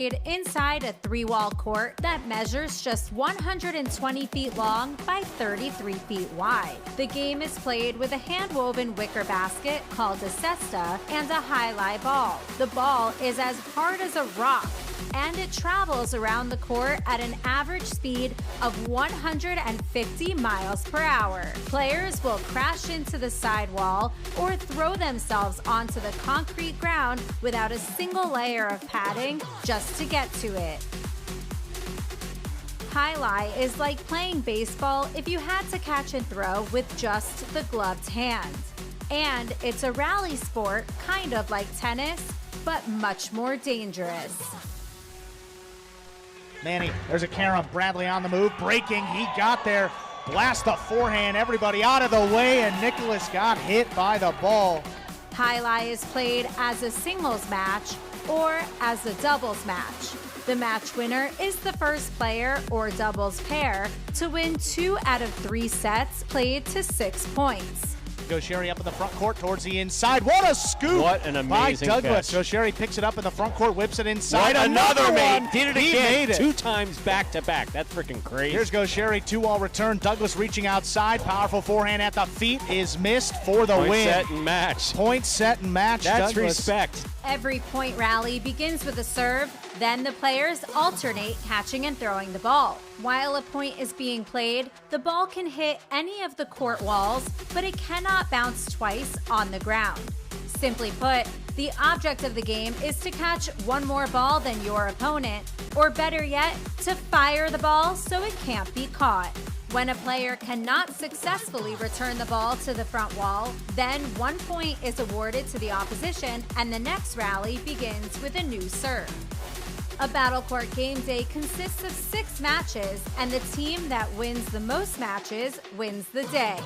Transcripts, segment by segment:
inside a 3-wall court that measures just 120 feet long by 33 feet wide. The game is played with a hand-woven wicker basket called a cesta and a Jai-Alai ball. The ball is as hard as a rock, and it travels around the court at an average speed of 150 miles per hour. Players will crash into the sidewall or throw themselves onto the concrete ground without a single layer of padding just to get to it. Jai-Alai is like playing baseball if you had to catch and throw with just the gloved hand. And it's a rally sport, kind of like tennis, but much more dangerous. Manny, there's a carom. Bradley on the move, breaking. He got there. Blast the forehand. Everybody out of the way, and Nicholas got hit by the ball. Jai-Alai is played as a singles match or as a doubles match. The match winner is the first player or doubles pair to win 2 out of 3 sets played to 6 points. Gaucheri up in the front court towards the inside. What a scoop! What an amazing by Douglas. catch. Gaucheri picks it up in the front court, whips it inside. What another one. made. Did it He again. made it. 2 times back to back. That's freaking crazy. Here's Gaucheri, 2-wall return. Douglas reaching outside. Powerful forehand at the feet is missed for the Point, win. set, and match. Point, set, and match. That's Douglas. respect. Every point rally begins with a serve, then the players alternate catching and throwing the ball. While a point is being played, the ball can hit any of the court walls, but it cannot bounce twice on the ground. Simply put, the object of the game is to catch one more ball than your opponent, or better yet, to fire the ball so it can't be caught. When a player cannot successfully return the ball to the front wall, then 1 point is awarded to the opposition and the next rally begins with a new serve. A Battle Court game day consists of 6 matches, and the team that wins the most matches wins the day.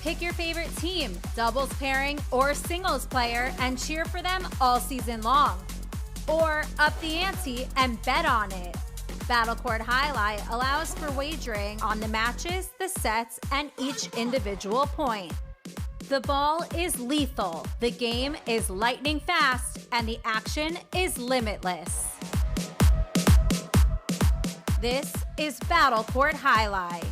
Pick your favorite team, doubles pairing, or singles player, and cheer for them all season long. Or up the ante and bet on it. Battle Court Jai-Alai allows for wagering on the matches, the sets, and each individual point. The ball is lethal, the game is lightning fast, and the action is limitless. This is Battle Court Jai-Alai.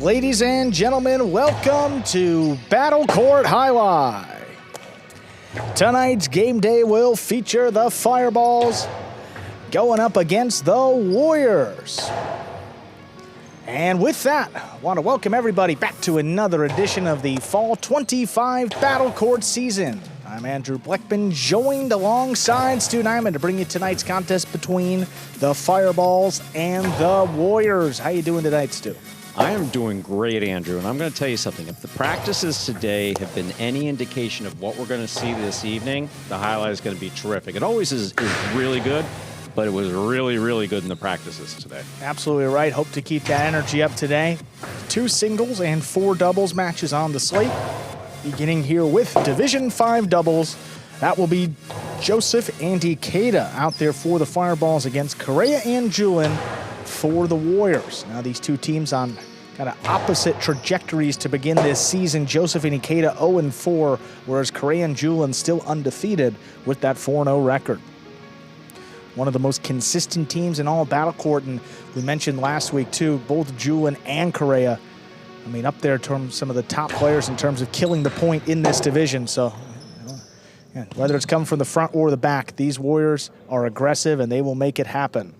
Ladies and gentlemen, welcome to Battle Court Jai-Alai. Tonight's game day will feature the Fireballs going up against the Warriors. And with that, I want to welcome everybody back to another edition of the Fall 25 Battle Court season. I'm Andrew Bleckman, joined alongside Stu Nyman to bring you tonight's contest between the Fireballs and the Warriors. How you doing tonight, Stu? I am doing great, Andrew, and I'm going to tell you something. If the practices today have been any indication of what we're going to see this evening, the highlight is going to be terrific. It always is really good, but it was really, really good in the practices today. Absolutely right. Hope to keep that energy up today. 2 singles and 4 doubles matches on the slate. Beginning here with Division 5 doubles. That will be Joseph and Ikeda out there for the Fireballs against Correa and Julin for the Warriors. Now these two teams on kind of opposite trajectories to begin this season. Joseph and Ikeda 0-4, whereas Correa and Julin still undefeated with that 4-0 record. One of the most consistent teams in all of Battle Court, and we mentioned last week too, both Julin and Correa, I mean, up there in terms of some of the top players in terms of killing the point in this division. So yeah, whether it's coming from the front or the back, these Warriors are aggressive and they will make it happen.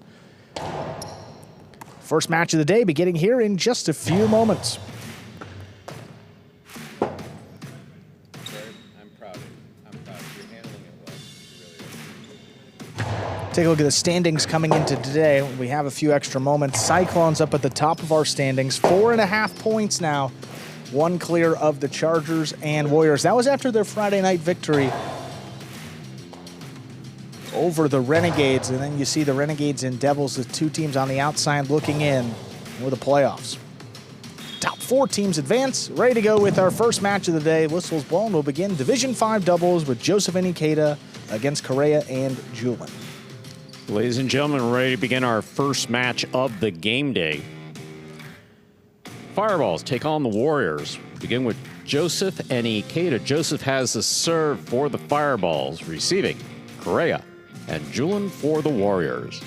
First match of the day beginning here in just a few moments. I'm proud of you. You're handling it well. You really are. Take a look at the standings coming into today. We have a few extra moments. Cyclones up at the top of our standings. 4.5 points now. 1 clear of the Chargers and Warriors. That was after their Friday night victory over the Renegades, and then you see the Renegades and Devils, the 2 teams on the outside looking in for the playoffs. Top 4 teams advance, ready to go with our first match of the day. Whistles blown. We'll begin Division 5 doubles with Joseph and Ikeda against Correa and Julin. Ladies and gentlemen, we're ready to begin our first match of the game day. Fireballs take on the Warriors. Begin with Joseph and Ikeda. Joseph has the serve for the Fireballs, receiving Correa and Julin for the Warriors.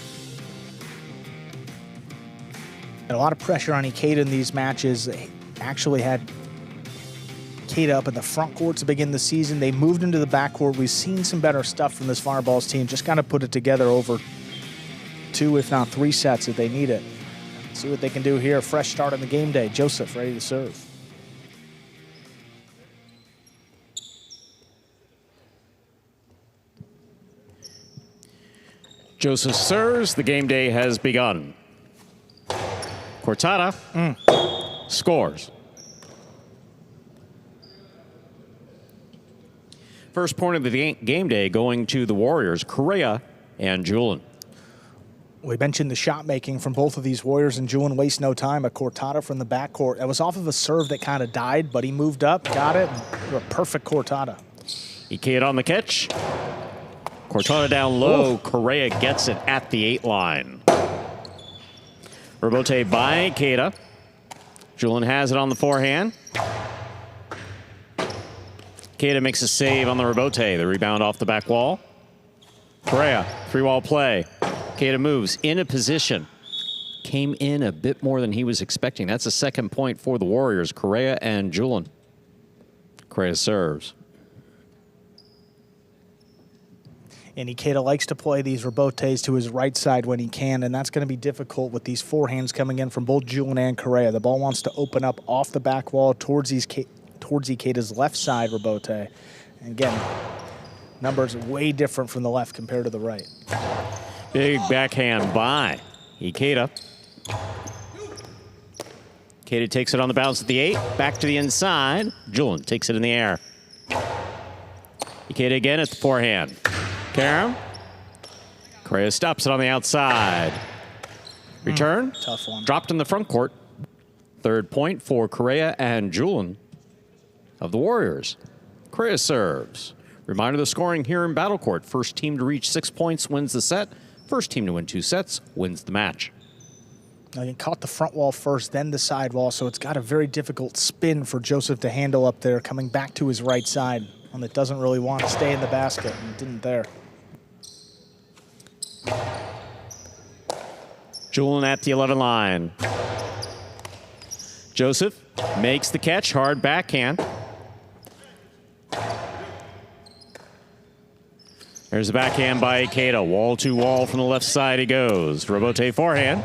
And a lot of pressure on Ikeda in these matches. They actually had Ikeda up in the front court to begin the season. They moved into the backcourt. We've seen some better stuff from this Fireballs team. Just got to put it together over 2, if not 3 sets if they need it. See what they can do here. Fresh start on the game day. Joseph ready to serve. Joseph serves. The game day has begun. Cortada scores. First point of the game day going to the Warriors, Correa and Julin. We mentioned the shot making from both of these Warriors, and Julin waste no time. A Cortada from the backcourt. That was off of a serve that kind of died, but he moved up, got it, and a perfect Cortada. Ikeda on the catch. Cortada down low. Correa gets it at the 8 line. Rebote by Ikeda. Julin has it on the forehand. Ikeda makes a save on the rebote. The rebound off the back wall. Correa, 3-wall play. Ikeda moves in a position. Came in a bit more than he was expecting. That's a second point for the Warriors. Correa and Julin. Correa serves. And Ikeda likes to play these rebotes to his right side when he can, and that's going to be difficult with these forehands coming in from both Julin and Correa. The ball wants to open up off the back wall towards Ikeda's left side rebote. And again, numbers way different from the left compared to the right. Big backhand by Ikeda. Ikeda takes it on the bounce at the 8. Back to the inside. Julin takes it in the air. Ikeda again at the forehand. Karam. Correa stops it on the outside. Return. Tough one. Dropped in the front court. Third point for Correa and Julin of the Warriors. Correa serves. Reminder of the scoring here in Battle Court. First team to reach 6 points wins the set. First team to win 2 sets wins the match. Now he caught the front wall first, then the side wall, so it's got a very difficult spin for Joseph to handle up there, coming back to his right side. One that doesn't really want to stay in the basket, and didn't there. Julin at the 11 line. Joseph makes the catch, hard backhand. There's the backhand by Ikeda. Wall to wall from the left side he goes. Rebote forehand.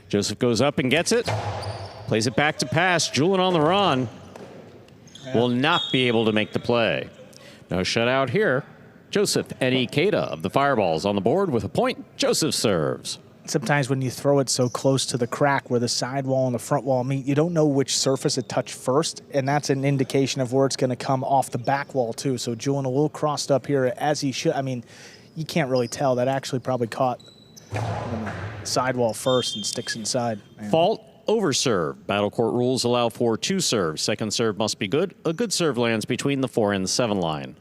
Joseph goes up and gets it. Plays it back to pass. Julin on the run. Will not be able to make the play. No shutout here. Joseph and Ikeda of the Fireballs on the board with a point. Joseph serves. Sometimes when you throw it so close to the crack where the side wall and the front wall meet, you don't know which surface it touched first, and that's an indication of where it's going to come off the back wall too. So Julin a little crossed up here as he should. I mean, you can't really tell. That actually probably caught on the side wall first and sticks inside. Man. Fault. Over serve. Battle Court rules allow for 2 serves. Second serve must be good. A good serve lands between the 4 and the 7 line.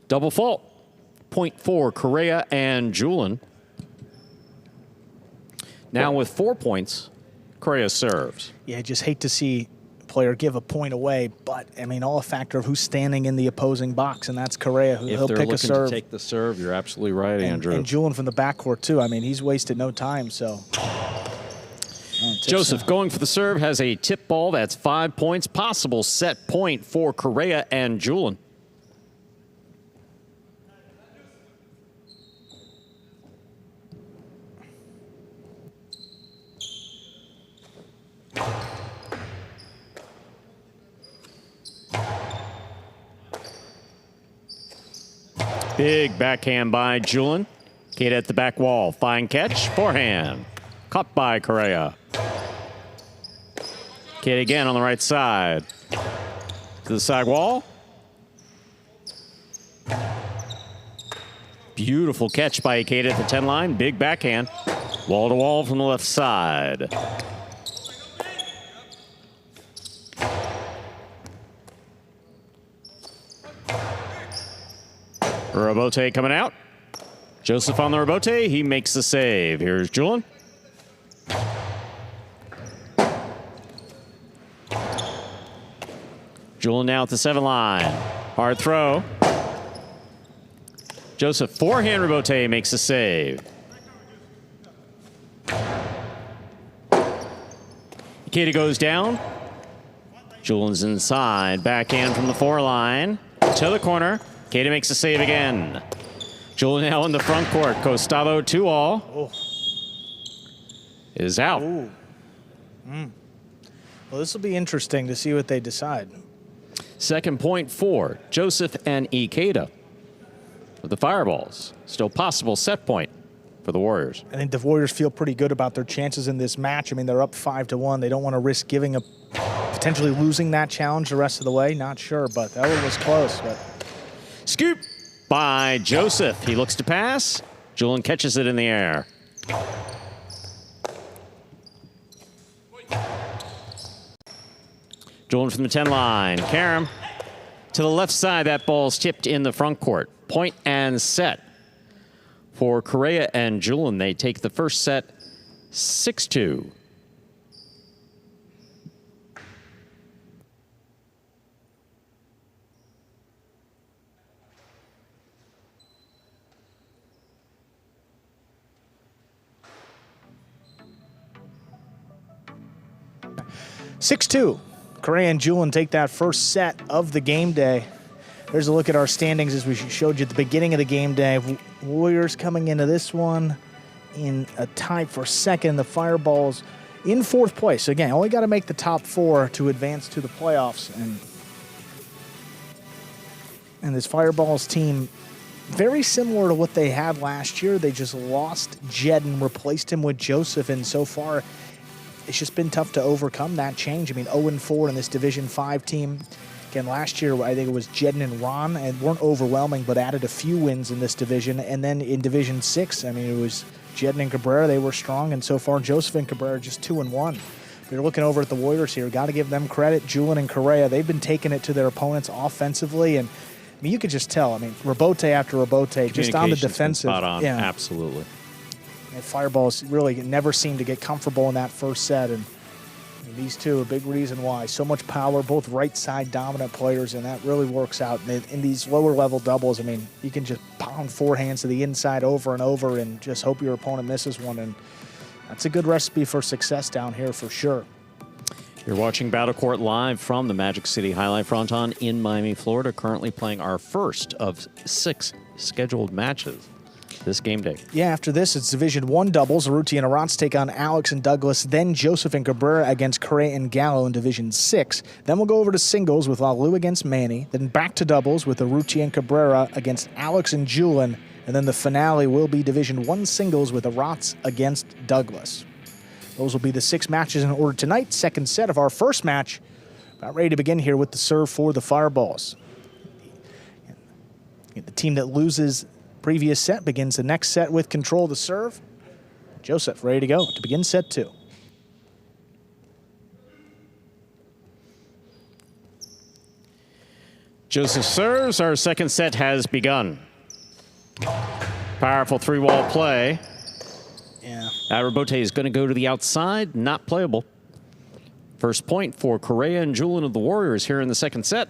Double fault. Point for Correa and Julin. Now with 4 points, Correa serves. Yeah, I just hate to see player give a point away, but I mean, all a factor of who's standing in the opposing box, and that's Correa. Who he'll pick a serve. If they're looking to take the serve, you're absolutely right, Andrew. And Julin from the backcourt too. I mean, he's wasted no time. So Joseph going for the serve has a tip ball. That's 5 points. Possible set point for Correa and Julin. Big backhand by Julin. Kate at the back wall. Fine catch. Forehand. Caught by Correa. Kate again on the right side. To the side wall. Beautiful catch by Ikeda at the 10 line. Big backhand. Wall to wall from the left side. Robote coming out. Joseph on the Robote. He makes the save. Here's Julian. Julian now at the 7 line. Hard throw. Joseph forehand Robote makes the save. Ikeda goes down. Julian's inside. Backhand from the 4 line. To the corner. Ikeda makes the save again. Julian now in the front court. Costado 2-all. Oh. Is out. Well, this will be interesting to see what they decide. Second point for Joseph and Ikeda. With the fireballs. Still possible set point for the Warriors. I think the Warriors feel pretty good about their chances in this match. I mean, they're up 5-1. They don't want to risk giving up, potentially losing that challenge the rest of the way. Not sure, but that one was close. But Scoop by Joseph. He looks to pass. Julian catches it in the air. Julian from the 10 line. Karam to the left side. That ball's tipped in the front court. Point and set for Correa and Julian. They take the first set 6-2. Correa and Julian take that first set of the game day. There's a look at our standings as we showed you at the beginning of the game day. Warriors coming into this one in a tie for second. The Fireballs in fourth place. Again, only got to make the top 4 to advance to the playoffs. And this Fireballs team, very similar to what they had last year. They just lost Jed and replaced him with Joseph. And so far, it's just been tough to overcome that change. I mean, 0-4 in this Division 5 team. Again, last year, I think it was Jedden and Ron, and weren't overwhelming, but added a few wins in this division. And then in Division 6, I mean, it was Jedden and Cabrera. They were strong, and so far, Joseph and Cabrera just 2-1. If you're looking over at the Warriors here, got to give them credit. Julian and Correa, they've been taking it to their opponents offensively, and I mean, you could just tell. I mean, Robote after Robote, just on the defensive. Spot on. Yeah. Absolutely. And Fireballs really never seemed to get comfortable in that first set, and these two, a big reason why. So much power, both right side dominant players, and that really works out. In these lower level doubles, I mean, you can just pound forehands to the inside over and over and just hope your opponent misses one. And that's a good recipe for success down here for sure. You're watching Battle Court live from the Magic City Jai-Alai Fronton in Miami, Florida, currently playing our first of 6 scheduled matches this game day. Yeah, after this, it's Division 1 doubles. Arruti and Arantz take on Alex and Douglas. Then Joseph and Cabrera against Correa and Gallo in Division 6. Then we'll go over to singles with Lalu against Manny. Then back to doubles with Arruti and Cabrera against Alex and Julian. And then the finale will be Division 1 singles with Arantz against Douglas. Those will be the 6 matches in order tonight. Second set of our first match. About ready to begin here with the serve for the Fireballs. The team that loses previous set begins the next set with control of the serve. Joseph ready to go to begin set 2. Joseph serves. Our second set has begun. Powerful 3-wall play. Yeah. Robote is going to go to the outside. Not playable. First point for Correa and Julian of the Warriors here in the second set.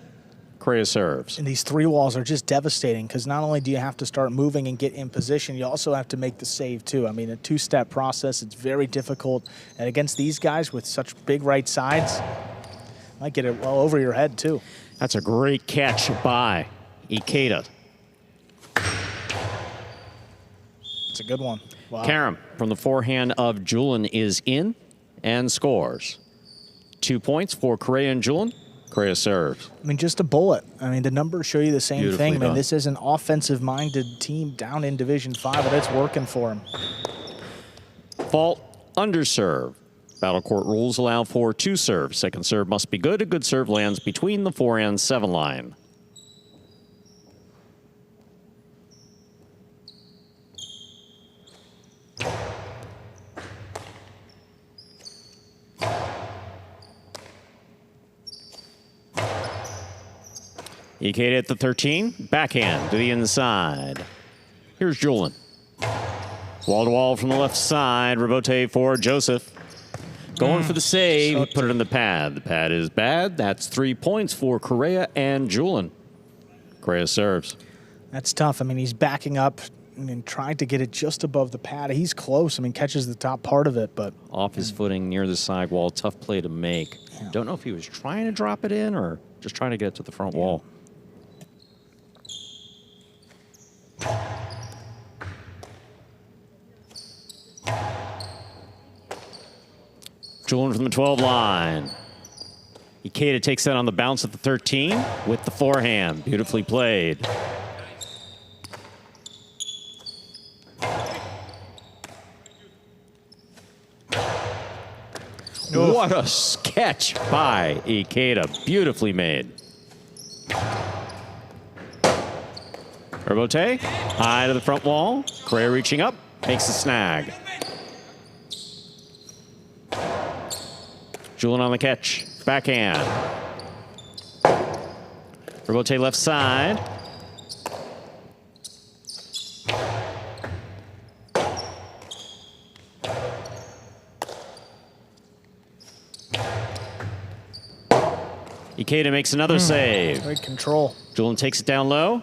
Correa serves. And these 3 walls are just devastating because not only do you have to start moving and get in position, you also have to make the save too. I mean, a 2-step process, it's very difficult. And against these guys with such big right sides, might get it well over your head too. That's a great catch by Ikeda. It's a good one. Wow. Karam from the forehand of Julian is in and scores. 2 points for Correa and Julian. Correa serves. I mean, just a bullet. I mean, the numbers show you the same Beautifully thing. I mean, done. this is an offensive-minded team down in Division 5, but it's working for them. Fault under serve. Battle Court rules allow for 2 serves. Second serve must be good. A good serve lands between the 4 and 7 line. Ikeda at the 13. Backhand to the inside. Here's Julian. Wall-to-wall from the left side. Rebote for Joseph. Going for the save. He put it in the pad. The pad is bad. That's 3 points for Correa and Julian. Correa serves. That's tough. I mean, he's backing up and trying to get it just above the pad. He's close. I mean, catches the top part of it, but... Off his footing near the sidewall. Tough play to make. Yeah. Don't know if he was trying to drop it in or just trying to get it to the front wall. Julian from the 12 line. Ikeda takes that on the bounce at the 13 with the forehand. Beautifully played. What a catch by Ikeda. Beautifully made. Rebote, high to the front wall. Correa reaching up, makes the snag. Julian on the catch. Backhand. Rebote left side. Ikeda makes another save. Great control. Julian takes it down low.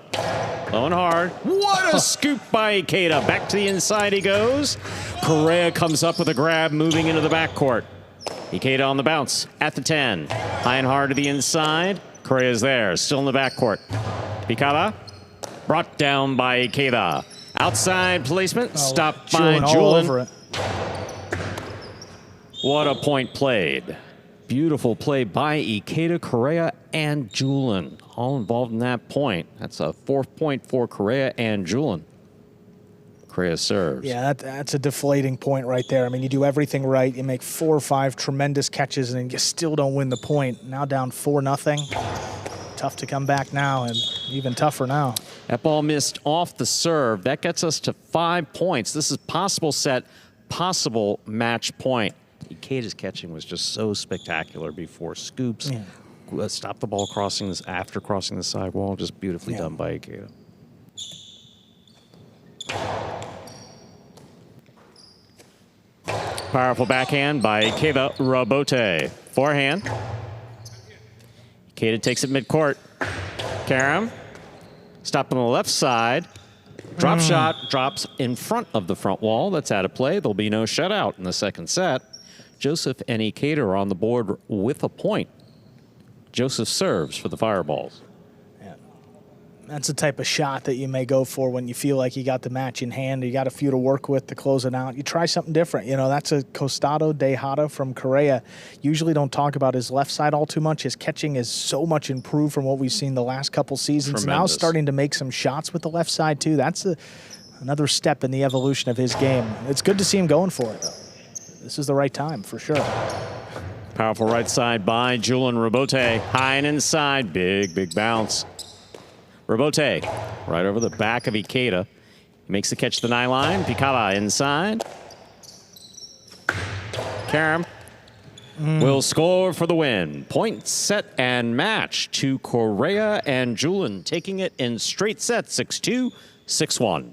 Low and hard. What a scoop by Ikeda. Back to the inside he goes. Correa comes up with a grab, moving into the backcourt. Ikeda on the bounce at the 10. High and hard to the inside. Correa's there, still in the backcourt. Picada brought down by Ikeda. Outside placement, stopped by Julian. All Julian. over it. What a point played. Beautiful play by Ikeda, Correa, and Julian. All involved in that point. That's a 4th point for Correa and Julian. Correa serves. Yeah, that's a deflating point right there. I mean, you do everything right. You make 4 or 5 tremendous catches, and you still don't win the point. Now down 4-0. Tough to come back now, and even tougher now. That ball missed off the serve. That gets us to 5 points. This is possible set, possible match point. Ikeda's catching was just so spectacular before scoops. Yeah. Stop the ball crossing this after crossing the sidewall. Just beautifully done by Ikeda. Powerful backhand by Ikeda. Rebote. Forehand. Ikeda takes it midcourt. Karam. Stop on the left side. Drop shot drops in front of the front wall. That's out of play. There'll be no shutout in the second set. Joseph and Ikeda are on the board with a point. Joseph serves for the Fireballs. Yeah. That's the type of shot that you may go for when you feel like you got the match in hand. You got a few to work with to close it out. You try something different. You know, that's a costado dejada from Correa. Usually don't talk about his left side all too much. His catching is so much improved from what we've seen the last couple seasons. Tremendous. Now starting to make some shots with the left side, too. That's another step in the evolution of his game. It's good to see him going for it, though. This is the right time, for sure. Powerful right side by Julian. Rebote. High and inside. Big bounce. Rebote. Right over the back of Ikeda. Makes the catch to the 9 line. Picada inside. Karam will score for the win. Point, set, and match to Correa and Julian, taking it in straight sets, 6-2, 6-1.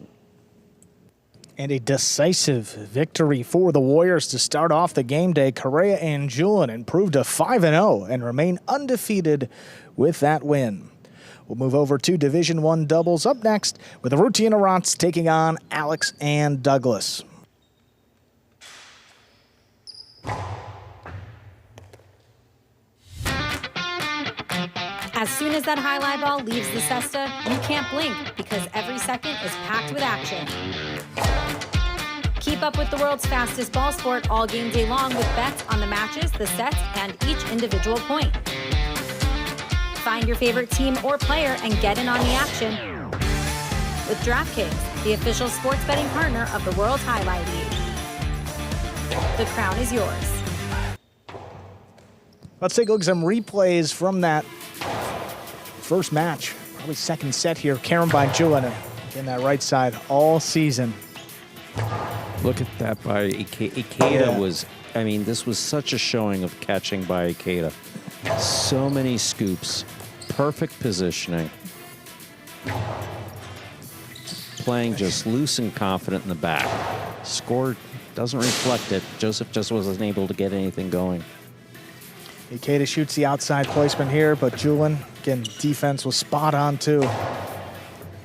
And a decisive victory for the Warriors to start off the game day. Correa and Julian improved to 5-0 and remain undefeated with that win. We'll move over to Division I doubles up next with Arruti and Arantz taking on Alex and Douglas. As soon as that highlight ball leaves the cesta, you can't blink because every second is packed with action. Keep up with the world's fastest ball sport all game day long with bets on the matches, the sets, and each individual point. Find your favorite team or player and get in on the action with DraftKings, the official sports betting partner of the World Jai-Alai League. The crown is yours. Let's take a look at some replays from that first match. Probably second set here. Karam by Julian in that right side all season. Look at that by Ikeda was, I mean, this was such a showing of catching by Ikeda. So many scoops, perfect positioning. Playing just loose and confident in the back. Score doesn't reflect it. Joseph just wasn't able to get anything going. Ikeda shoots the outside placement here, but Julin, again, defense was spot on too.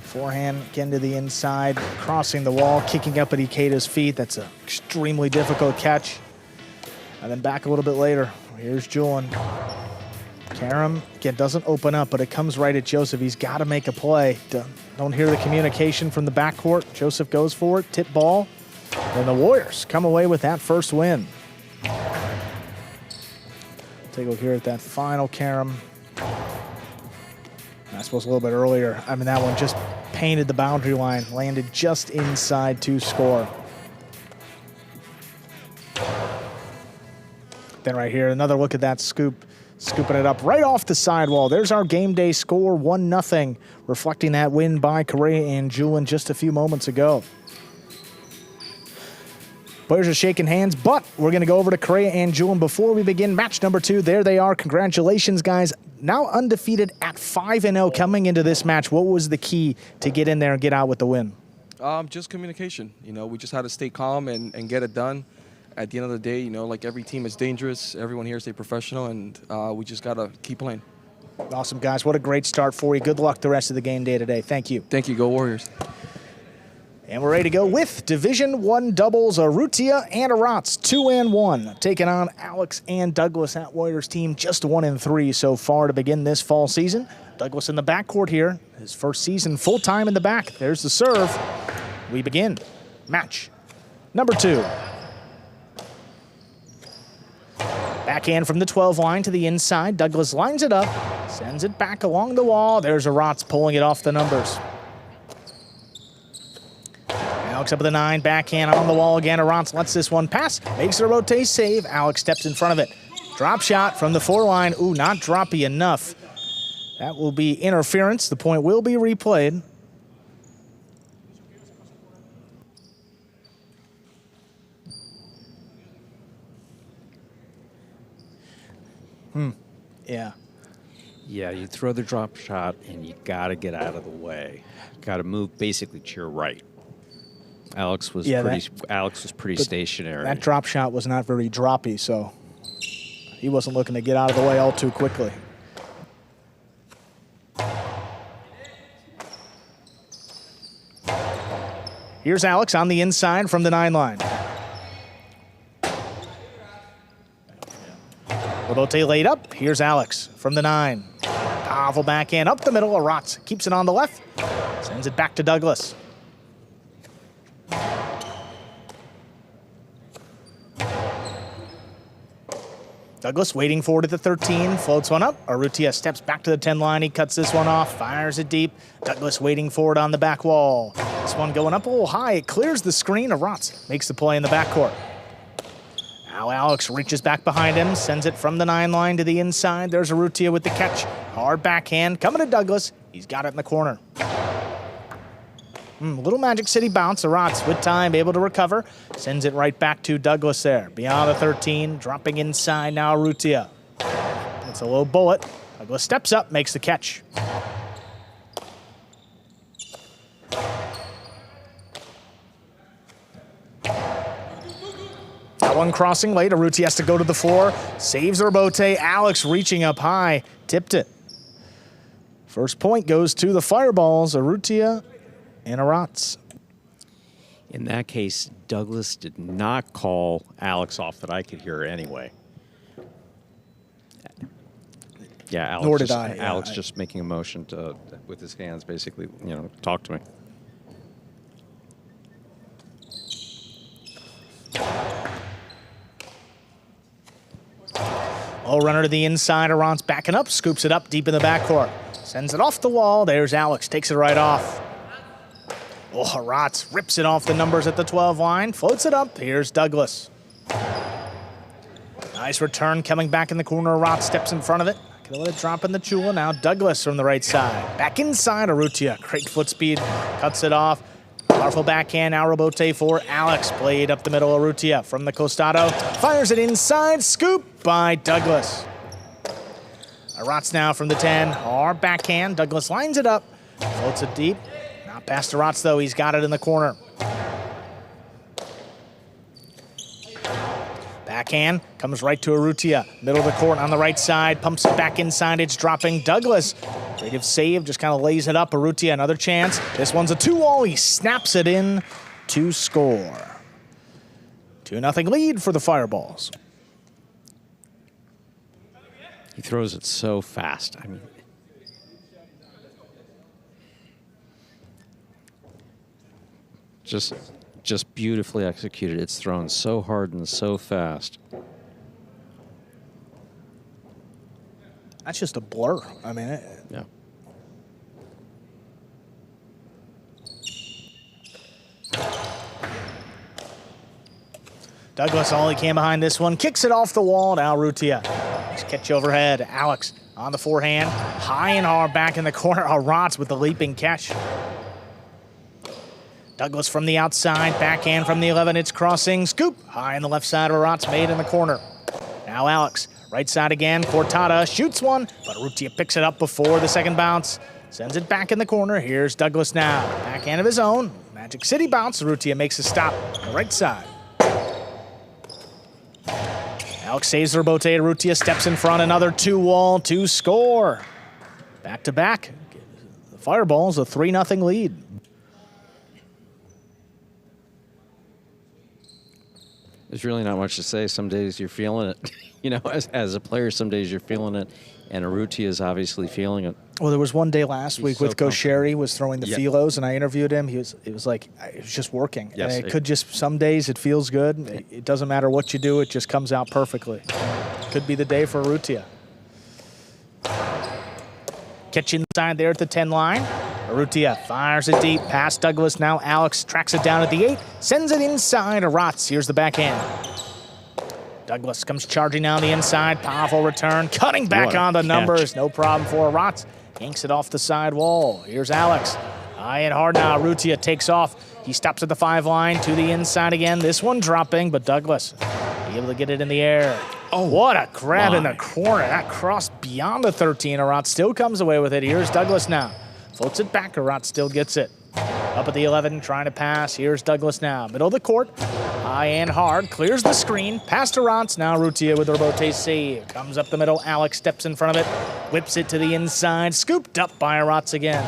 Forehand again to the inside, crossing the wall, kicking up at Ikeda's feet. That's an extremely difficult catch. And then back a little bit later, here's Julin. Karam, again, doesn't open up, but it comes right at Joseph. He's got to make a play. Don't hear the communication from the backcourt. Joseph goes for it, tip ball. And the Warriors come away with that first win. Take a look here at that final Karam. I suppose a little bit earlier. I mean, that one just painted the boundary line, landed just inside to score. Then right here, another look at that scoop. Scooping it up right off the sidewall. There's our game day score, 1-0, reflecting that win by Correa and Julin just a few moments ago. Players are shaking hands, but we're going to go over to Correa and Julin before we begin match number 2. There they are. Congratulations, guys. Now undefeated at 5-0 coming into this match. What was the key to get in there and get out with the win? Just communication. You know, we just had to stay calm and get it done. At the end of the day, you know, like every team is dangerous. Everyone here is a professional, and we just got to keep playing. Awesome, guys. What a great start for you. Good luck the rest of the game day today. Thank you. Thank you. Go Warriors. And we're ready to go with Division 1 doubles. Arrutia and Arats, 2-1, taking on Alex and Douglas. That Warriors team just 1-3 so far to begin this fall season. Douglas in the backcourt here. His first season full-time in the back. There's the serve. We begin match number 2. Backhand from the 12 line to the inside. Douglas lines it up, sends it back along the wall. There's Arats pulling it off the numbers. Alex up at the 9, backhand on the wall again. Arats lets this one pass, makes a rotate save. Alex steps in front of it. Drop shot from the 4 line. Ooh, not droppy enough. That will be interference. The point will be replayed. Yeah. Yeah, you throw the drop shot, and you got to get out of the way. Got to move basically to your right. Alex was pretty stationary. That drop shot was not very droppy, so he wasn't looking to get out of the way all too quickly. Here's Alex on the inside from the 9 line. Labote laid up. Here's Alex from the 9. Powerful backhand up the middle. Arats keeps it on the left. Sends it back to Douglas. Douglas waiting for it at the 13. Floats one up. Arrutia steps back to the 10 line. He cuts this one off. Fires it deep. Douglas waiting for it on the back wall. This one going up a little high. It clears the screen. Arats makes the play in the backcourt. Now Alex reaches back behind him, sends it from the 9 line to the inside. There's Arrutia with the catch. Hard backhand coming to Douglas. He's got it in the corner. Little Magic City bounce. Arats with time, able to recover. Sends it right back to Douglas there. Beyond the 13, dropping inside now Arrutia. It's a low bullet. Douglas steps up, makes the catch. That one crossing late. Arrutia has to go to the floor. Saves Labote. Alex reaching up high. Tipped it. First point goes to the Fireballs. Arrutia and Arats. In that case, Douglas did not call Alex off that I could hear anyway. Yeah, Alex. Nor did I. Alex just making a motion to, with his hands, basically, talk to me. Oh, runner to the inside. Arats backing up, scoops it up deep in the backcourt. Sends it off the wall. There's Alex, takes it right off. Oh, Arats rips it off the numbers at the 12 line, floats it up. Here's Douglas. Nice return coming back in the corner. Arats steps in front of it. Gonna let it drop in the Chula. Now Douglas from the right side. Back inside Arrutia. Great foot speed. Cuts it off. Powerful backhand. Now Labote for Alex. Played up the middle. Arrutia from the costado. Fires it inside. Scoop by Douglas. Aratz now from the 10. Hard backhand. Douglas lines it up. Floats it deep. Not past Aratz, though. He's got it in the corner. Backhand comes right to Urrutia. Middle of the court on the right side. Pumps it back inside. It's dropping. Douglas. Creative save. Just kind of lays it up. Urrutia, another chance. This one's a 2-all. He snaps it in to score. 2-0 lead for the Fireballs. He throws it so fast. I mean, just beautifully executed. It's thrown so hard and so fast. That's just a blur. I mean, Yeah. Douglas only came behind this one. Kicks it off the wall to Urrutia. Nice catch overhead. Alex on the forehand. High and hard back in the corner. Aratz with the leaping catch. Douglas from the outside. Backhand from the 11. It's crossing. Scoop. High on the left side of Aratz. Made in the corner. Now Alex. Right side again. Cortada shoots one, but Urrutia picks it up before the second bounce. Sends it back in the corner. Here's Douglas now. Backhand of his own. Magic City bounce. Urrutia makes a stop on the right side. Alex saves the rebote. Urrutia steps in front. Another 2-wall to score. Back to back. The Fireballs a 3-0 lead. There's really not much to say. Some days you're feeling it. You know, as a player, some days you're feeling it, and Urrutia is obviously feeling it. Well, there was one day last week so with Gaucheri was throwing the Yep. Philos, and I interviewed him. It was like it was just working. Yes, And it could just some days it feels good. It doesn't matter what you do; it just comes out perfectly. Could be the day for Urrutia. Catch inside there at the 10 line. Urrutia fires it deep past Douglas. Now Alex tracks it down at the 8, sends it inside. Aratz. Here's the backhand. Douglas comes charging down the inside. Powerful return. Cutting back What a on the catch. numbers. No problem for Aratz. Yanks it off the side wall. Here's Alex. High and hard now. Urrutia takes off. He stops at the 5 line to the inside again. This one dropping, but Douglas able to get it in the air. Oh, what a grab in the corner. That cross beyond the 13. Aratz still comes away with it. Here's Douglas now. Floats it back. Aratz still gets it. Up at the 11, trying to pass. Here's Douglas now. Middle of the court. High and hard. Clears the screen. Past Aratz. Now Urrutia with the rebote save. Comes up the middle. Alex steps in front of it. Whips it to the inside. Scooped up by Aratz again.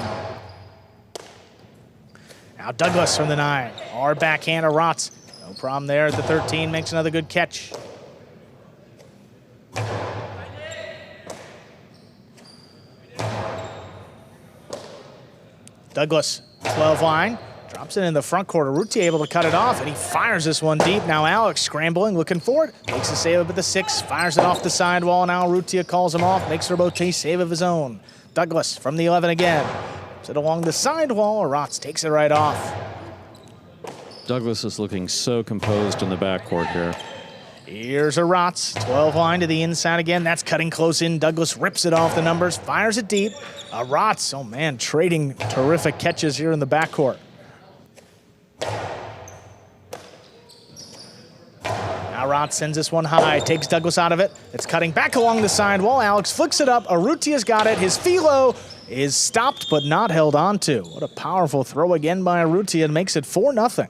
Now Douglas from the 9. Hard backhand Aratz. No problem there at the 13. Makes another good catch. Douglas, 12 line. Drops it in the front court. Urrutia able to cut it off, and he fires this one deep. Now Alex scrambling, looking for it. Makes a save up at the 6. Fires it off the sidewall. Now Urrutia calls him off. Makes a rebote save of his own. Douglas from the 11 again. Puts it along the sidewall. Aratz takes it right off. Douglas is looking so composed in the backcourt here. Here's Aratz, 12 line to the inside again. That's cutting close in. Douglas rips it off the numbers, fires it deep. Aratz, oh man, trading terrific catches here in the backcourt. Aratz sends this one high, takes Douglas out of it. It's cutting back along the sidewall. Alex flicks it up. Urrutia's got it. His Philo is stopped but not held on to. What a powerful throw again by Urrutia and makes it 4-0.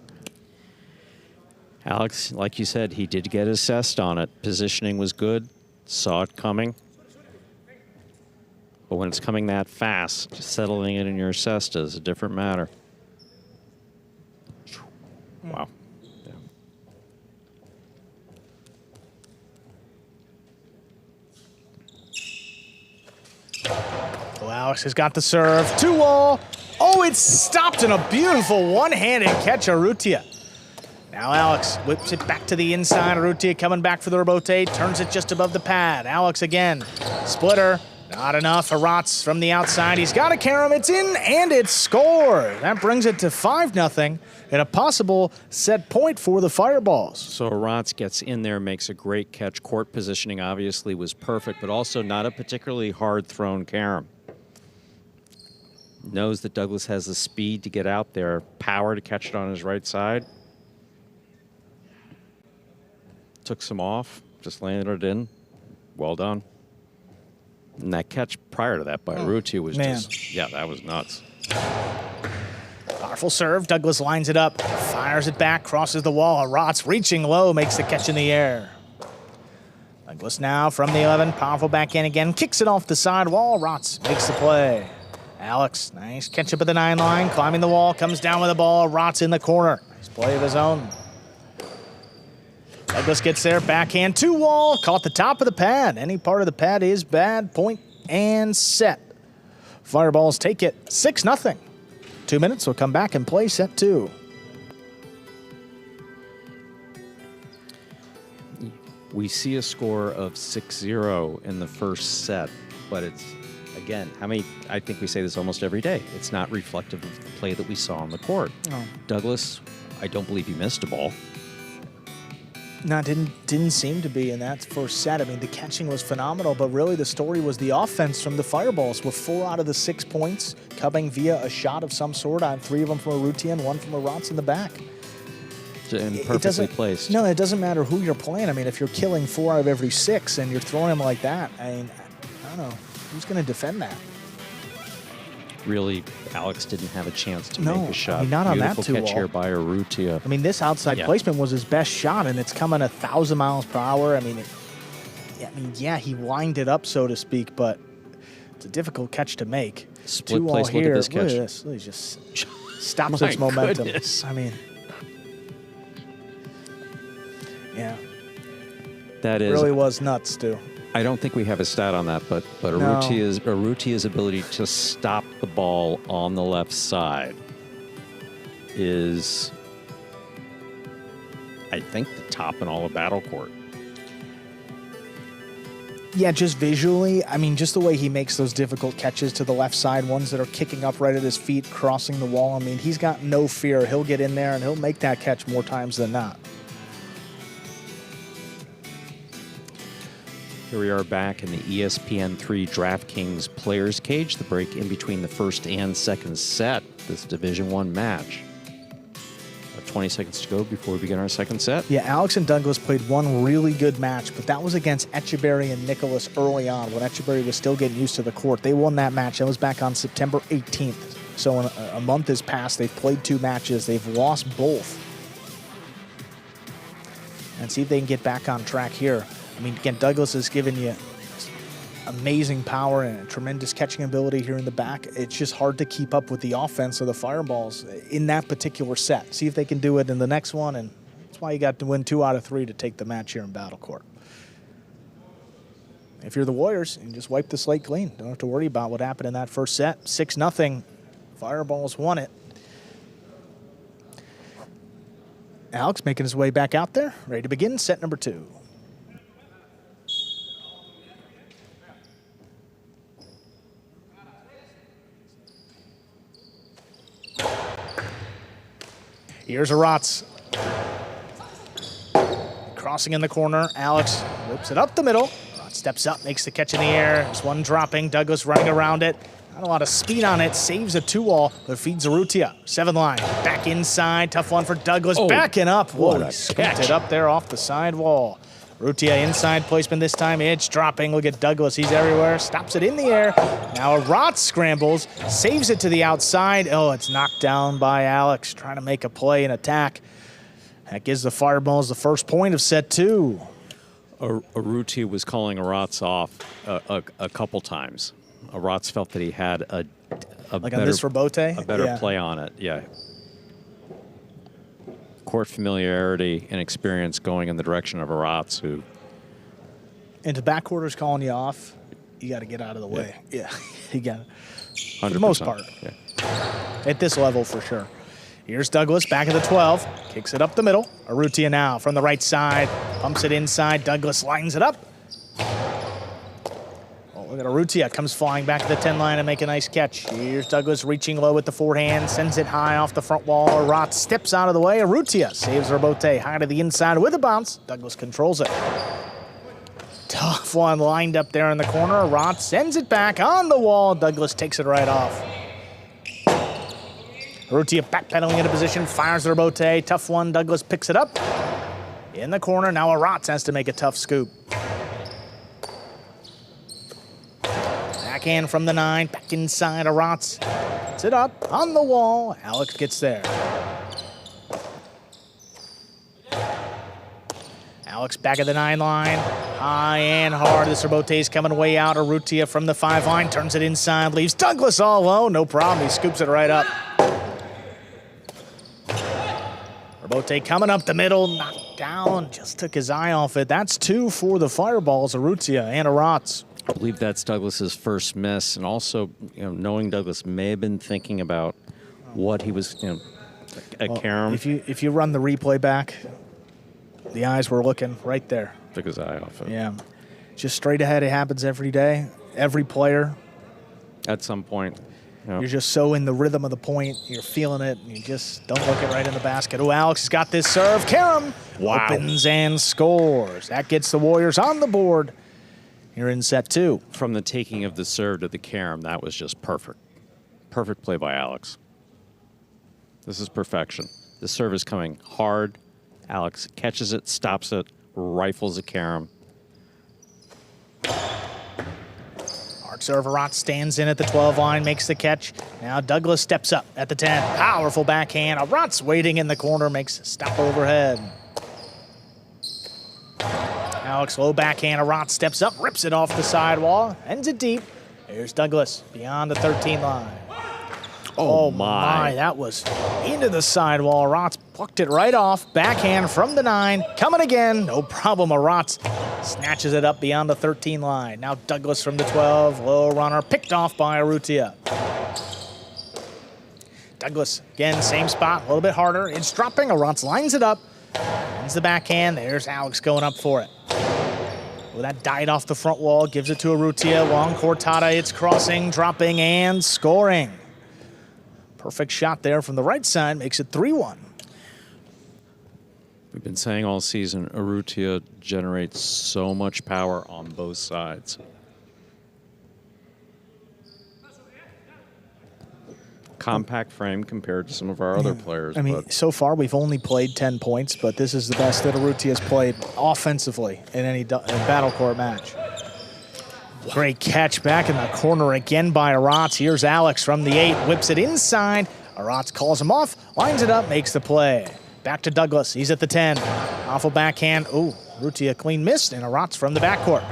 Alex, like you said, he did get assessed on it. Positioning was good, saw it coming. But when it's coming that fast, just settling it in your cesta is a different matter. Wow. So Alex has got the serve. 2-all. Oh, it's stopped in a beautiful one-handed catch, Urrutia. Now Alex whips it back to the inside. Urrutia coming back for the rebote. Turns it just above the pad. Alex again. Splitter. Not enough. Aratz from the outside. He's got to carry him. It's in, and it's scored. That brings it to 5-0 and a possible set point for the Fireballs. So Aratz gets in there, makes a great catch. Court positioning obviously was perfect, but also not a particularly hard thrown carom. Knows that Douglas has the speed to get out there, power to catch it on his right side. Took some off, just landed it in. Well done. And that catch prior to that by Urrutia was just, yeah, that was nuts. Powerful serve. Douglas lines it up, fires it back, crosses the wall. Rotz reaching low, makes the catch in the air. Douglas now from the 11, powerful backhand again, kicks it off the sidewall. Rotz makes the play. Alex, nice catch up at the 9 line, climbing the wall, comes down with the ball. Rotz in the corner. Nice play of his own. Douglas gets there, backhand to wall, caught the top of the pad. Any part of the pad is bad. Point and set. Fireballs take it 6-0. 2 minutes, we'll come back and play set 2. We see a score of 6-0 in the first set, but it's, again, I think we say this almost every day. It's not reflective of the play that we saw on the court. Oh. Douglas, I don't believe he missed a ball. No, didn't seem to be in that first set. I mean, the catching was phenomenal, but really the story was the offense from the Fireballs, with 4 out of the 6 points coming via a shot of some sort. On 3 of them from Urrutia and 1 from Rotz in the back. And perfectly placed. No, it doesn't matter who you're playing. I mean, if you're killing 4 out of every 6 and you're throwing them like that, I mean, I don't know. Who's going to defend that? Really, Alex didn't have a chance to make a shot. I mean, not on that Beautiful 2 catch wall. here by Urrutia. I mean, this outside placement was his best shot, and it's coming 1,000 miles per hour. I mean, he lined it up, so to speak, but it's a difficult catch to make. Split 2 place, all look here. at this catch. Look at this. He just stops its momentum. Goodness. I mean, yeah. That is Really was nuts, too. I don't think we have a stat on that, but Urrutia's ability to stop the ball on the left side is, I think, the top in all of Battle Court. Yeah, just visually, I mean, just the way he makes those difficult catches to the left side, ones that are kicking up right at his feet, crossing the wall. I mean, he's got no fear. He'll get in there and he'll make that catch more times than not. Here we are back in the ESPN3 DraftKings Players Cage, the break in between the first and second set, this Division I match. 20 seconds to go before we begin our second set. Yeah, Alex and Douglas played one really good match, but that was against Etcheberry and Nicholas early on when Etcheberry was still getting used to the court. They won that match. That was back on September 18th. So a month has passed. They've played 2 matches. They've lost both. And see if they can get back on track here. I mean, again, Douglas has given you amazing power and tremendous catching ability here in the back. It's just hard to keep up with the offense of the Fireballs in that particular set. See if they can do it in the next one, and that's why you got to win 2 out of 3 to take the match here in Battle Court. If you're the Warriors, you can just wipe the slate clean. Don't have to worry about what happened in that first set. 6-0. Fireballs won it. Alex making his way back out there, ready to begin set number 2. Here's a Rotz. Crossing in the corner. Alex whips it up the middle. Rotz steps up, makes the catch in the air. There's one dropping. Douglas running around it. Not a lot of speed on it. Saves a 2-all, but feeds Urrutia. 7 line. Back inside. Tough one for Douglas. Backing up. Whoa, he scooped it up there off the side wall. Urrutia inside placement this time. It's dropping. Look at Douglas. He's everywhere. Stops it in the air. Now a Rotz scrambles. Saves it to the outside. Oh, it's knocked down by Alex. Trying to make a play and attack. That gives the Fireballs the first point of set 2. Urrutia was calling a Rotz off a couple times. Rotz felt that he had a Like better, on this Robote? a better play on it. Yeah. Court familiarity and experience going in the direction of a Rotz who. And the backquarter's calling you off, you got to get out of the way. Yeah, you got it. 100%. For the most part. Yeah. At this level, for sure. Here's Douglas back at the 12. Kicks it up the middle. Urrutia now from the right side. Pumps it inside. Douglas lines it up. Oh, look at Urrutia. Comes flying back to the 10 line and make a nice catch. Here's Douglas reaching low with the forehand. Sends it high off the front wall. Rotz steps out of the way. Urrutia saves Robote high to the inside with a bounce. Douglas controls it. Tough one lined up there in the corner. Rotz sends it back on the wall. Douglas takes it right off. Urrutia backpedaling into position, fires the Robote. Tough one. Douglas picks it up. In the corner. Now a Rotz has to make a tough scoop. backhand from the 9, back inside Arats. Gets it up on the wall. Alex gets there. Alex back of the 9 line. High and hard. The Serbote's coming way out. Urrutia from the 5 line. Turns it inside. Leaves Douglas all alone. No problem. He scoops it right up. Serbote coming up the middle. Knocked down. Just took his eye off it. That's 2 for the Fireballs. Urrutia and Arats. I believe that's Douglas's first miss. And also, knowing Douglas may have been thinking about what he was, a carom. If you run the replay back, the eyes were looking right there. Took his eye off it. Yeah. Just straight ahead. It happens every day. Every player. At some point. You're just so in the rhythm of the point. You're feeling it. And you just don't look it right in the basket. Oh, Alex has got this serve. Karam opens and scores. That gets the Warriors on the board here in set 2. From the taking of the serve to the carom, that was just perfect. Perfect play by Alex. This is perfection. The serve is coming hard. Alex catches it, stops it, rifles a carom. Hard serve. Arats stands in at the 12 line, makes the catch. Now Douglas steps up at the 10. Powerful backhand. Arats waiting in the corner, makes a stop overhead. Alex low backhand. Arats steps up, rips it off the sidewall, ends it deep. Here's Douglas beyond the 13 line. Oh my, that was into the sidewall. Arats plucked it right off. Backhand from the 9. Coming again. No problem. Arats snatches it up beyond the 13 line. Now Douglas from the 12. Low runner picked off by Urrutia. Douglas, again, same spot. A little bit harder. It's dropping. Arats lines it up. Ends the backhand. There's Alex going up for it. Well, that died off the front wall. Gives it to Urrutia. Long cortada. It's crossing, dropping, and scoring. Perfect shot there from the right side, makes it 3-1. We've been saying all season, Urrutia generates so much power on both sides. Compact frame compared to some of our other players. I mean, so far we've only played 10 points, but this is the best that Urrutia has played offensively in any battle court match. Great catch back in the corner again by Arats. Here's Alex from the 8, whips it inside. Arats calls him off, lines it up, makes the play. Back to Douglas, he's at the 10. Awful backhand. Ooh, Urrutia clean missed, and Arats from the backcourt.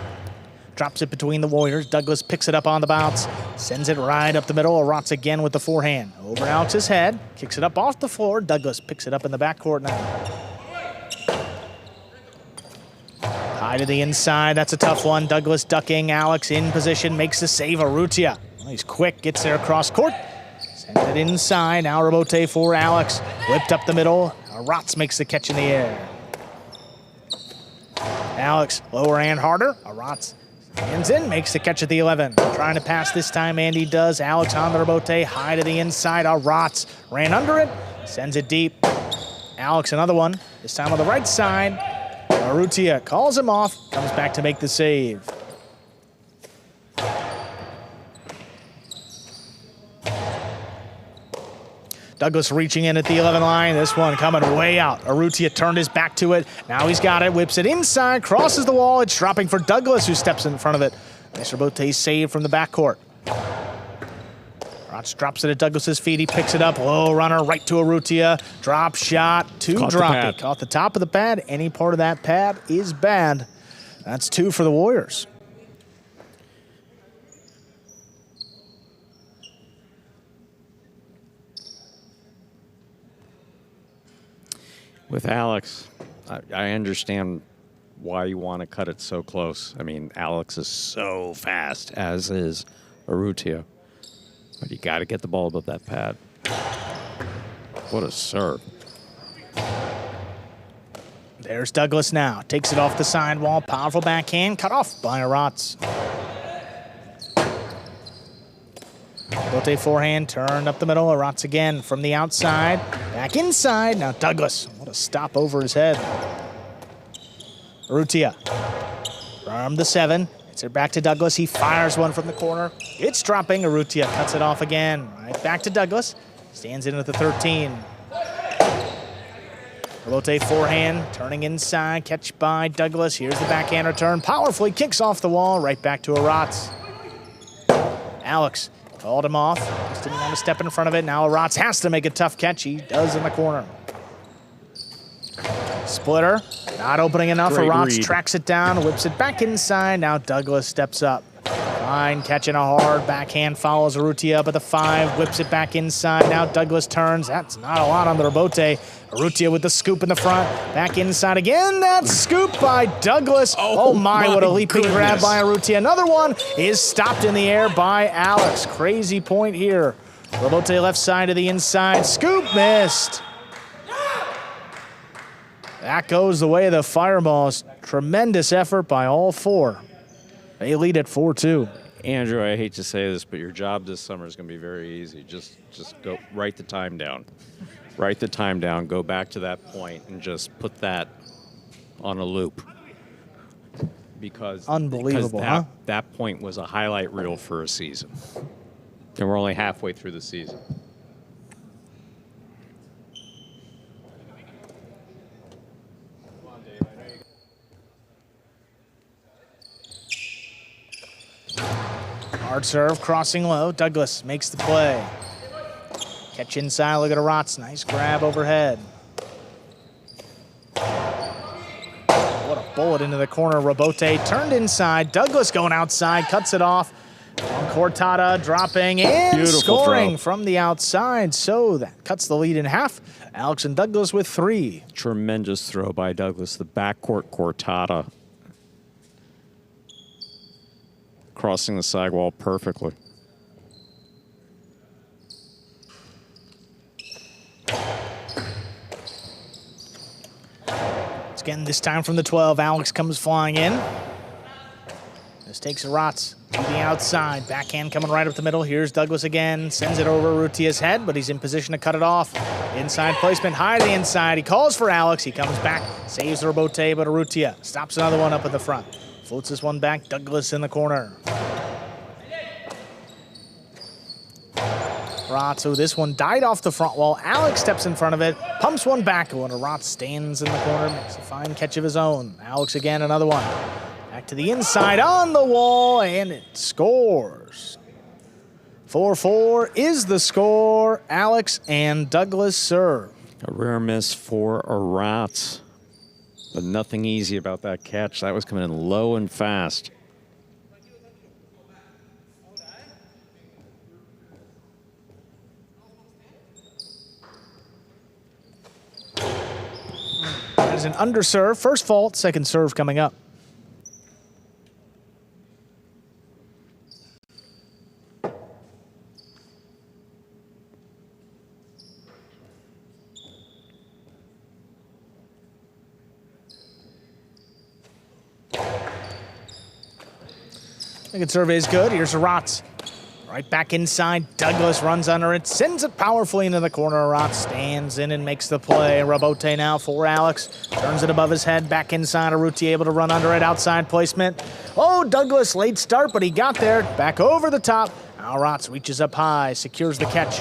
Drops it between the Warriors. Douglas picks it up on the bounce, sends it right up the middle. Arats again with the forehand. Over Alex's head, kicks it up off the floor. Douglas picks it up in the backcourt now. High to the inside, that's a tough one. Douglas ducking, Alex in position, makes the save. Urrutia, well, he's quick, gets there across court. Sends it inside, now rebote for Alex. Whipped up the middle, Arats makes the catch in the air. Alex, lower and harder. Arats hands in, makes the catch at the 11. Trying to pass this time, and he does. Alex on the rebote, high to the inside. Arats ran under it, sends it deep. Alex another one, this time on the right side. Urrutia calls him off, comes back to make the save. Douglas reaching in at the 11 line. This one coming way out. Urrutia turned his back to it. Now he's got it, whips it inside, crosses the wall. It's dropping for Douglas, who steps in front of it. Nice rebote save from the backcourt. Arats drops it at Douglas's feet. He picks it up. Low runner right to Urrutia. Drop shot to drop. He caught the top of the pad. Any part of that pad is bad. That's 2 for the Warriors. With Alex, I understand why you want to cut it so close. I mean, Alex is so fast, as is Urrutia. But you got to get the ball above that pad. What a serve. There's Douglas now. Takes it off the sidewall. Powerful backhand. Cut off by Arats. Bote forehand. Turned up the middle. Arats again from the outside. Back inside. Now Douglas. What a stop over his head. Urrutia. From the 7. It's it back to Douglas. He fires one from the corner. It's dropping. Urrutia cuts it off again. Right back to Douglas. Stands in at the 13. Rebote forehand, turning inside, catch by Douglas. Here's the backhand return. Powerfully kicks off the wall, right back to Arats. Alex called him off. Just didn't want to step in front of it. Now Aratz has to make a tough catch. He does in the corner. Splitter, not opening enough. Aratz tracks it down, whips it back inside. Now Douglas steps up. Fine, catching a hard backhand, follows Urrutia up at the 5, whips it back inside. Now Douglas turns. That's not a lot on the rebote. Urrutia with the scoop in the front. Back inside again. That scoop by Douglas. Oh my, what a leaping grab by Urrutia. Another one is stopped in the air by Alex. Crazy point here. Rebote left side to the inside. Scoop missed. That goes the way of the Fireballs. Tremendous effort by all 4. They lead at 4-2. Andrew, I hate to say this, but your job this summer is going to be very easy. Just go write the time down. Write the time down, go back to that point, and just put that on a loop. Because unbelievable, huh? That point was a highlight reel for a season. And we're only halfway through the season. Hard serve, crossing low. Douglas makes the play. Catch inside, look at Aratz. Nice grab overhead. What a bullet into the corner. Rebote turned inside. Douglas going outside, cuts it off. Cortada dropping and beautiful scoring throw from the outside. So that cuts the lead in half. Alex and Douglas with 3. Tremendous throw by Douglas. The backcourt Cortada. Crossing the sidewall perfectly. It's again this time from the 12. Alex comes flying in. This takes Aratz to the outside. Backhand coming right up the middle. Here's Douglas again. Sends it over Urrutia's head, but he's in position to cut it off. Inside placement, high to the inside. He calls for Alex. He comes back, saves the rebote, but Urrutia stops another one up at the front. Floats this one back. Douglas in the corner. Aratz, so this one died off the front wall. Alex steps in front of it, pumps one back when Aratz stands in the corner, makes a fine catch of his own. Alex again, another one. Back to the inside on the wall, and it scores. 4-4 is the score. Alex and Douglas serve. A rare miss for Aratz. But nothing easy about that catch. That was coming in low and fast. That is an underserve. First fault, second serve coming up. Second serve is good. Here's Aratz. Right back inside. Douglas runs under it, sends it powerfully into the corner. Aratz stands in and makes the play. Rebote now for Alex. Turns it above his head, back inside. Urrutia able to run under it. Outside placement. Oh, Douglas, late start, but he got there. Back over the top. Aratz reaches up high, secures the catch.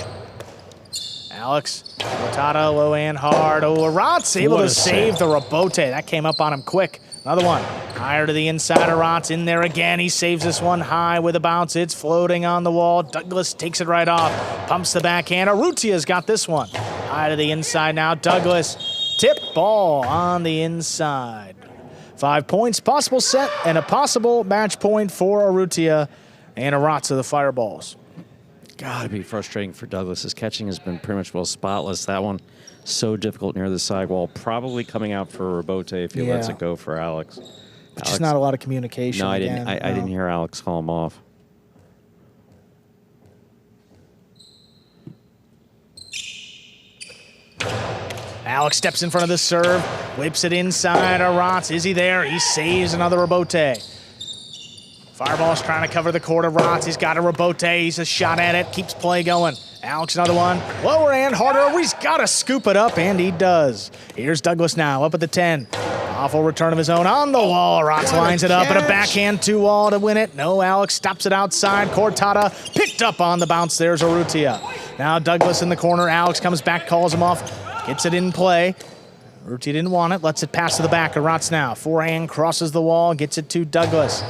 Alex, Cortada, low and hard. Oh, Aratz able to save the rebote. That came up on him quick. Another one. Higher to the inside. Aratz in there again. He saves this one high with a bounce. It's floating on the wall. Douglas takes it right off. Pumps the backhand. Urrutia's got this one. High to the inside now. Douglas. Tip ball on the inside. 5 points. Possible set and a possible match point for Urrutia and Aratz of the Fireballs. Gotta be frustrating for Douglas. His catching has been pretty much well spotless. That one so difficult near the sidewall. Probably coming out for Rebote if he lets it go for Alex. Just not a lot of communication. No, I didn't hear Alex call him off. Alex steps in front of the serve, whips it inside. Aratz, is he there? He saves another Rebote. Fireball's trying to cover the court of Aratz. He's got a Rebote. He's a shot at it. Keeps play going. Alex, another one. Lower and harder. He's got to scoop it up, and he does. Here's Douglas now, up at the 10. Awful return of his own on the wall. Aratz lines it up, and a backhand 2-wall to win it. No, Alex stops it outside. Cortada picked up on the bounce. There's Urrutia. Now Douglas in the corner. Alex comes back, calls him off. Gets it in play. Urrutia didn't want it. Lets it pass to the back. Aratz now. Forehand crosses the wall. Gets it to Douglas.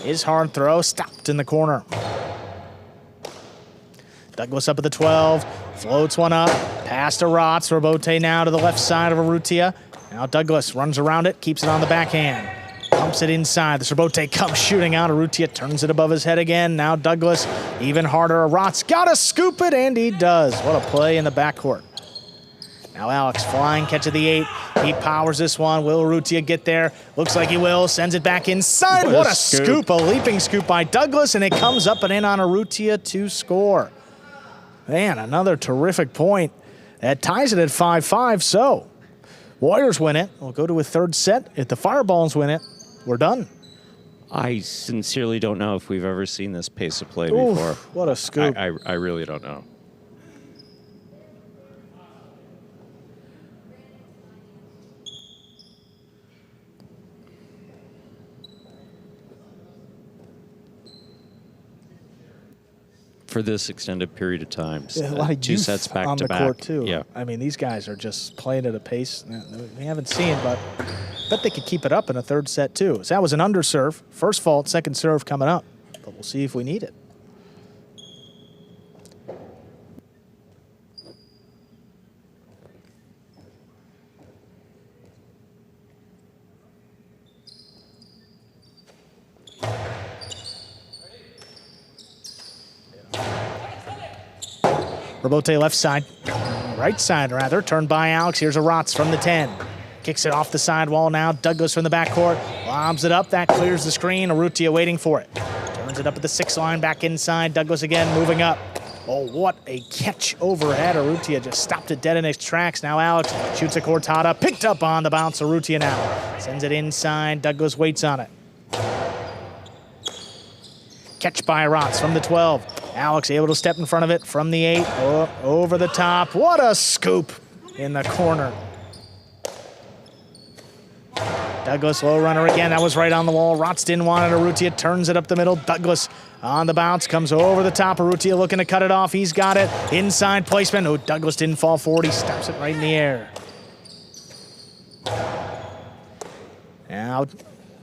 His hard throw stopped in the corner. Douglas up at the 12, floats one up, pass to Rotz. Robote now to the left side of Urrutia. Now Douglas runs around it, keeps it on the backhand. Pumps it inside. The Robote comes shooting out. Urrutia turns it above his head again. Now Douglas, even harder. Rotz gotta scoop it, and he does. What a play in the backcourt. Now Alex flying, catch at the 8. He powers this one. Will Urrutia get there? Looks like he will. Sends it back inside. What a scoop. A leaping scoop by Douglas, and it comes up and in on Urrutia to score. Man, another terrific point. That ties it at 5-5, so Warriors win it. We'll go to a third set. If the Fireballs win it, we're done. I sincerely don't know if we've ever seen this pace of play Oof, before. what a scoop. I really don't know. For this extended period of time, a lot of 2 youth sets back on to the back. court too. Yeah. I mean, these guys are just playing at a pace we haven't seen, but bet they could keep it up in a third set too. So that was an underserve. First fault, second serve coming up, but we'll see if we need it. Robote left side, right side rather, turned by Alex. Here's a Rotz from the 10. Kicks it off the sidewall now. Douglas from the backcourt, lobs it up. That clears the screen. Urrutia waiting for it. Turns it up at the 6 line, back inside. Douglas again moving up. Oh, what a catch overhead. Urrutia just stopped it dead in its tracks. Now Alex shoots a cortada, picked up on the bounce. Urrutia now sends it inside. Douglas waits on it. Catch by Rotz from the 12. Alex able to step in front of it from the 8. Oh, over the top. What a scoop in the corner. Douglas low runner again. That was right on the wall. Rotz didn't want it. Urrutia turns it up the middle. Douglas on the bounce. Comes over the top. Urrutia looking to cut it off. He's got it. Inside placement. Oh, Douglas didn't fall forward. He steps it right in the air. Now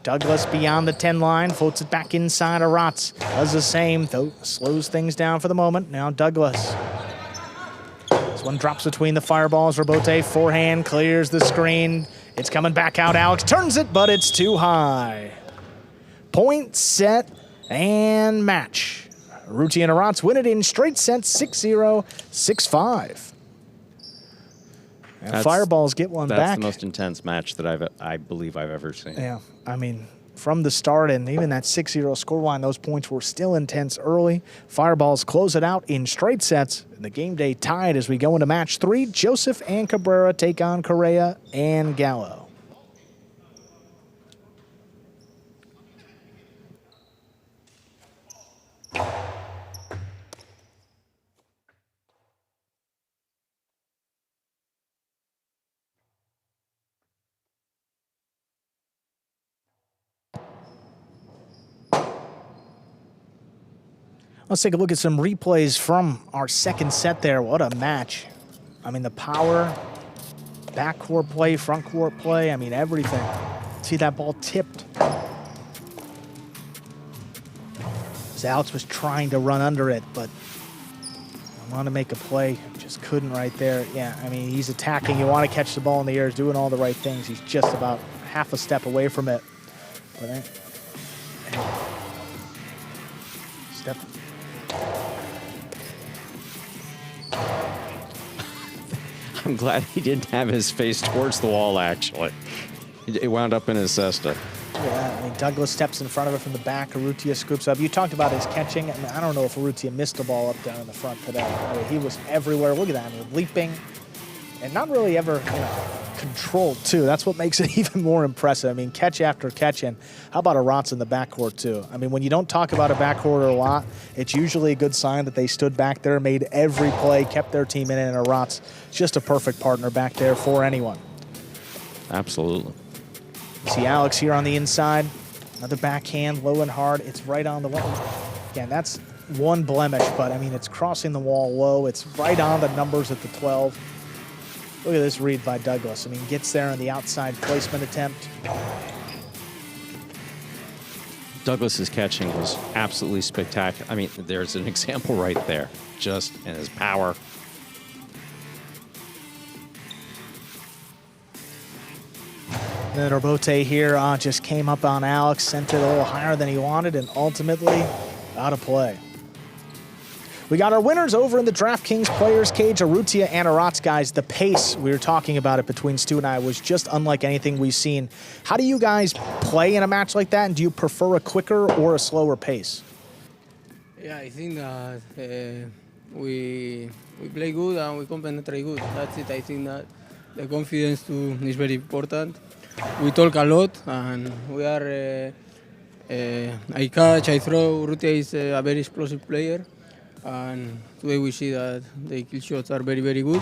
Douglas beyond the 10 line, floats it back inside of Rotz. Does the same, though slows things down for the moment. Now Douglas. This one drops between the Fireballs. Robote forehand clears the screen. It's coming back out. Alex turns it, but it's too high. Point, set, and match. Urrutia and Rotz win it in straight sets, 6-0, 6-5. And Fireballs get one back. That's the most intense match that I believe I've ever seen. Yeah, I mean, from the start and even that 6-0 scoreline, those points were still intense early. Fireballs close it out in straight sets. And the game day tied as we go into match 3. Joseph and Cabrera take on Correa and Gallo. Let's take a look at some replays from our second set there. What a match. I mean, the power, backcourt play, front court play, I mean, everything. See that ball tipped. As Alex was trying to run under it, but I want to make a play, just couldn't right there. Yeah, I mean, he's attacking. You want to catch the ball in the air. He's doing all the right things. He's just about half a step away from it. But step. I'm glad he didn't have his face towards the wall, actually. It wound up in his cesta. Yeah, I mean, Douglas steps in front of it from the back. Urrutia scoops up. You talked about his catching. I mean, I don't know if Urrutia missed the ball up down in the front today. I mean, he was everywhere. Look at that. I mean, leaping and not really ever, controlled, too. That's what makes it even more impressive. I mean, catch after catch. And how about a Rotz in the backcourt, too? I mean, when you don't talk about a backcourt a lot, it's usually a good sign that they stood back there, made every play, kept their team in it, and a Rotz, just a perfect partner back there for anyone. Absolutely. See Alex here on the inside. Another backhand, low and hard. It's right on the wall. Again, that's one blemish, but, I mean, it's crossing the wall low. It's right on the numbers at the 12. Look at this read by Douglas. I mean, gets there on the outside placement attempt. Douglas's catching was absolutely spectacular. I mean, there's an example right there, just in his power. Then Robote here just came up on Alex, sent it a little higher than he wanted, and ultimately out of play. We got our winners over in the DraftKings Players Cage, Urrutia and Arats, guys. The pace, we were talking about it between Stu and I, was just unlike anything we've seen. How do you guys play in a match like that, and do you prefer a quicker or a slower pace? Yeah, I think that we play good and we penetrate good. That's it. I think that the confidence too is very important. We talk a lot and we are. I catch, I throw. Urrutia is a very explosive player. And today we see that the kill shots are very, very good.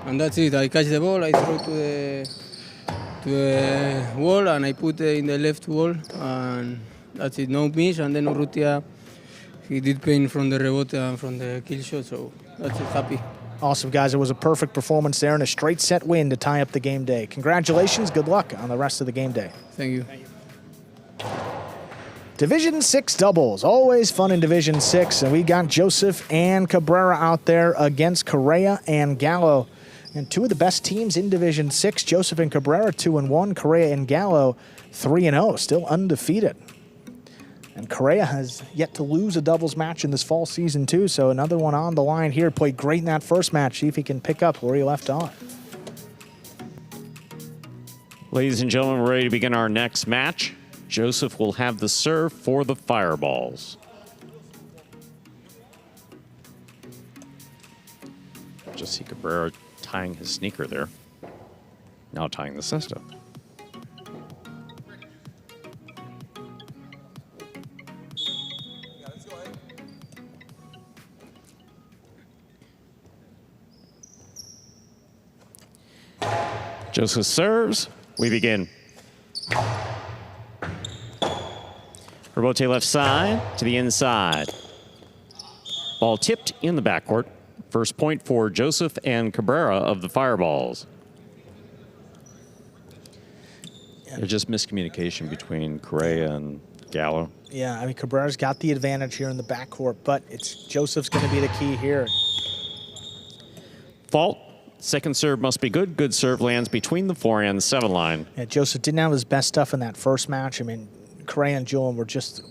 And that's it. I catch the ball, I throw to the wall, and I put it in the left wall, and that's it. No miss. And then Urrutia, he did pain from the rebote and from the kill shot, so that's it. Happy. Awesome, guys. It was a perfect performance there and a straight set win to tie up the game day. Congratulations. Good luck on the rest of the game day. Thank you. Division 6 doubles, always fun in Division 6, and we got Joseph and Cabrera out there against Correa and Gallo. And two of the best teams in Division 6, Joseph and Cabrera 2-1, Correa and Gallo 3-0, still undefeated. And Correa has yet to lose a doubles match in this fall season too, so another one on the line here. Played great in that first match, see if he can pick up where he left off. Ladies and gentlemen, we're ready to begin our next match. Joseph will have the serve for the Fireballs. Just see Cabrera tying his sneaker there. Now tying the cesta. Joseph serves. We begin. Rebote left side to the inside. Ball tipped in the backcourt. First point for Joseph and Cabrera of the Fireballs. There's just miscommunication between Correa and Gallo. Yeah, I mean, Cabrera's got the advantage here in the backcourt, but it's Joseph's going to be the key here. Fault. Second serve must be good. Good serve lands between the 4 and 7 line. Yeah, Joseph didn't have his best stuff in that first match. I mean, Correa and Julian were just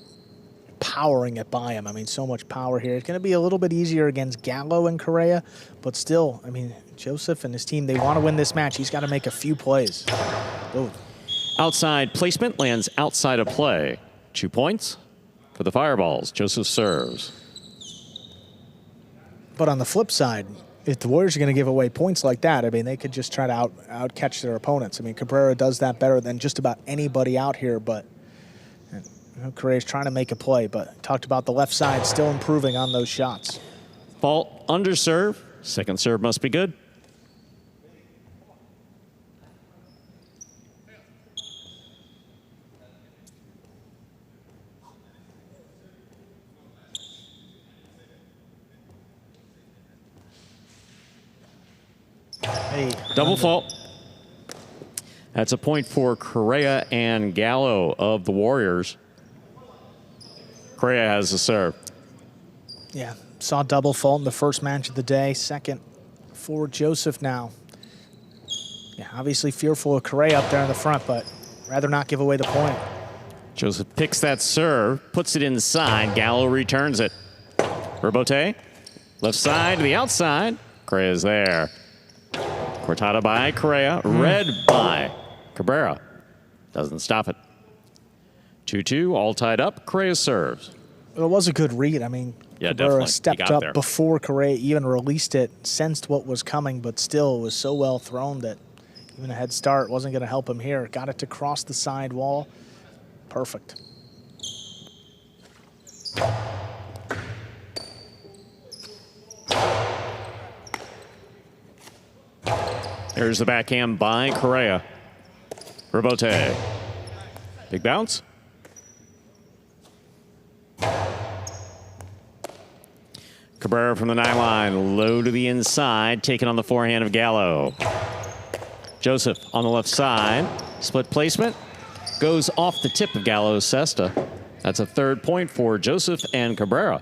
powering it by him. I mean, so much power here. It's going to be a little bit easier against Gallo and Correa, but still, I mean, Joseph and his team, they want to win this match. He's got to make a few plays. Ooh. Outside placement lands outside of play. 2 points for the Fireballs. Joseph serves. But on the flip side, if the Warriors are going to give away points like that, I mean, they could just try to out-catch their opponents. I mean, Cabrera does that better than just about anybody out here, but Correa's trying to make a play, but talked about the left side still improving on those shots. Fault under serve. Second serve must be good. Hey, Double fault. That's a point for Correa and Gallo of the Warriors. Correa has the serve. Yeah, saw double fault in the first match of the day. Second for Joseph now. Yeah, obviously fearful of Correa up there in the front, but rather not give away the point. Joseph picks that serve, puts it inside. Gallo returns it. Rebote, left side to the outside. Correa's there. Cortada by Correa, read by Cabrera. Doesn't stop it. 2-2, all tied up. Correa serves. Well, it was a good read. I mean, yeah, Cabrera definitely. stepped up before Correa even released it, sensed what was coming, but still it was so well thrown that even a head start wasn't going to help him here. Got it to cross the side wall. Perfect. There's the backhand by Correa. Rebote. Big bounce. Cabrera from the 9 line, low to the inside, taken on the forehand of Gallo. Joseph on the left side, split placement, goes off the tip of Gallo's cesta. That's a third point for Joseph and Cabrera.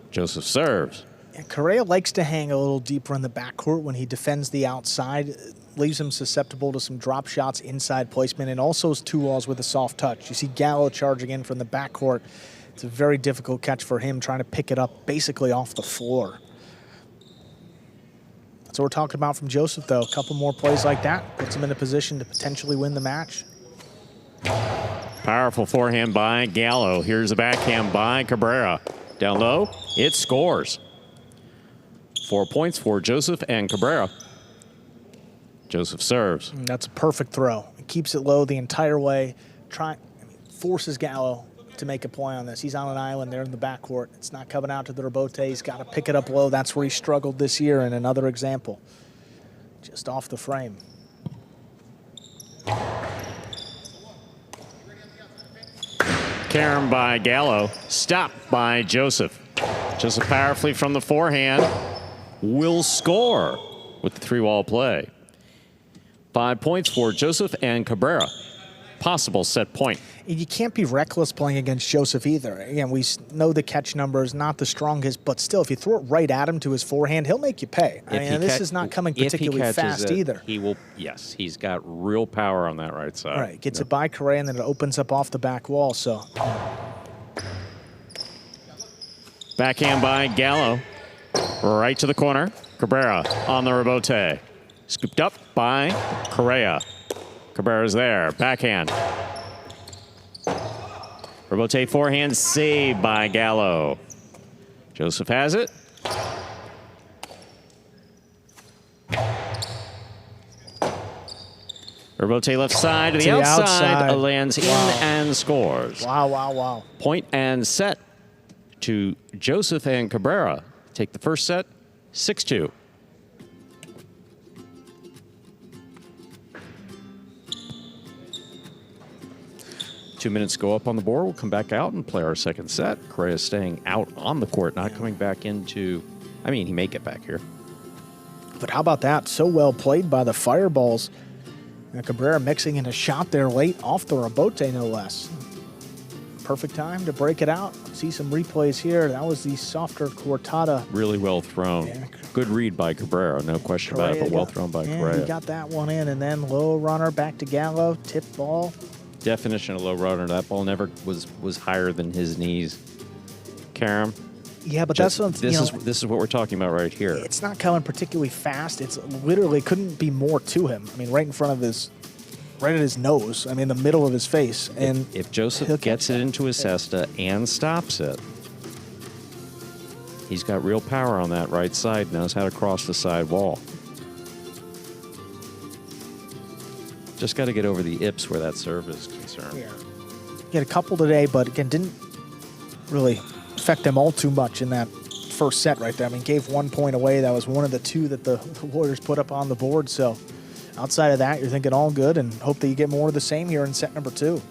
Joseph serves. And Correa likes to hang a little deeper in the backcourt when he defends the outside. Leaves him susceptible to some drop shots, inside placement, and also his 2-walls with a soft touch. You see Gallo charging in from the backcourt. It's a very difficult catch for him, trying to pick it up basically off the floor. That's what we're talking about from Joseph, though. A couple more plays like that puts him in a position to potentially win the match. Powerful forehand by Gallo. Here's a backhand by Cabrera. Down low, it scores. 4 points for Joseph and Cabrera. Joseph serves. And that's a perfect throw. It keeps it low the entire way. Forces Gallo to make a play on this. He's on an island there in the backcourt. It's not coming out to the rebote. He's got to pick it up low. That's where he struggled this year in another example. Just off the frame. Carom by Gallo. Stopped by Joseph. Joseph powerfully from the forehand. Will score with the 3-wall play. 5 points for Joseph and Cabrera. Possible set point. You can't be reckless playing against Joseph either. Again, we know the catch number is not the strongest, but still, if you throw it right at him to his forehand, he'll make you pay. I mean, this is not coming particularly fast either. He will. Yes, he's got real power on that right side. All right, gets it by Correa, and then it opens up off the back wall. So, backhand by Gallo. Right to the corner. Cabrera on the rebote. Scooped up by Correa. Cabrera's there. Backhand. Rebote forehand saved by Gallo. Joseph has it. Rebote left side to the outside. Lands in and scores. Wow, wow, wow. Point and set to Joseph and Cabrera. Take the first set, 6-2. Two minutes go up on the board. We'll come back out and play our second set. Correa staying out on the court, not coming back into... I mean, he may get back here. But how about that? So well played by the Fireballs. And Cabrera mixing in a shot there late off the rebote, no less. Perfect time to break it out. See some replays here. That was the softer cortada. Really well thrown. Yeah. Good read by Cabrera, no question about it, but well thrown by Correa. He got that one in, and then low runner back to Gallo, tip ball. Definition of low runner. That ball never was higher than his knees. Carom. Yeah, but that's what this is what we're talking about right here. It's not coming particularly fast. It's literally couldn't be more to him. I mean, right in front of his, right at his nose. I mean, the middle of his face. And if Joseph gets it into his cesta and stops it, he's got real power on that right side. Knows how to cross the side wall. Just got to get over the ips where that serve is concerned. Yeah. He had a couple today, but again, didn't really affect them all too much in that first set right there. I mean, gave 1 point away. That was one of the two that the Warriors put up on the board. So outside of that, you're thinking all good and hope that you get more of the same here in set number 2.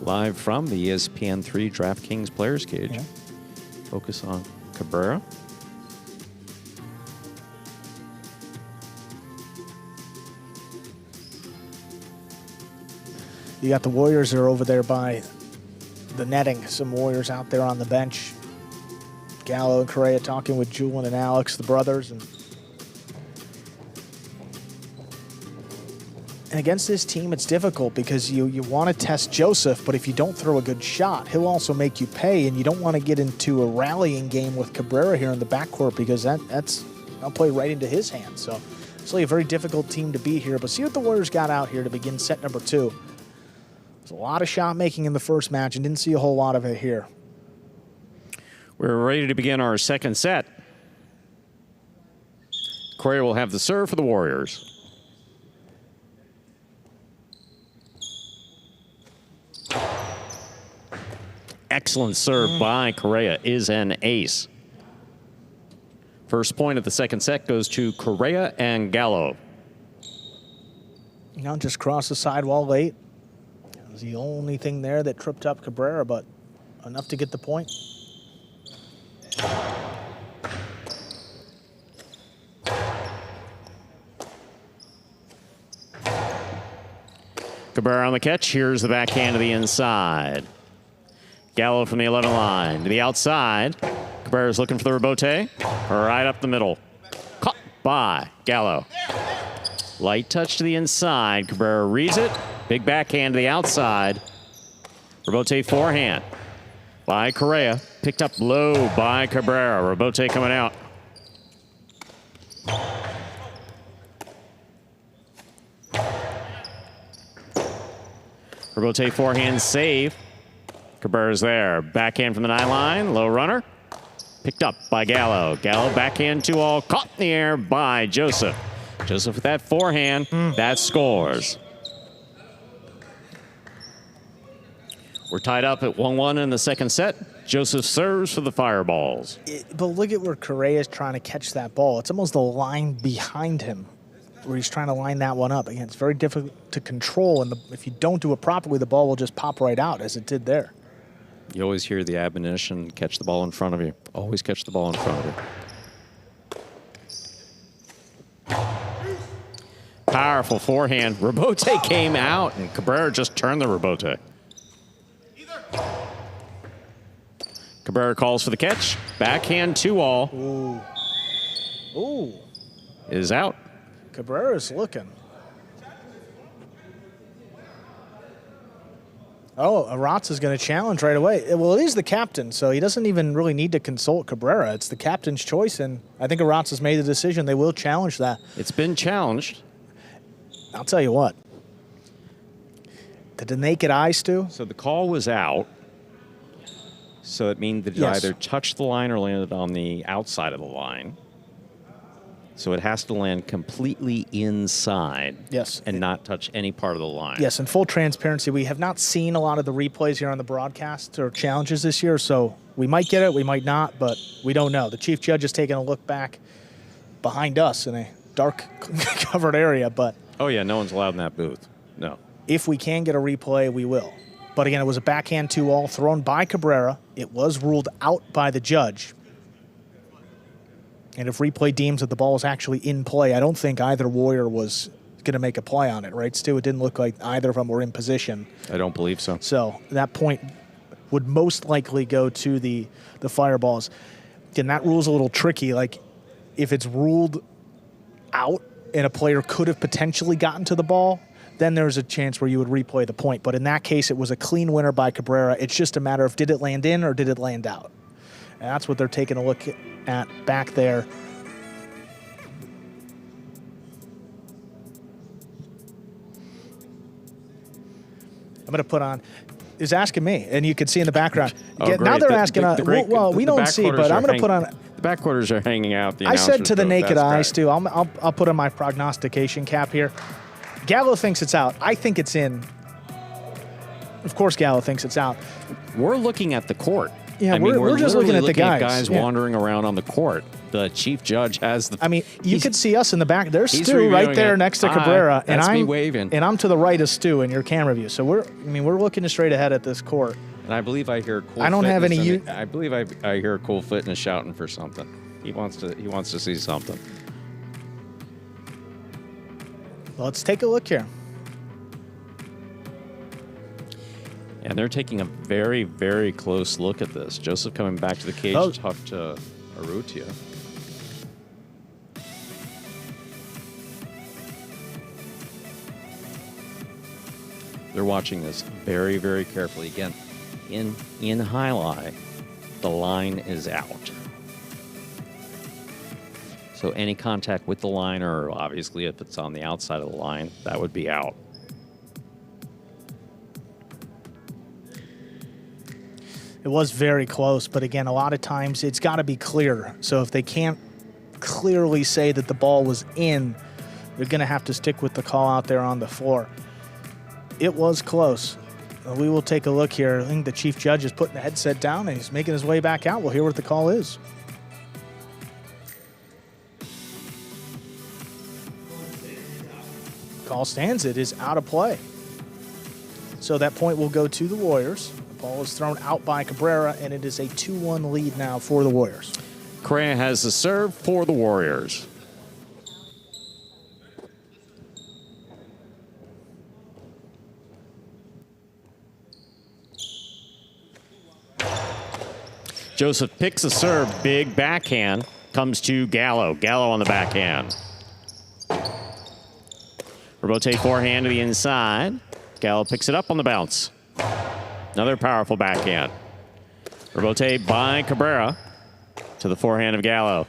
Live from the ESPN3 DraftKings Players Cage. Yeah. Focus on Cabrera. You got the Warriors are over there by the netting. Some Warriors out there on the bench. Gallo and Correa talking with Julian and Alex, the brothers. And against this team, it's difficult because you want to test Joseph, but if you don't throw a good shot, he'll also make you pay, and you don't want to get into a rallying game with Cabrera here in the backcourt because that'll play right into his hands. So it's really a very difficult team to beat here, but see what the Warriors got out here to begin set number 2. There's a lot of shot making in the first match and didn't see a whole lot of it here. We're ready to begin our second set. Correa will have the serve for the Warriors. Excellent serve by Correa is an ace. First point of the second set goes to Correa and Gallo. Just cross the sidewall late. It was the only thing there that tripped up Cabrera, but enough to get the point. Cabrera on the catch. Here's the backhand to the inside. Gallo from the 11 line to the outside. Cabrera's looking for the rebote. Right up the middle. Caught by Gallo. Light touch to the inside. Cabrera reads it. Big backhand to the outside. Rebote forehand by Correa. Picked up low by Cabrera. Rebote coming out. Rebote forehand save. Cabrera's there. Backhand from the 9 line. Low runner. Picked up by Gallo. Gallo backhand 2-all. Caught in the air by Joseph. Joseph with that forehand. That scores. We're tied up at 1-1 in the second set. Joseph serves for the Fireballs. But look at where Correa is trying to catch that ball. It's almost the line behind him where he's trying to line that one up. Again, it's very difficult to control, and if you don't do it properly, the ball will just pop right out, as it did there. You always hear the admonition, catch the ball in front of you. Always catch the ball in front of you. Powerful forehand. Rebote came out, and Cabrera just turned the rebote. Cabrera calls for the catch. Backhand 2-all. Ooh. Ooh. Is out. Cabrera's looking. Oh, Aratz is going to challenge right away. Well, it is the captain, so he doesn't even really need to consult Cabrera. It's the captain's choice, and I think Aratz has made the decision. They will challenge that. It's been challenged. I'll tell you what. Did the naked eye, Stu? So the call was out. So it means that it Yes. either touched the line or landed on the outside of the line. So it has to land completely inside. Yes. And not touch any part of the line. Yes, in full transparency, we have not seen a lot of the replays here on the broadcast or challenges this year, so we might get it, we might not, but we don't know. The chief judge is taking a look back behind us in a dark covered area, but Oh, yeah, no one's allowed in that booth. No. if we can get a replay, we will. But again, it was a backhand 2-all thrown by Cabrera. It was ruled out by the judge. And if replay deems that the ball is actually in play, I don't think either Warrior was going to make a play on it, right, Stu? It didn't look like either of them were in position. I don't believe so. So that point would most likely go to the Fireballs. And that rule's a little tricky. Like, if it's ruled out and a player could have potentially gotten to the ball, then there's a chance where you would replay the point. But in that case, it was a clean winner by Cabrera. It's just a matter of did it land in or did it land out? And that's what they're taking a look at back there. I'm going to put on, is asking me, and you can see in the background. Oh, Now great. they're asking, well, we don't see, but I'm going to put on. The back quarters are hanging out. The I said to the announcers naked booth. eye, That's Stu, I'll put on my prognostication cap here. Gallo thinks it's out. I think it's in. Of course, Gallo thinks it's out. great. We're looking at the court. Yeah, I mean, we're just looking literally at the guys. guys Yeah. wandering around on the court. The chief judge has the. I mean, you could see us in the back. There's he's Stu right reviewing there it. next to Hi, Cabrera, and that's me I'm waving. and I'm to the right of Stu in your camera view. So we're looking straight ahead at this court. And I believe I hear cool. I don't have any Fitness I believe I hear Cool Fitness shouting for something. He wants to see something. Let's take a look here. And they're taking a very, very close look at this. Joseph coming back to the cage Oh. to talk to Urrutia. They're watching this very, very carefully. Again, in highlight, the line is out. So any contact with the line, or obviously if it's on the outside of the line, that would be out. It was very close, but again, a lot of times it's got to be clear. So if they can't clearly say that the ball was in, they're going to have to stick with the call out there on the floor. It was close. We will take a look here. I think the chief judge is putting the headset down and he's making his way back out. We'll hear what the call is. Call stands. It is out of play. So that point will go to the Warriors. The ball is thrown out by Cabrera, and it is a 2-1 lead now for the Warriors. Correa has the serve for the Warriors. Joseph picks a serve, big backhand, comes to Gallo. Gallo on the backhand. Rebote forehand to the inside. Gallo picks it up on the bounce. Another powerful backhand. Rebote by Cabrera to the forehand of Gallo.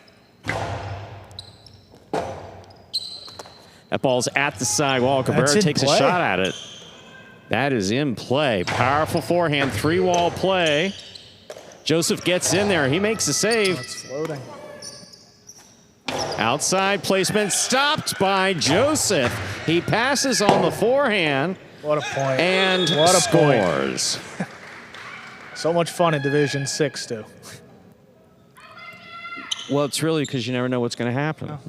That ball's at the sidewall. Cabrera takes a shot at it. That is in play. Powerful forehand, 3-wall play. Joseph gets in there. He makes the save. It's floating. Outside placement stopped by Joseph. He passes on the forehand. What a point. And what a scores. Point. So much fun in Division 6, Stu. Well, it's really because you never know what's going to happen. Oh.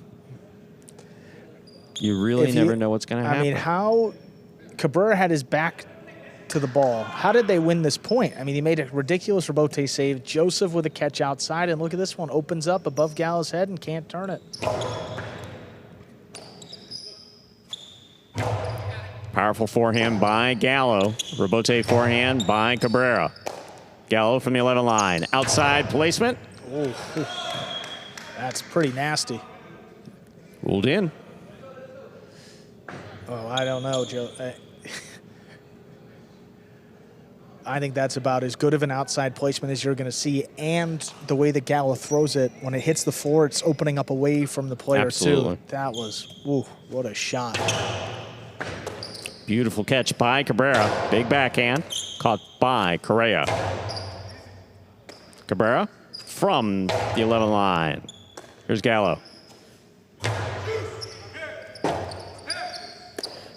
You really never know what's going to happen. I mean, how Cabrera had his back to the ball. How did they win this point? I mean, he made a ridiculous rebote save. Joseph with a catch outside, and look at this one. Opens up above Gallo's head and can't turn it. Powerful forehand by Gallo. Rebote forehand by Cabrera. Gallo from the 11 line. Outside placement. Ooh. That's pretty nasty. Ruled in. Oh, I don't know, Joe. I think that's about as good of an outside placement as you're going to see, and the way that Gallo throws it, when it hits the floor, it's opening up away from the player, Absolutely. too. That was, ooh, what a shot. Beautiful catch by Cabrera. Big backhand. Caught by Correa. Cabrera from the 11 line. Here's Gallo.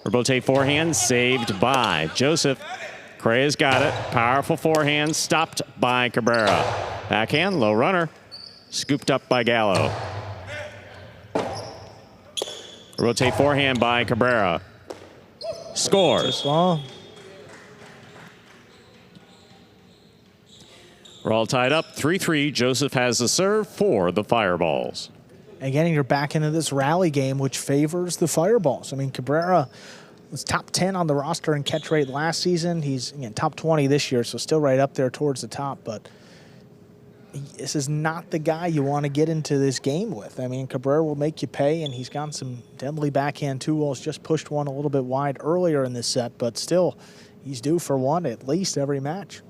Rebote forehand saved by Joseph. Correa's got it. Powerful forehand stopped by Cabrera. Backhand, low runner. Scooped up by Gallo. Rebote forehand by Cabrera. Scores. We're all tied up. 3-3. Joseph has the serve for the Fireballs. And getting her back into this rally game, which favors the Fireballs. I mean, Cabrera was top 10 on the roster in catch rate last season. He's again top 20 this year, so still right up there towards the top. But this is not the guy you want to get into this game with. I mean, Cabrera will make you pay, and he's got some deadly backhand 2-walls. Just pushed one a little bit wide earlier in this set, but still, he's due for one at least every match.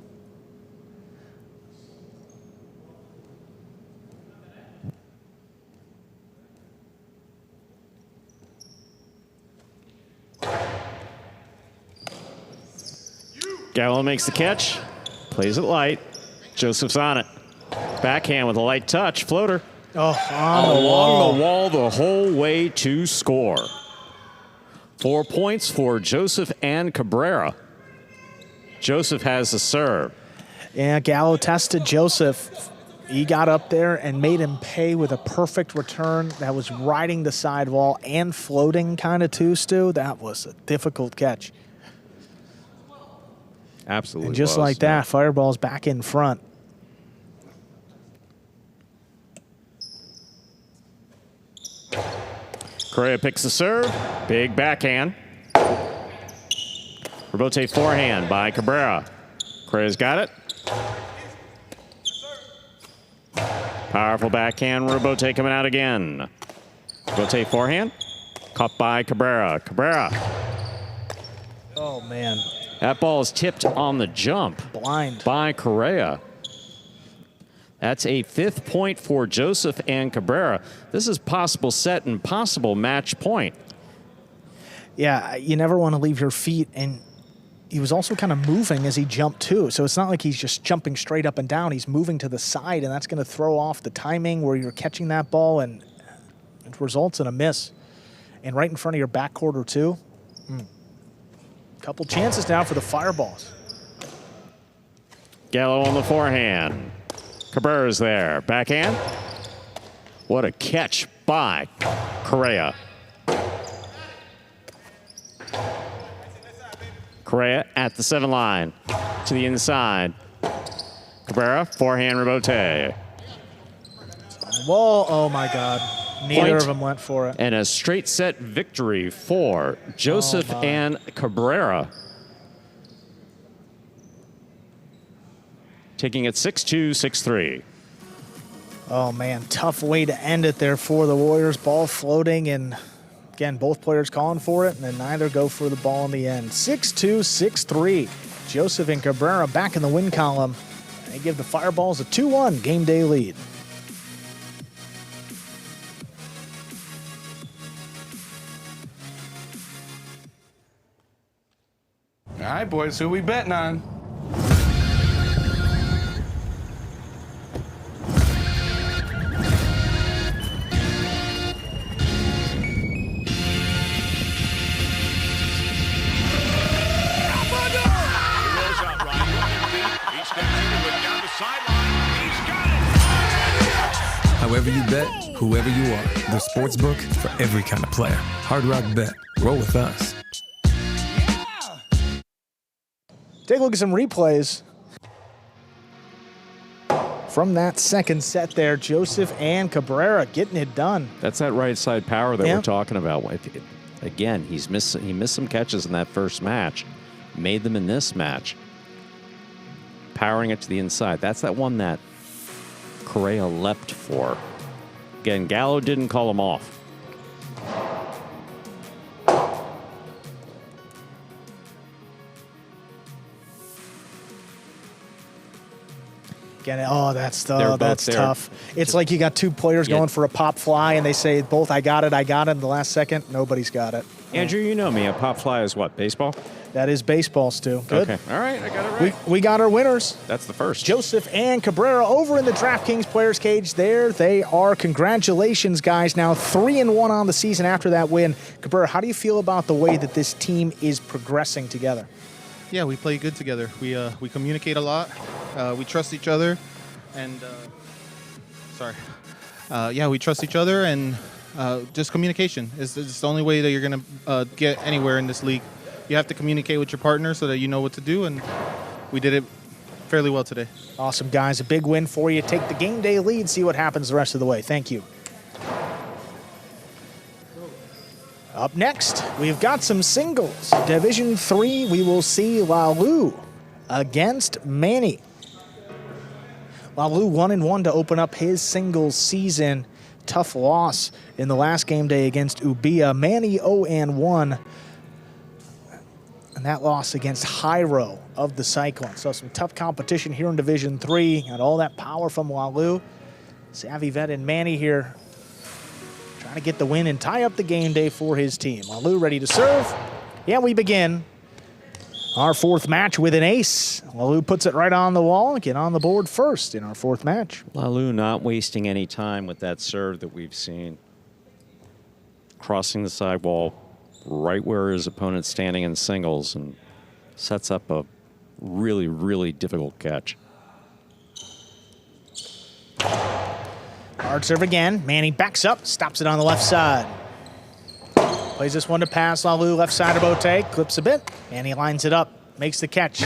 Gallo makes the catch, plays it light. Joseph's on it. Backhand with a light touch, floater. Oh, along the wall the whole way to score. 4 points for Joseph and Cabrera. Joseph has the serve. Yeah, Gallo tested Joseph. He got up there and made him pay with a perfect return that was riding the sidewall and floating kind of too, Stu. That was a difficult catch. Absolutely. And just like that, Fireball's back in front. Correa picks the serve. Big backhand. Rebote forehand by Cabrera. Correa's got it. Powerful backhand. Rebote coming out again. Rebote forehand. Caught by Cabrera. Cabrera. Oh, man. That ball is tipped on the jump. Blind. By Correa. That's a 5th point for Joseph and Cabrera. This is possible set and possible match point. Yeah, you never want to leave your feet, and he was also kind of moving as he jumped too. So it's not like he's just jumping straight up and down. He's moving to the side, and that's going to throw off the timing where you're catching that ball, and it results in a miss. And right in front of your backcourt or two. Couple chances now for the Fireballs. Gallo on the forehand. Cabrera's there. Backhand. What a catch by Correa. Correa at the 7 line. To the inside. Cabrera, forehand rebote. Whoa, oh my God. Neither Point of them went for it. And a straight set victory for Joseph and Cabrera. taking it 6-2, 6-3. Oh, man, tough way to end it there for the Warriors. Ball floating, and again, both players calling for it, and then neither go for the ball in the end. 6-2, 6-3. Joseph and Cabrera back in the win column. They give the Fireballs a 2-1 game day lead. All right, boys, who we betting on? However you bet, whoever you are, the sportsbook for every kind of player. Hard Rock Bet. Roll with us. Take a look at some replays from that second set there. Joseph and Cabrera getting it done. That's that right side power that we're talking about. Again, he missed some catches in that first match, made them in this match, powering it to the inside. That's that one that Correa leapt for. Again, Gallo didn't call him off. Again, oh, that's tough. It's like you got two players going for a pop fly, and they say both, I got it, in the last second. Nobody's got it. Andrew, you know me. A pop fly is what, baseball? That is baseball, Stu. Good. Okay. All right, I got it right. We got our winners. That's the first. Joseph and Cabrera over in the DraftKings Players Cage. There they are. Congratulations, guys. Now 3-1 on the season after that win. Cabrera, how do you feel about the way that this team is progressing together? Yeah, we play good together. We communicate a lot. We trust each other, and we trust each other, and just communication is the only way that you're gonna get anywhere in this league. You have to communicate with your partner so that you know what to do, and we did it fairly well today. Awesome, guys. A big win for you. Take the game day lead, see what happens the rest of the way. Thank you. Up next, we've got some singles. Division 3, we will see Lalu against Manny. Lalu 1-1 to open up his singles season. Tough loss in the last game day against Ubia. Manny 0-1. And that loss against Jairo of the Cyclone. So some tough competition here in Division 3. Got all that power from Lalu. Savvy Vet and Manny here trying to get the win and tie up the game day for his team. Lalu ready to serve. Yeah, we begin our fourth match with an ace. Lalu puts it right on the wall and get on the board first in our fourth match. Lalu not wasting any time with that serve that we've seen. Crossing the sidewall right where his opponent's standing in singles and sets up a really, really difficult catch. Hard serve again. Manny backs up, stops it on the left side. Plays this one to pass. Lalu left side of Bote, clips a bit. Manny lines it up, makes the catch.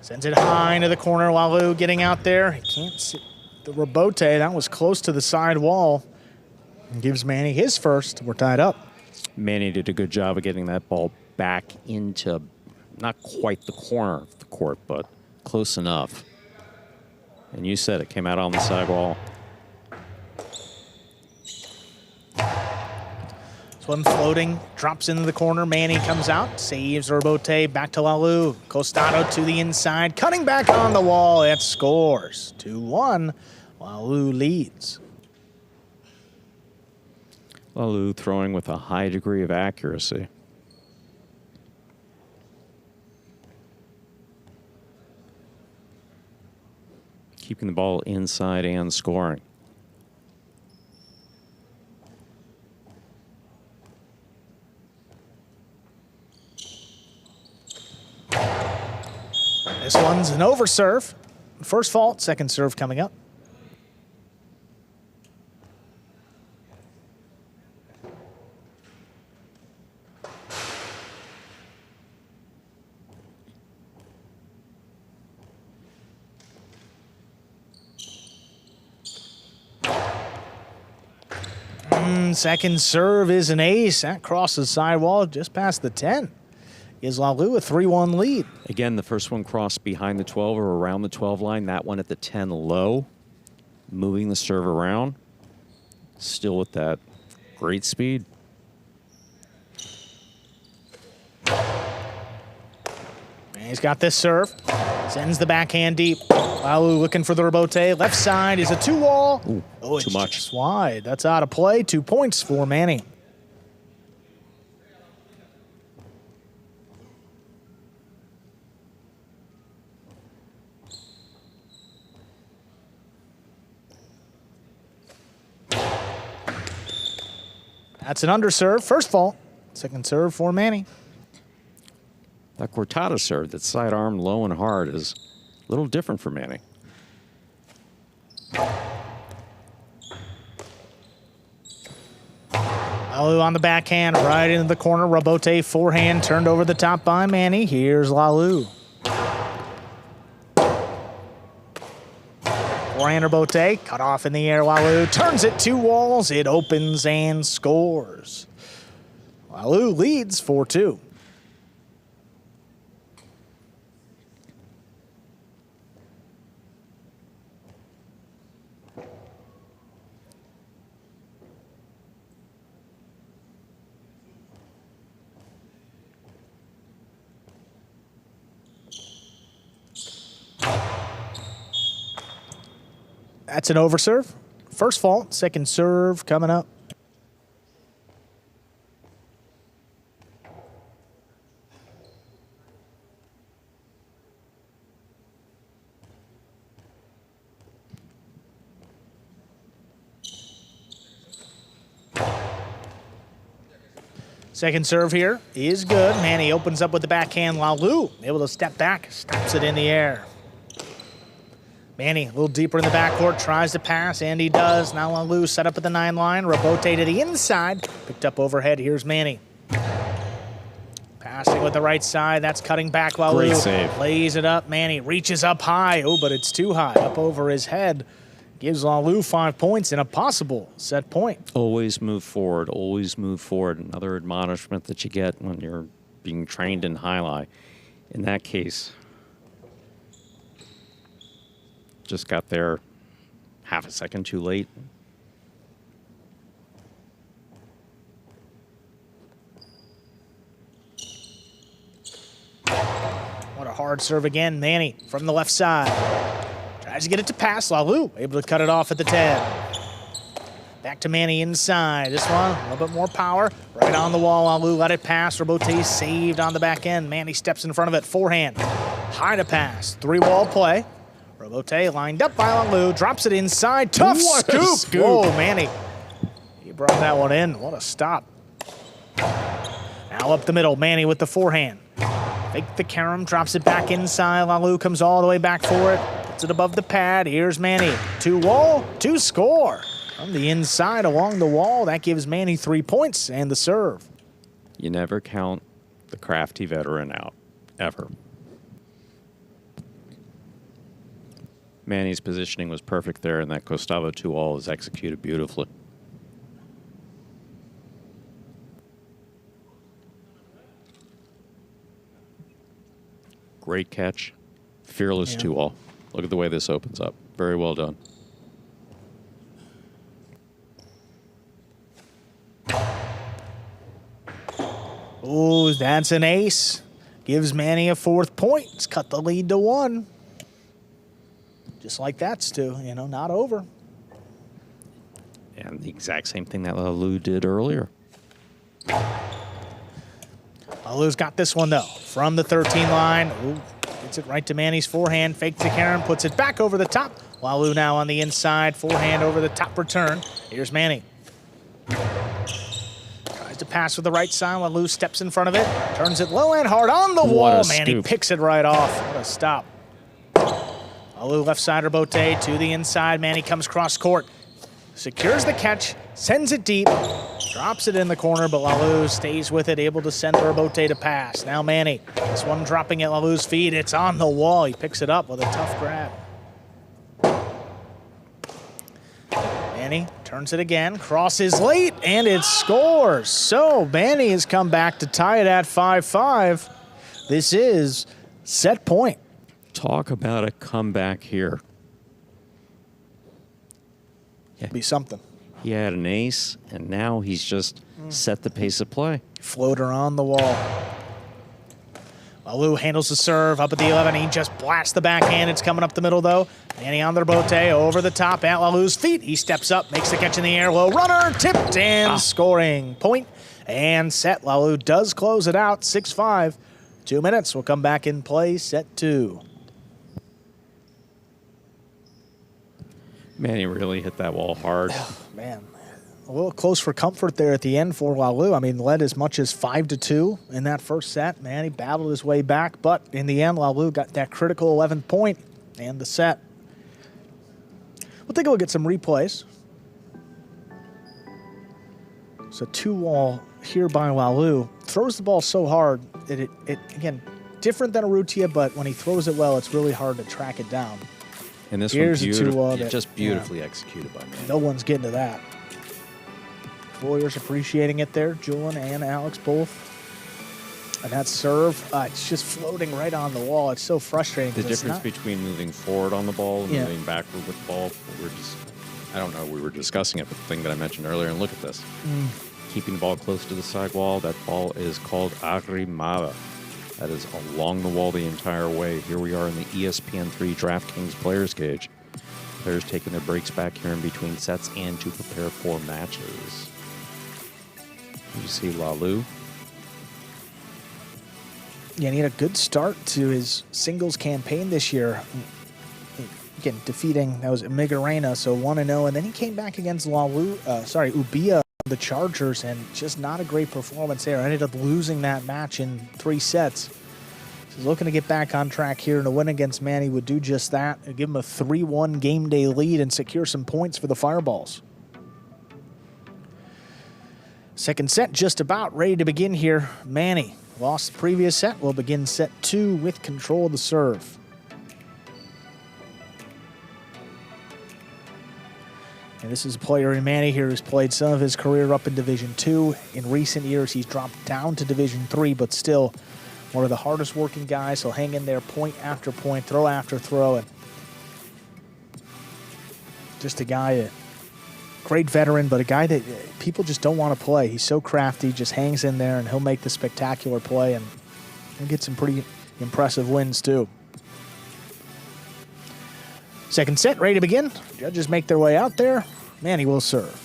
Sends it high into the corner. Lalu getting out there. He can't see the rebote. That was close to the side wall. And gives Manny his first. We're tied up. Manny did a good job of getting that ball back into not quite the corner of the court, but close enough. And you said it came out on the sidewall. This one floating, drops into the corner. Manny comes out, saves Rebote, back to Lalu. Costado to the inside, cutting back on the wall. It scores. 2-1. Lalu leads. Lalu throwing with a high degree of accuracy. Keeping the ball inside and scoring. This one's an overserve. First fault, second serve coming up. Second serve is an ace. That crosses sidewall just past the 10. gives Lalu a 3-1 lead. Again, the first one crossed behind the 12 or around the 12 line. That one at the 10 low, moving the serve around. Still with that great speed. And he's got this serve. Sends the backhand deep. Lalu looking for the rebote. Left side is a 2-wall. Ooh, too much. Just wide. That's out of play. 2 points for Manny. That's an underserve. First fault. Second serve for Manny. That cortada serve, that sidearm low and hard, is a little different for Manny. Lalu on the backhand, right into the corner. Rebote forehand turned over the top by Manny. Here's Lalu. Forehand rebote, cut off in the air. Lalu turns it 2 walls. It opens and scores. Lalu leads 4-2. That's an overserve. First fault, second serve coming up. Second serve here is good. Manny opens up with the backhand. Lalu able to step back, stops it in the air. Manny a little deeper in the backcourt, tries to pass, and he does. Now Lalu set up at the 9 line. Rebote to the inside, picked up overhead. Here's Manny. Passing with the right side, that's cutting back. Lalu Great save. lays it up. Manny reaches up high. Oh, but it's too high, up over his head. Gives Lalu 5 points and a possible set point. Always move forward, always move forward. Another admonishment that you get when you're being trained in highlight. In that case, just got there half a second too late. What a hard serve again. Manny from the left side. Tries to get it to pass. Lalu able to cut it off at the 10. Back to Manny inside. This one, a little bit more power. Right on the wall. Lalu let it pass. Rebote saved on the back end. Manny steps in front of it. Forehand. High to pass. 3-wall play. Rebote lined up by Lalu. Drops it inside. Tough scoop. Whoa, Manny. He brought that one in. What a stop. Now up the middle. Manny with the forehand. Fake the carom. Drops it back inside. Lalu comes all the way back for it. Puts it above the pad. Here's Manny. 2-wall, 2 score. From the inside along the wall, that gives Manny 3 points and the serve. You never count the crafty veteran out, ever. Manny's positioning was perfect there, and that Gustavo 2-all was executed beautifully. Great catch. Fearless 2-all. Look at the way this opens up. Very well done. Oh, that's an ace. Gives Manny a 4th point. It's cut the lead to 1. Just like that, Stu. You know, not over. And the exact same thing that Lalu did earlier. Lalu's got this one, though. From the 13 line. Ooh, gets it right to Manny's forehand. Fake to Karen. Puts it back over the top. Lalu now on the inside. Forehand over the top return. Here's Manny. Tries to pass with the right side. Lalu steps in front of it. Turns it low and hard on the wall. Manny picks it right off. What a stop. Lalu left side rebote to the inside. Manny comes cross court. Secures the catch. Sends it deep. Drops it in the corner, but Lalu stays with it, able to send the rebote to pass. Now Manny, this one dropping at Lalu's feet. It's on the wall. He picks it up with a tough grab. Manny turns it again, crosses late, and it scores. So Manny has come back to tie it at 5-5. This is set point. Talk about a comeback here. Be something. He had an ace, and now he's just set the pace of play. Floater on the wall. Lalu handles the serve up at the 11. He just blasts the backhand. It's coming up the middle, though. Manny on the rebote over the top at Lalu's feet. He steps up, makes the catch in the air. Low runner, tipped, and scoring. Point and set. Lalu does close it out, 6-5. 2 minutes. We'll come back in play, set 2. Manny really hit that wall hard. Man, a little close for comfort there at the end for Lalu. I mean, led as much as 5-2 in that first set. Man, he battled his way back, but in the end, Lalu got that critical 11th point and the set. We'll take a look at some replays. So 2-wall here by Lalu. Throws the ball so hard that it again, different than Urrutia, but when he throws it well, it's really hard to track it down. And this Here's one, a 2-wall that, just beautifully executed by Manny. No one's getting to that. Warriors appreciating it there. Julian and Alex both. And that serve, it's just floating right on the wall. It's so frustrating. The difference between moving forward on the ball and moving backward with the ball, I don't know, we were discussing it, but the thing that I mentioned earlier, and look at this. Keeping the ball close to the sidewall, that ball is called arrimada. That is along the wall the entire way. Here we are in the ESPN3 DraftKings Players Cage. Players taking their breaks back here in between sets and to prepare for matches. You see Lalu. Yeah, he had a good start to his singles campaign this year. Again, defeating, that was Migarena, so 1-0. And then he came back against Ubia, the Chargers, and just not a great performance there. Ended up losing that match in 3 sets. So he's looking to get back on track here, and a win against Manny would do just that. It'd give him a 3-1 game day lead and secure some points for the Fireballs. Second set just about ready to begin here. Manny lost the previous set. Will begin set 2 with control of the serve. And this is a player in Manny here who's played some of his career up in Division II. In recent years, he's dropped down to Division III, but still one of the hardest working guys. He'll hang in there point after point, throw after throw. And just a guy, a great veteran, but a guy that people just don't want to play. He's so crafty, just hangs in there, and he'll make the spectacular play, and he'll get some pretty impressive wins too. Second set, ready to begin. Judges make their way out there. Manny will serve.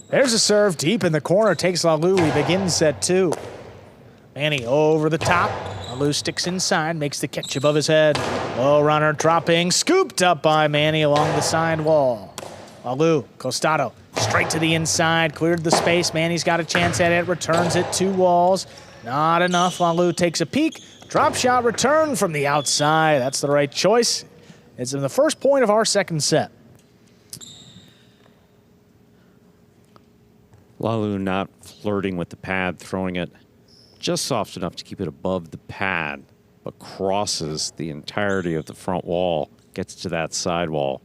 There's a serve deep in the corner. Takes Lalu. He begins set 2. Manny over the top. Lalu sticks inside, makes the catch above his head. Low runner dropping, scooped up by Manny along the side wall. Lalu, Costado, straight to the inside, cleared the space. Manny's got a chance at it, returns it 2 walls. Not enough. Lalu takes a peek. Drop shot return from the outside. That's the right choice. It's in the first point of our second set. Lalu not flirting with the pad, throwing it just soft enough to keep it above the pad, but crosses the entirety of the front wall, gets to that side wall.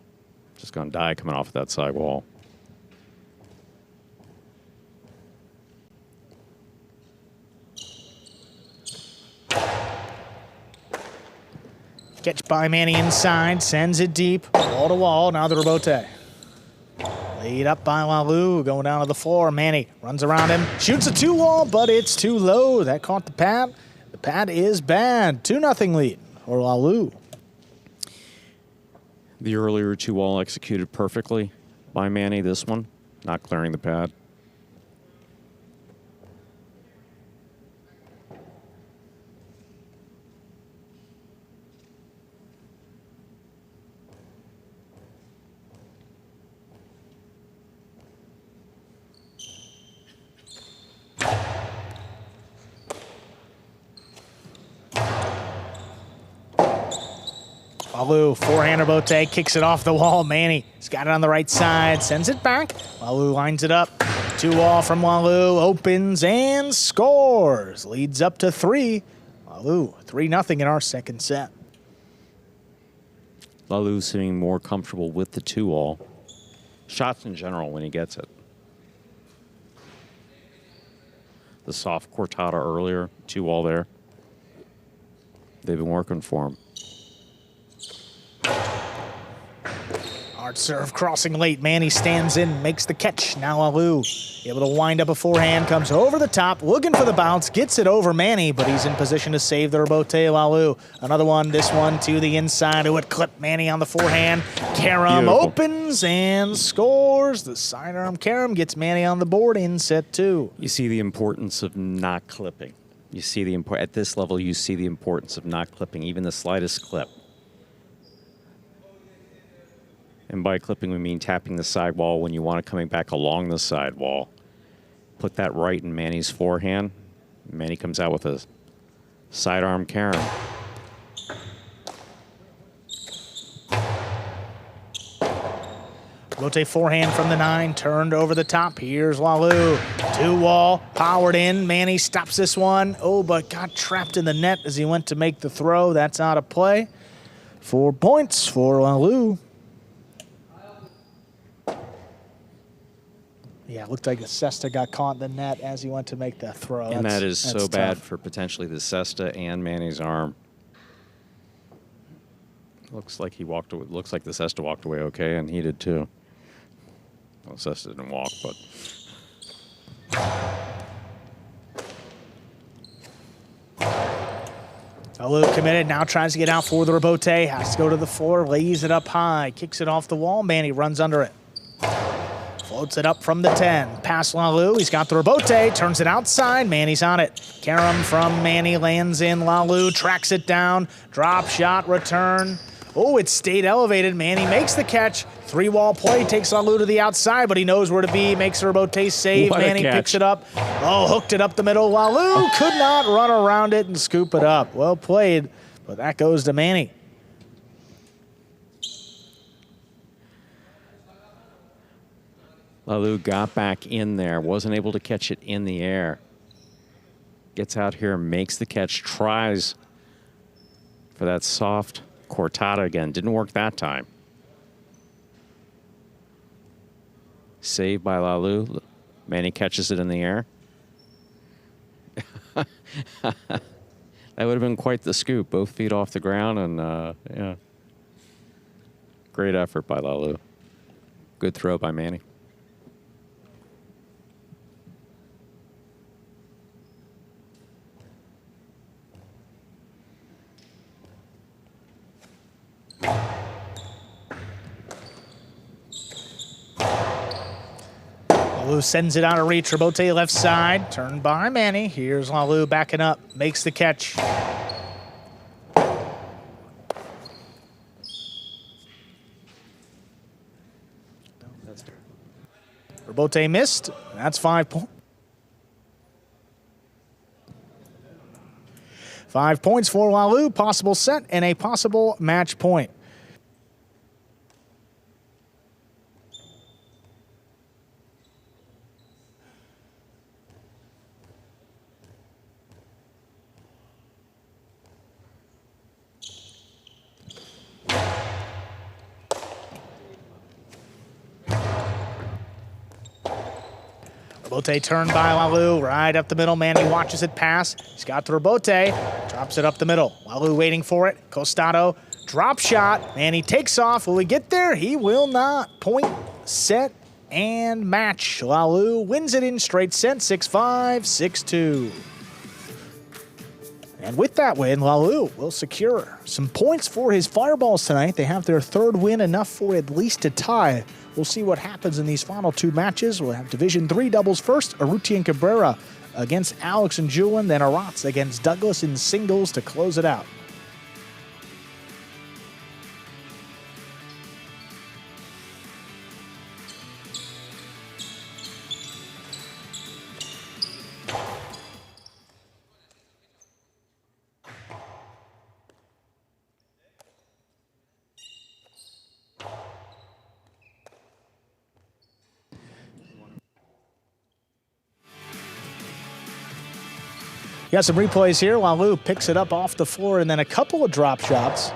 Just going to die coming off of that side wall. Catch by Manny inside, sends it deep, wall to wall. Now the rebote. Laid up by Lalu, going down to the floor. Manny runs around him, shoots a 2-wall, but it's too low. That caught the pad. The pad is bad. 2-0 lead for Lalu. The earlier 2-wall executed perfectly by Manny. This one, not clearing the pad. Lalu, forehander bote, kicks it off the wall. Manny has got it on the right side, sends it back. Lalu lines it up. 2-wall from Lalu, opens and scores. Leads up to 3. Lalu, 3-0 in our second set. Lalu seeming more comfortable with the 2-all. Shots in general when he gets it. The soft cortada earlier, 2-all there. They've been working for him. Hard serve crossing late. Manny stands in, makes the catch. Now Lalu able to wind up a forehand, comes over the top, looking for the bounce, gets it over Manny, but he's in position to save the rebote. Lalu. Another one, this one to the inside. It would clip Manny on the forehand. Karam opens and scores. The sidearm Karam gets Manny on the board in set 2. You see the importance of not clipping. You see the at this level, you see the importance of not clipping, even the slightest clip. And by clipping, we mean tapping the sidewall when you want it coming back along the sidewall. Put that right in Manny's forehand. Manny comes out with a sidearm Karam. Rote forehand from the 9, turned over the top. Here's Lalu. 2-wall, powered in. Manny stops this one. Oh, but got trapped in the net as he went to make the throw. That's out of play. 4 points for Lalu. Yeah, it looked like the Cesta got caught in the net as he went to make the throw. And that is so bad tough for potentially the Cesta and Manny's arm. Looks like he walked away. Looks like the Cesta walked away okay, and he did too. Well, Cesta didn't walk, but. Lalu committed, now tries to get out for the rebote. Has to go to the floor, lays it up high, kicks it off the wall. Manny runs under it. Floats it up from the 10. Pass Lalu. He's got the rebote. Turns it outside. Manny's on it. Karam from Manny lands in. Lalu tracks it down. Drop shot, return. Oh, it stayed elevated. Manny makes the catch. 3-wall play takes Lalu to the outside, but he knows where to be. Makes a rebote save. Manny picks it up. Oh, hooked it up the middle. Lalu could not run around it and scoop it up. Well played, but that goes to Manny. Lalu got back in there, wasn't able to catch it in the air. Gets out here, makes the catch, tries for that soft cortada again. Didn't work that time. Saved by Lalu. Manny catches it in the air. That would have been quite the scoop. Both feet off the ground, and yeah. Great effort by Lalu. Good throw by Manny. Lalu sends it out of reach. Rebote left side. Turned by Manny. Here's Lalu backing up. Makes the catch. Rebote missed. That's 5 points. 5 points for Lalu. Possible set and a possible match point. Rebote turned by Lalu, right up the middle. Manny watches it pass. He's got the rebote, drops it up the middle. Lalu waiting for it. Costado, drop shot. Manny takes off. Will he get there? He will not. Point, set, and match. Lalu wins it in straight set, 6-5, 6-2. And with that win, Lalu will secure some points for his Fireballs tonight. They have their 3rd win, enough for at least a tie. We'll see what happens in these final 2 matches. We'll have Division 3 doubles first. Urruti and Cabrera against Alex and Julian, then Aratz against Douglas in singles to close it out. Got some replays here. Lalu picks it up off the floor and then a couple of drop shots.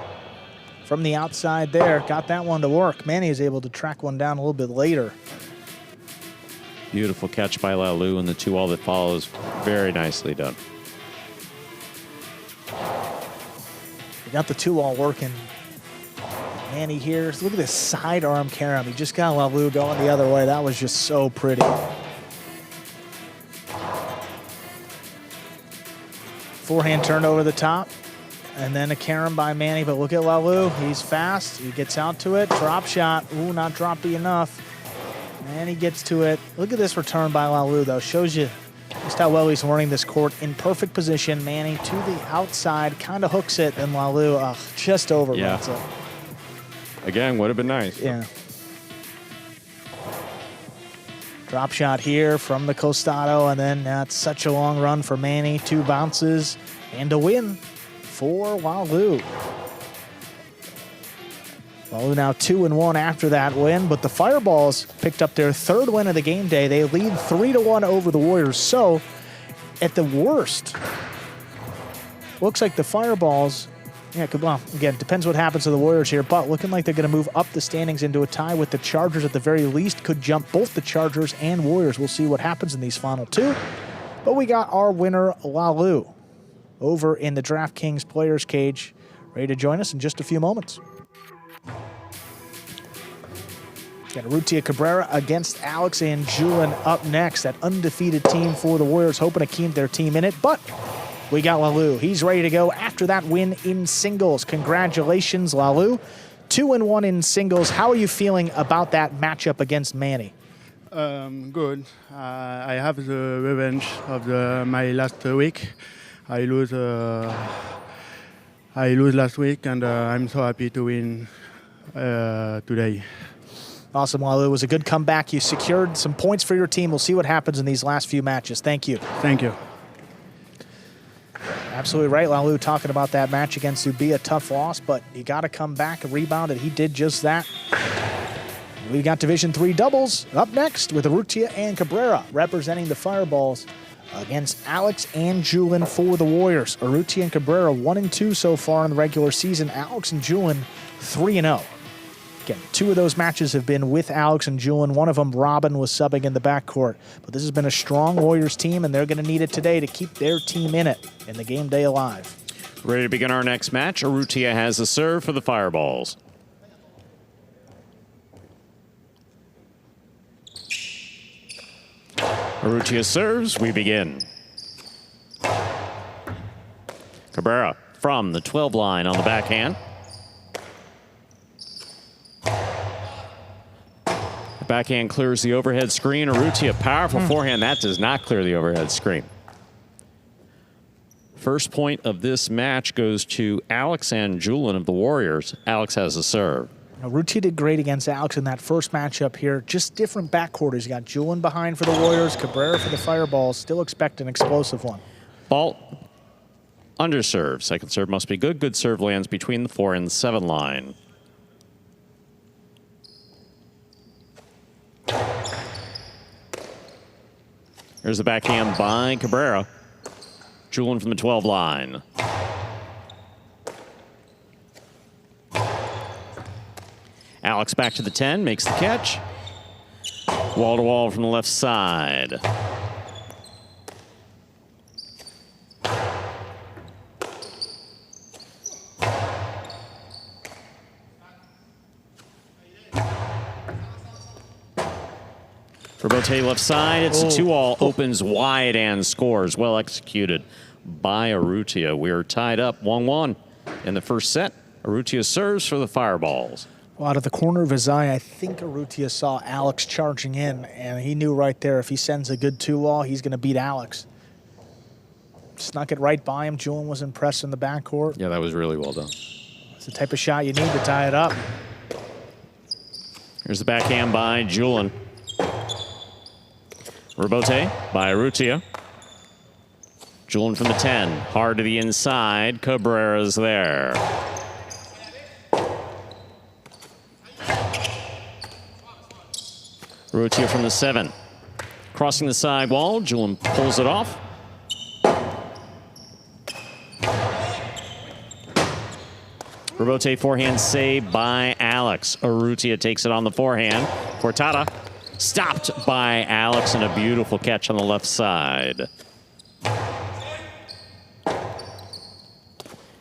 from the outside there. Got that one to work. Manny is able to track one down a little bit later. Beautiful catch by Lalu, and the 2-all that follows. Very nicely done. We got the 2-all working. Manny here. Look at this sidearm carom. He just got Lalu going the other way. That was just so pretty. Forehand turn over the top. And then a carom by Manny, but look at Lalu. He's fast. He gets out to it. Drop shot. Ooh, not droppy enough. And he gets to it. Look at this return by Lalu, though. Shows you just how well he's learning this court. In perfect position. Manny to the outside. Kind of hooks it. And Lalu just overruns it. Again, would have been nice. Yeah. Drop shot here from the Costado. And then that's such a long run for Manny. 2 bounces and a win for Lalu. Lalu now 2-1 after that win, but the Fireballs picked up their 3rd win of the game day. They lead 3-1 over the Warriors. So, at the worst, looks like the Fireballs, well, again, depends what happens to the Warriors here, but looking like they're going to move up the standings into a tie with the Chargers at the very least. Could jump both the Chargers and Warriors. We'll see what happens in these final 2. But we got our winner, Lalu, over in the DraftKings Players Cage, ready to join us in just a few moments. Got Urrutia Cabrera against Alex and Julin up next. That undefeated team for the Warriors, hoping to keep their team in it, but we got Lalu. He's ready to go after that win in singles. Congratulations, Lalu. 2-1 in singles. How are you feeling about that matchup against Manny? Good. I have the revenge of my last week. I lose last week, and I'm so happy to win today. Awesome, Lalu. It was a good comeback. You secured some points for your team. We'll see what happens in these last few matches. Thank you. Thank you. Absolutely right, Lalu, talking about that match against Zubi, a tough loss, but you got to come back and rebound, and he did just that. We got Division III doubles up next with Urrutia and Cabrera representing the Fireballs against Alex and Julin for the Warriors. Urrutia and Cabrera 1-2 so far in the regular season. Alex and Julin 3-0. Again, 2 of those matches have been with Alex and Julin. One of them, Robin, was subbing in the backcourt. But this has been a strong Warriors team, and they're going to need it today to keep their team in it in the game day alive. Ready to begin our next match. Urrutia has the serve for the Fireballs. Urrutia serves. We begin. Cabrera from the 12 line on the backhand. Backhand clears the overhead screen. Urrutia, powerful forehand. That does not clear the overhead screen. First point of this match goes to Alex and Julin of the Warriors. Alex has a serve. Urrutia did great against Alex in that first matchup here. Just different backcourters. You got Julin behind for the Warriors, Cabrera for the Fireballs. Still expect an explosive one. Ball under serve. Second serve must be good. Good serve lands between the 4 and 7 line. There's the backhand by Cabrera. Julin from the 12 line. Alex back to the 10, makes the catch. Wall to wall from the left side. For Bote left side, it's a 2-all, opens wide and scores. Well executed by Urrutia. We are tied up 1-1 in the first set. Urrutia serves for the Fireballs. Well, out of the corner of his eye, I think Urrutia saw Alex charging in, and he knew right there if he sends a good 2-all, he's going to beat Alex. Snuck it right by him. Julin was impressed in the backcourt. Yeah, that was really well done. It's the type of shot you need to tie it up. Here's the backhand by Julin. Rebote by Urrutia. Julin from the 10. Hard to the inside. Cabrera's there. Urrutia from the 7. Crossing the side wall. Julin pulls it off. Rebote forehand save by Alex. Urrutia takes it on the forehand. Cortada stopped by Alex, and a beautiful catch on the left side.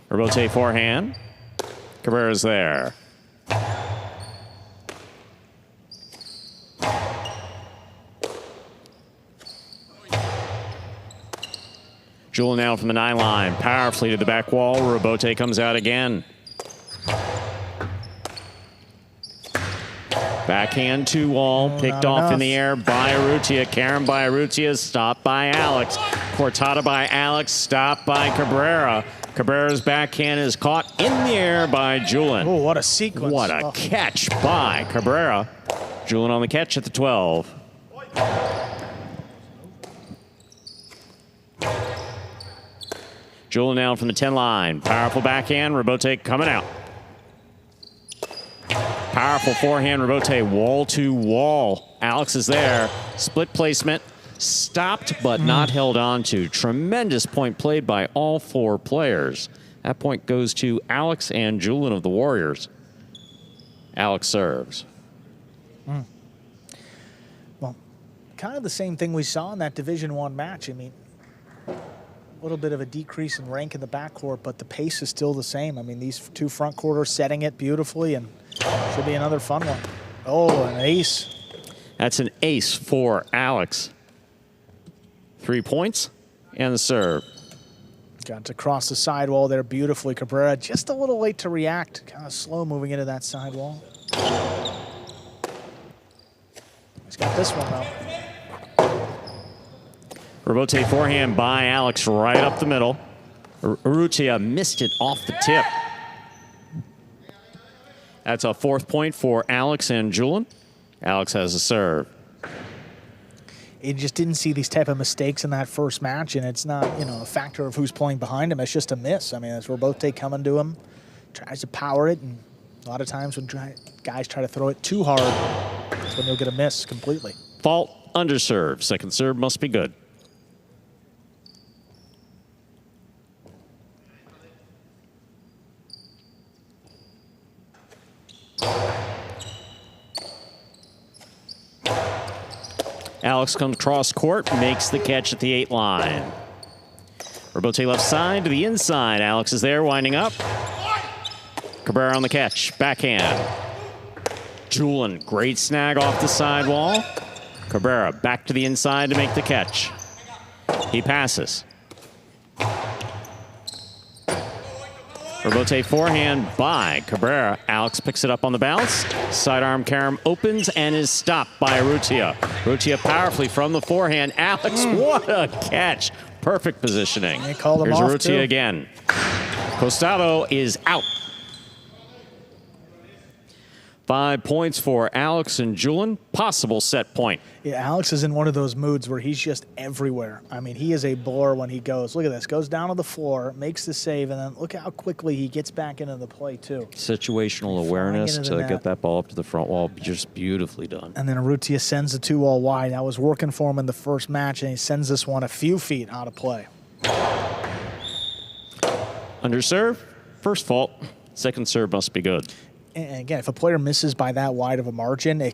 Rebote forehand. Cabrera's there. Julian now from the 9 line. Powerfully to the back wall. Rebote comes out again. Backhand 2 wall. Picked off in the air by Urrutia. Karen by Urrutia. Stopped by Alex. Cortada by Alex. Stopped by Cabrera. Cabrera's backhand is caught in the air by Julian. Oh, what a sequence. What a catch by Cabrera. Julian on the catch at the 12. Julian now from the 10 line. Powerful backhand. Rebote coming out. Powerful forehand. Rebote wall to wall. Alex is there. Split placement. Stopped but not held on to. Tremendous point played by all 4 players. That point goes to Alex and Julian of the Warriors. Alex serves. Well, kind of the same thing we saw in that Division I match. I mean, a little bit of a decrease in rank in the backcourt, but the pace is still the same. I mean, these 2 front quarters setting it beautifully, and should be another fun one. Oh, an ace. That's an ace for Alex. 3 points and the serve. Got to cross the sidewall there beautifully. Cabrera just a little late to react. Kind of slow moving into that sidewall. He's got this one though. Rebote forehand by Alex right up the middle. Urrutia missed it off the tip. That's a 4th point for Alex and Julian. Alex has a serve. He just didn't see these type of mistakes in that first match, and it's not, you know, a factor of who's playing behind him. It's just a miss. I mean, it's Rebote coming to him, tries to power it, and a lot of times when guys try to throw it too hard, that's when you'll get a miss completely. Fault, underserve. Second serve must be good. Alex comes cross court, makes the catch at the 8 line. Rebote left side to the inside. Alex is there, winding up. Cabrera on the catch, backhand. Julian, great snag off the sidewall. Cabrera back to the inside to make the catch. He passes. Rebote forehand by Cabrera. Alex picks it up on the bounce. Sidearm carom opens and is stopped by Urrutia. Urrutia powerfully from the forehand. Alex, what a catch. Perfect positioning. They called him Here's off, Urrutia too. again. Costado is out. 5 points for Alex and Julian. Possible set point. Yeah, Alex is in one of those moods where he's just everywhere. I mean, he is a bore when he goes. Look at this. Goes down to the floor, makes the save, and then look how quickly he gets back into the play, too. Situational awareness into to the net. get that ball up to the front wall. Just beautifully done. And then Urrutia sends the 2 all wide. That was working for him in the first match, and he sends this one a few feet out of play. Under serve, first fault. Second serve must be good. And again, if a player misses by that wide of a margin, it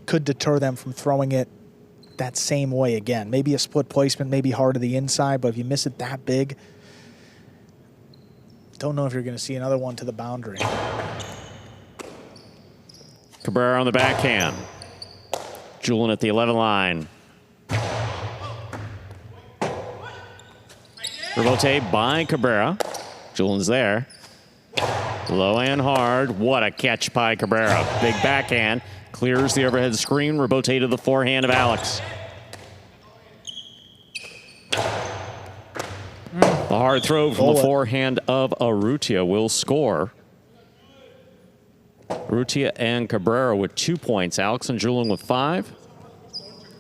could deter them from throwing it that same way again. Maybe a split placement, maybe hard to the inside, but if you miss it that big, don't know if you're going to see another one to the boundary. Cabrera on the backhand. Julian at the 11 line. Rebote by Cabrera. Julian's there. Low and hard. What a catch by Cabrera. Big backhand. Clears the overhead screen. Rebote to the forehand of Alex. The hard throw from the forehand of Urrutia will score. Urrutia and Cabrera with 2 points. Alex and Julian with 5.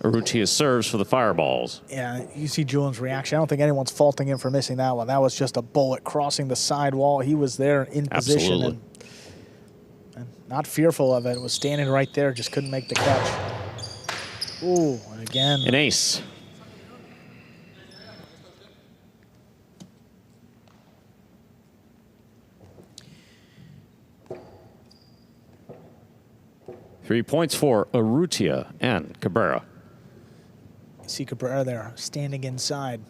Urrutia serves for the Fireballs. Yeah, you see Julian's reaction. I don't think anyone's faulting him for missing that one. That was just a bullet crossing the sidewall. He was there in position and not fearful of it. Was standing right there, just couldn't make the catch. Ooh, and again. An ace. 3 points for Urrutia and Cabrera. You see Cabrera there standing inside.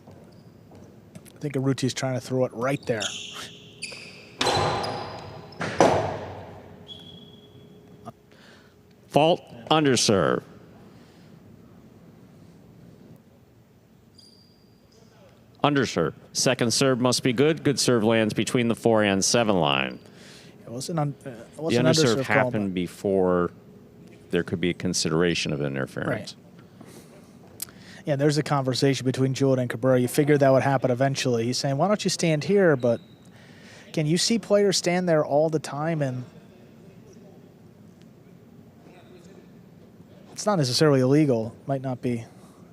I think Urrutia's trying to throw it right there. Fault, underserve. Underserve. Second serve must be good. Good serve lands between the 4 and 7 line. It wasn't The underserve happened before there could be a consideration of interference. Right. Yeah, there's a conversation between Julian and Cabrera. You figured that would happen eventually. He's saying, why don't you stand here? But, again, you see players stand there all the time, and it's not necessarily illegal. Might not be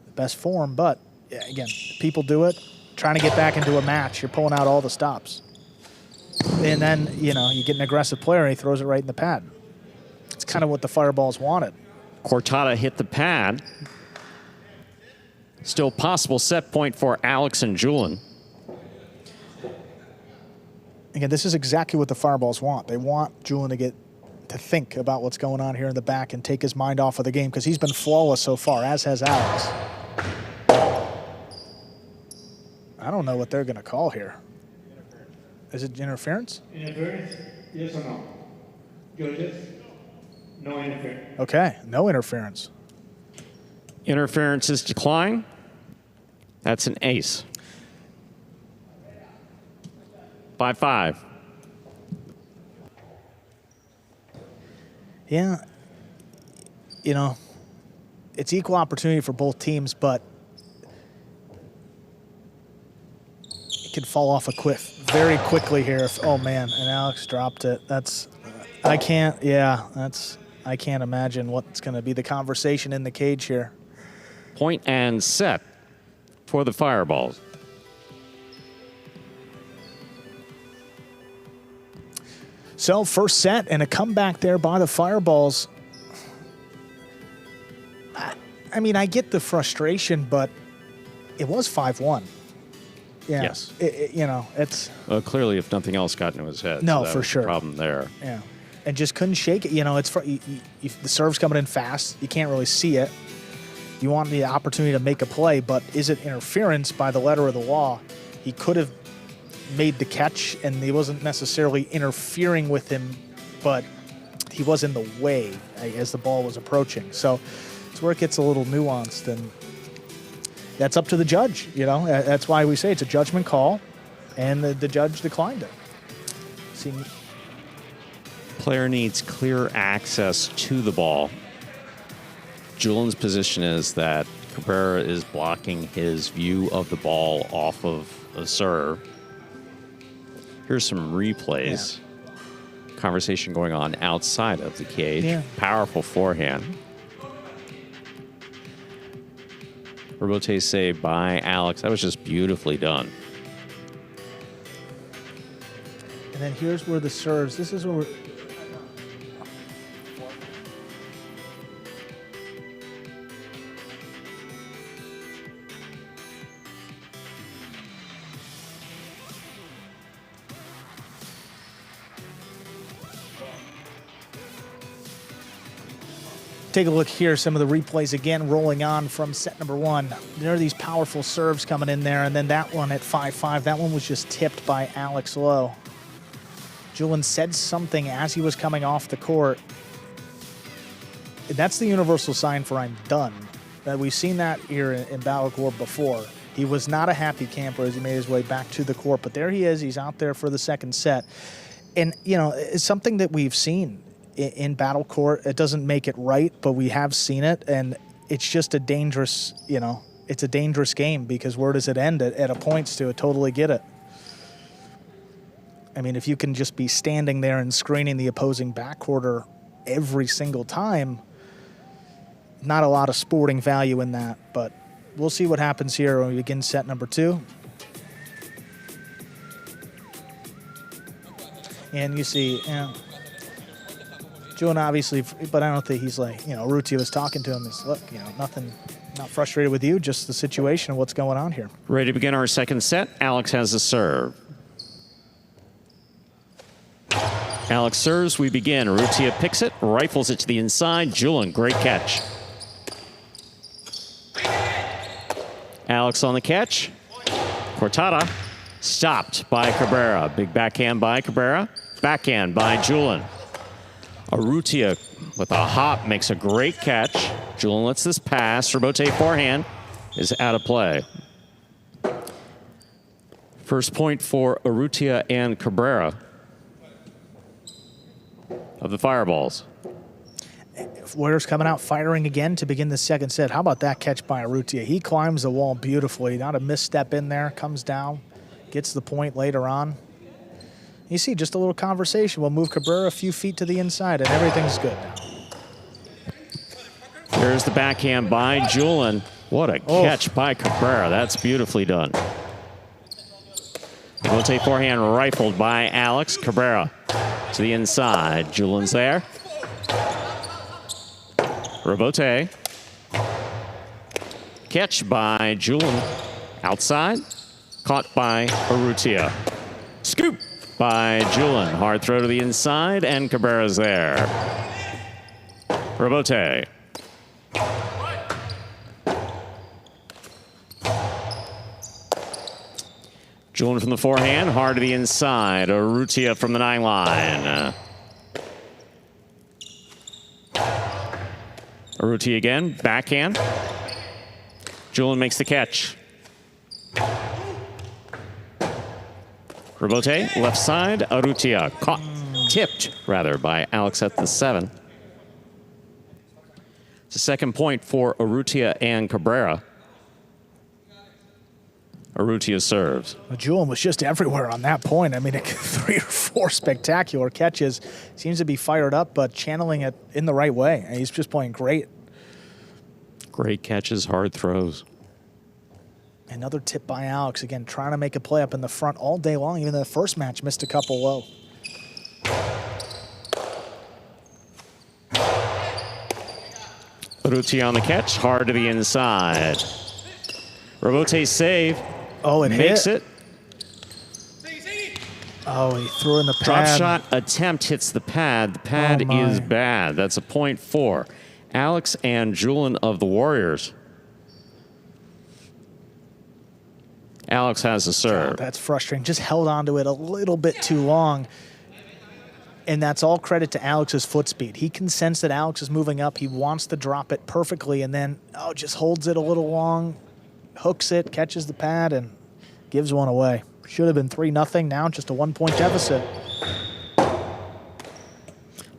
the best form, but, yeah, again, people do it. Trying to get back into a match, you're pulling out all the stops. And then, you know, you get an aggressive player and he throws it right in the pad. It's kind of what the Fireballs wanted. Cortada hit the pad. Still possible set point for Alex and Julian. Again, this is exactly what the Fireballs want. They want Julian to think about what's going on here in the back and take his mind off of the game because he's been flawless so far, as has Alex. I don't know what they're going to call here. Is it interference? Interference, yes or no? Judges, no interference. Okay, no interference. Interference is declined. That's an ace. 5-5. Yeah, you know, it's equal opportunity for both teams, but it could fall off a cliff very quickly here. Oh man, and Alex dropped it. I can't imagine what's going to be the conversation in the cage here. Point and set for the Fireballs. So first set and a comeback there by the Fireballs. I mean, I get the frustration, but it was 5-1. Yeah. Yes. You know, it's... Well, clearly, if nothing else got into his head. No, so that for was sure. The problem there. Yeah. And just couldn't shake it. You know, it's the serve's coming in fast. You can't really see it. You want the opportunity to make a play, but is it interference by the letter of the law? He could have made the catch, and he wasn't necessarily interfering with him, but he was in the way as the ball was approaching. So it's where it gets a little nuanced, and that's up to the judge. You know, that's why we say it's a judgment call, and the judge declined it. See, Player needs clear access to the ball. Julian's position is that Cabrera is blocking his view of the ball off of a serve. Here's some replays. Yeah. Conversation going on outside of the cage. Yeah. Powerful forehand. Rebote save by Alex. That was just beautifully done. And then here's where the serves. This is where we're... Take a look here, some of the replays again rolling on from set number 1. There are these powerful serves coming in there, and then that one at 5-5, that one was just tipped by Alex Lowe. Julian said something as he was coming off the court. That's the universal sign for I'm done. We've seen that here in Battle Court before. He was not a happy camper as he made his way back to the court, but there he is. He's out there for the second set. And, you know, it's something that we've seen in Battle Court. It doesn't make it right, but we have seen it, and it's just a dangerous, you know, it's a dangerous game because where does it end at a points to? Totally get it. I mean, if you can just be standing there and screening the opposing backcourter every single time, not a lot of sporting value in that, but we'll see what happens here when we begin set number 2. And you see, you know, Julian obviously, but I don't think he's like, you know, Urrutia was talking to him. Is look, you know, nothing, not frustrated with you, just the situation of what's going on here. Ready to begin our second set. Alex has a serve. Alex serves, we begin. Urrutia picks it, rifles it to the inside. Julian, great catch. Alex on the catch. Cortada stopped by Cabrera. Big backhand by Cabrera. Backhand by Julian. Urrutia with a hop makes a great catch. Julian lets this pass. Rebote forehand is out of play. First point for Urrutia and Cabrera of the Fireballs. Warriors coming out firing again to begin the second set. How about that catch by Urrutia? He climbs the wall beautifully. Not a misstep in there. Comes down, gets the point later on. You see, just a little conversation. We'll move Cabrera a few feet to the inside, and everything's good now. There's the backhand by Julian. What a catch by Cabrera. That's beautifully done. Rebote forehand rifled by Alex. Cabrera to the inside. Julian's there. Rebote. Catch by Julian. Outside. Caught by Urrutia. Scoop by Julian. Hard throw to the inside, and Cabrera's there. Rebote. Julian from the forehand, hard to the inside. Urrutia from the 9 line. Urrutia again, backhand. Julian makes the catch. Rebote, left side. Urrutia caught, tipped rather by Alex at the 7. It's a second point for Urrutia and Cabrera. Urrutia serves. Well, Julian was just everywhere on that point. I mean, 3 or 4 spectacular catches. Seems to be fired up, but channeling it in the right way. And he's just playing great. Great catches, hard throws. Another tip by Alex. Again, trying to make a play up in the front all day long. Even in the first match, missed a couple low. Urrutia on the catch, hard to the inside. Rebote save. Oh, it makes hit. it. Oh, he threw in the pad. Drop shot attempt hits the pad. The pad is bad. That's a point for Alex and Julian of the Warriors. Alex has a serve. God, that's frustrating. Just held onto it a little bit too long. And that's all credit to Alex's foot speed. He can sense that Alex is moving up. He wants to drop it perfectly, and then, just holds it a little long, hooks it, catches the pad, and gives one away. Should have been 3-0. Now just a 1-point deficit.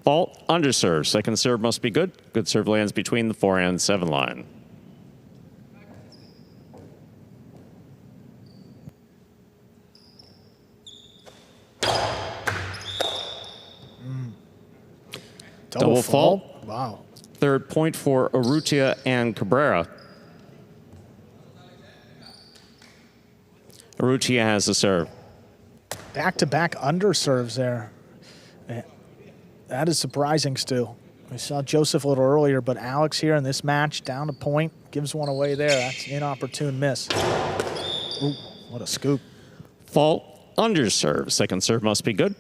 Fault, underserve. Second serve must be good. Good serve lands between the 4 and 7 line. Double fault. Wow. Third point for Urrutia and Cabrera. Urrutia has the serve. Back-to-back underserves there. That is surprising still. We saw Joseph a little earlier, but Alex here in this match, down a point, gives one away there. That's an inopportune miss. Ooh, what a scoop. Fault, underserve. Second serve must be good.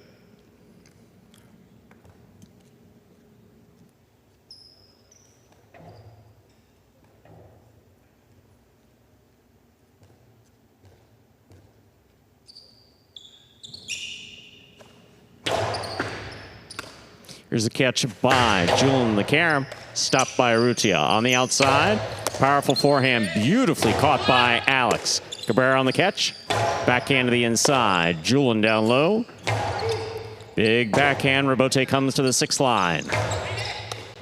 Here's a catch by Julian the carom. Stopped by Urrutia. On the outside, powerful forehand, beautifully caught by Alex. Cabrera on the catch. Backhand to the inside. Julian down low. Big backhand. Rebote comes to the 6th line.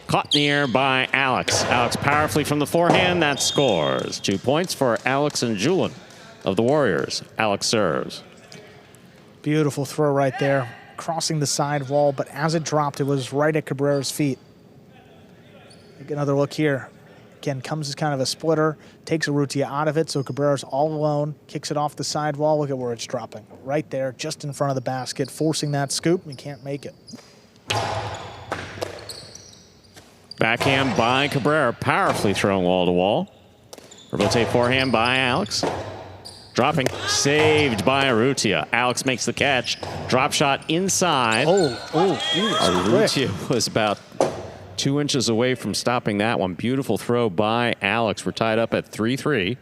Caught in the air by Alex. Alex powerfully from the forehand. That scores. 2 points for Alex and Julian of the Warriors. Alex serves. Beautiful throw right there. Crossing the side wall, but as it dropped, it was right at Cabrera's feet. Take another look here. Again, comes as kind of a splitter, takes Urrutia out of it, so Cabrera's all alone, kicks it off the side wall. Look at where it's dropping. Right there, just in front of the basket, forcing that scoop. He can't make it. Backhand by Cabrera, powerfully thrown wall to wall. Rebote forehand by Alex. Dropping, saved by Urrutia. Alex makes the catch. Drop shot inside. Urrutia was about 2 inches away from stopping that one. Beautiful throw by Alex. We're tied up at 3-3.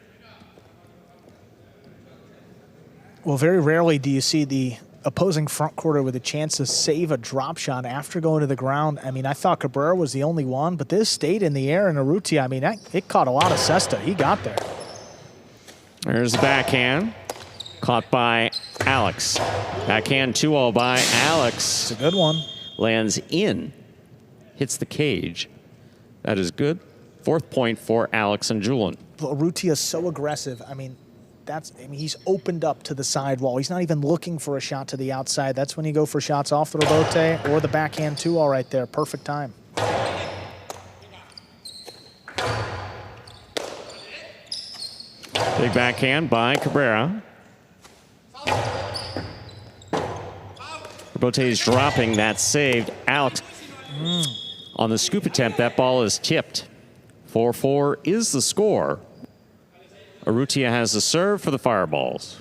Well, very rarely do you see the opposing front quarter with a chance to save a drop shot after going to the ground. I mean, I thought Cabrera was the only one, but this stayed in the air, and Urrutia, I mean, it caught a lot of cesta. He got there. There's the backhand. Caught by Alex. Backhand 2-all by Alex. It's a good one. Lands in. Hits the cage. That is good. 4th point for Alex and Julian. Urrutia is so aggressive. I mean, he's opened up to the sidewall. He's not even looking for a shot to the outside. That's when you go for shots off the rebote or the backhand 2-all right there. Perfect time. Big backhand by Cabrera. Rebote is dropping. That's saved. Alex on the scoop attempt. That ball is tipped. 4-4 is the score. Urrutia has the serve for the Fireballs.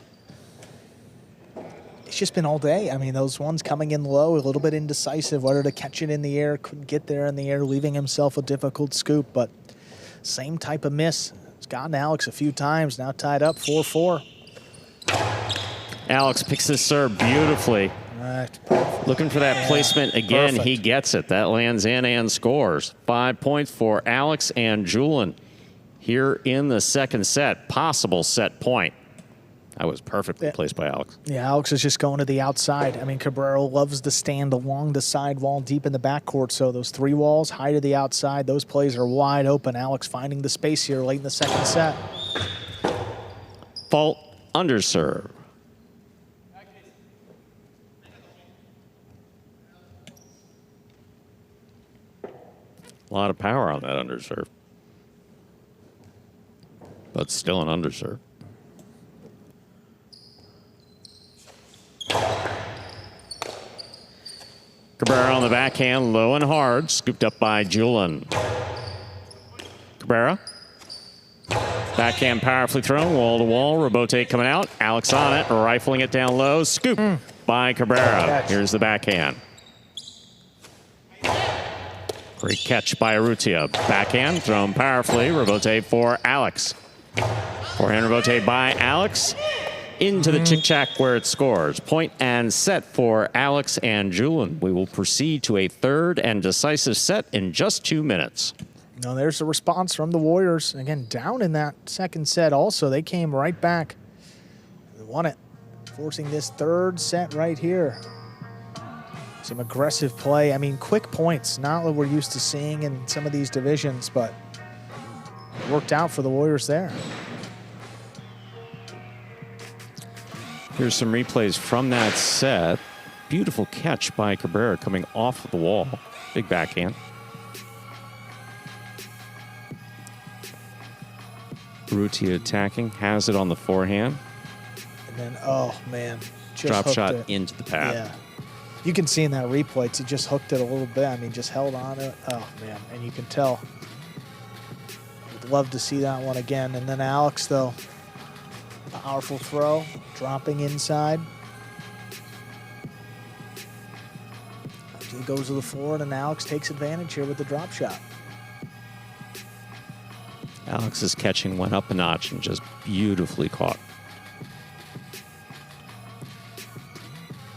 It's just been all day. I mean, those ones coming in low, a little bit indecisive, whether to catch it in the air, couldn't get there in the air, leaving himself a difficult scoop. But same type of miss. It's gotten Alex a few times, now tied up 4-4. Alex picks his serve beautifully. Right. Looking for that placement again. Perfect. He gets it. That lands in and scores. 5 points for Alex and Julian here in the second set. Possible set point. That was perfectly placed by Alex. Yeah, Alex is just going to the outside. I mean, Cabrera loves to stand along the side wall deep in the backcourt. So those 3 walls, high to the outside, those plays are wide open. Alex finding the space here late in the second set. Fault underserve. A lot of power on that underserve. But still an underserve. Cabrera on the backhand, low and hard, scooped up by Julian. Cabrera. Backhand powerfully thrown, wall to wall. Rebote coming out. Alex on it, rifling it down low. Scoop by Cabrera. Here's the backhand. Great catch by Urrutia. Backhand thrown powerfully. Rebote for Alex. Forehand rebote by Alex. Into the chick-chack where it scores. Point and set for Alex and Julian. We will proceed to a third and decisive set in just 2 minutes. Now there's a response from the Warriors. Again, down in that second set also. They came right back. They won it, forcing this third set right here. Some aggressive play. I mean, quick points. Not what we're used to seeing in some of these divisions, but it worked out for the Warriors there. Here's some replays from that set. Beautiful catch by Cabrera coming off the wall. Big backhand. Urrutia attacking, has it on the forehand. And then, oh man, just drop hooked shot it. into the pad. Yeah. You can see in that replay, he just hooked it a little bit. I mean, just held on to it. Oh man, and you can tell. Would love to see that one again. And then Alex, though, powerful throw, dropping inside. He goes to the floor, and Alex takes advantage here with the drop shot. Alex's catching went up a notch and just beautifully caught.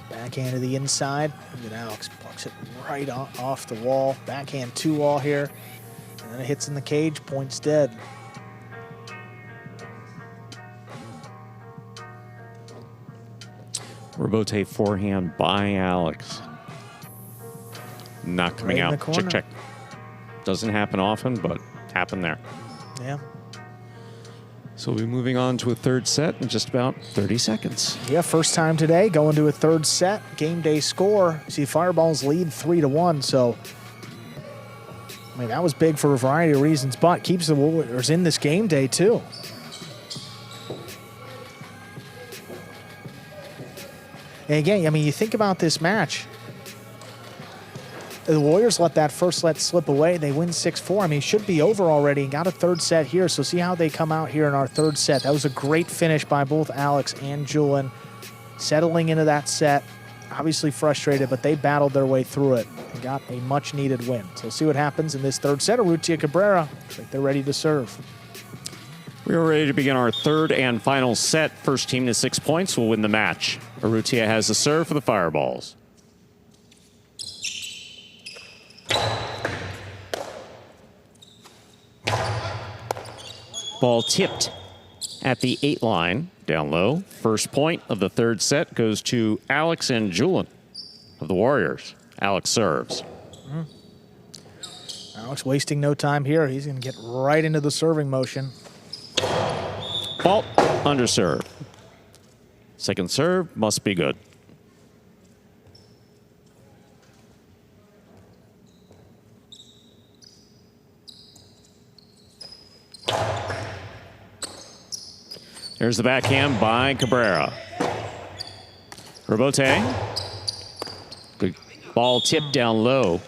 Backhand to the inside, and then Alex plucks it right off the wall. Backhand 2-all here, and then it hits in the cage, points dead. Rebote forehand by Alex. Not coming Right in out. the corner. Check, check. Doesn't happen often, but happened there. Yeah. So we'll be moving on to a third set in just about 30 seconds. Yeah, first time today, going to a third set. Game day score. See, Fireballs lead 3-1, so I mean, that was big for a variety of reasons, but keeps the Warriors in this game day, too. And again, I mean, you think about this match. The Warriors let that first set slip away. They win 6-4. I mean, it should be over already. Got a third set here, so see how they come out here in our third set. That was a great finish by both Alex and Julian. Settling into that set. Obviously frustrated, but they battled their way through it and got a much-needed win. So see what happens in this third set. Urrutia Cabrera, looks like they're ready to serve. We are ready to begin our third and final set. First team to 6 points will win the match. Urrutia has the serve for the Fireballs. Ball tipped at the 8 line, down low. First point of the third set goes to Alex and Julian of the Warriors. Alex serves. Alex wasting no time here. He's going to get right into the serving motion. Ball under serve. Second serve must be good. There's the backhand by Cabrera. Rebote. Good ball tipped down low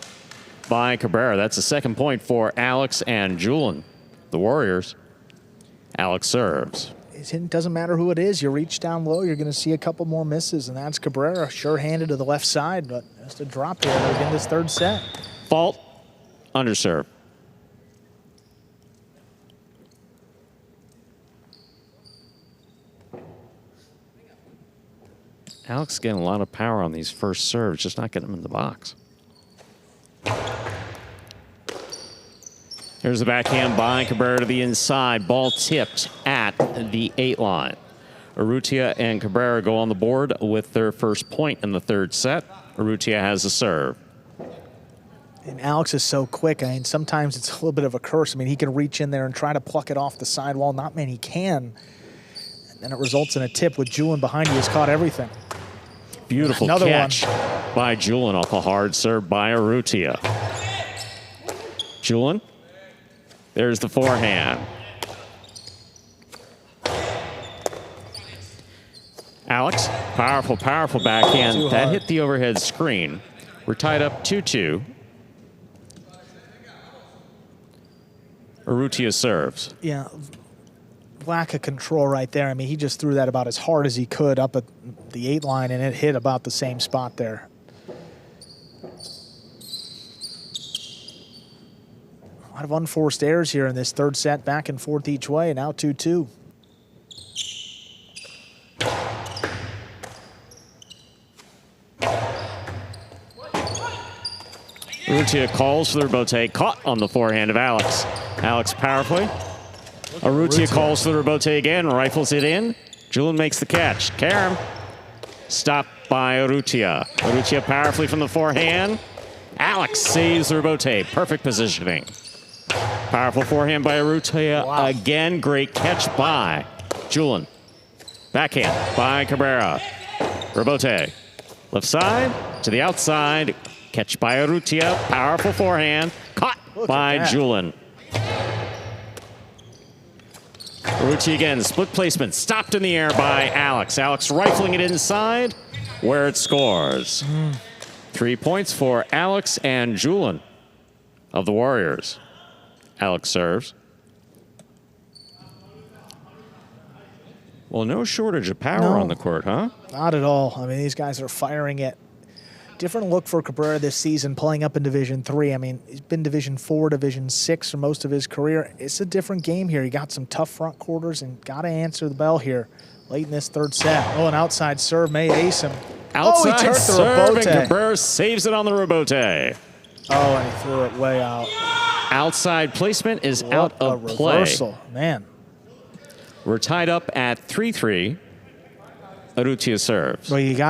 by Cabrera. That's the second point for Alex and Julian, the Warriors. Alex serves. It doesn't matter who it is. You reach down low, you're going to see a couple more misses, and that's Cabrera, sure-handed to the left side, but just a drop here to begin this third set. Fault, under serve. Alex is getting a lot of power on these first serves, just not getting them in the box. Here's the backhand by Cabrera to the inside. Ball tipped at the 8 line. Urrutia and Cabrera go on the board with their first point in the third set. Urrutia has the serve. And Alex is so quick. I mean, sometimes it's a little bit of a curse. I mean, he can reach in there and try to pluck it off the sidewall. Not many can. And then it results in a tip with Julian behind you. He's caught everything. Beautiful Another catch one by Julian off a hard serve by Urrutia. Julian, there's the forehand. Alex, powerful, powerful backhand. That hit the overhead screen. We're tied up 2-2. Urrutia serves. Yeah, lack of control right there. I mean, he just threw that about as hard as he could up at the 8 line, and it hit about the same spot there. A lot of unforced errors here in this third set, back and forth each way, now 2-2. Urrutia calls for the rebote, caught on the forehand of Alex. Alex powerfully. Urrutia calls for the rebote again, rifles it in. Julian makes the catch. Karam stopped by Urrutia. Urrutia powerfully from the forehand. Alex saves the rebote. Perfect positioning. Powerful forehand by Urrutia again. Great catch by Julian. Backhand by Cabrera. Rebote. Left side to the outside. Catch by Urrutia. Powerful forehand. Caught by Julian. Urrutia again, split placement, stopped in the air by Alex. Alex rifling it inside, where it scores. 3 points for Alex and Julian of the Warriors. Alex serves. Well, no shortage of power on the court, huh? Not at all. I mean, these guys are firing it. Different look for Cabrera this season, playing up in Division III. I mean, he's been Division IV, Division VI for most of his career. It's a different game here. He got some tough front quarters and got to answer the bell here late in this third set. Oh, an outside serve may ace him. Outside he turned serve, the and Cabrera saves it on the rebote. Oh, and he threw it way out. Outside placement is out of play. Reversal, man. We're tied up at 3-3. Urrutia serves. Well, you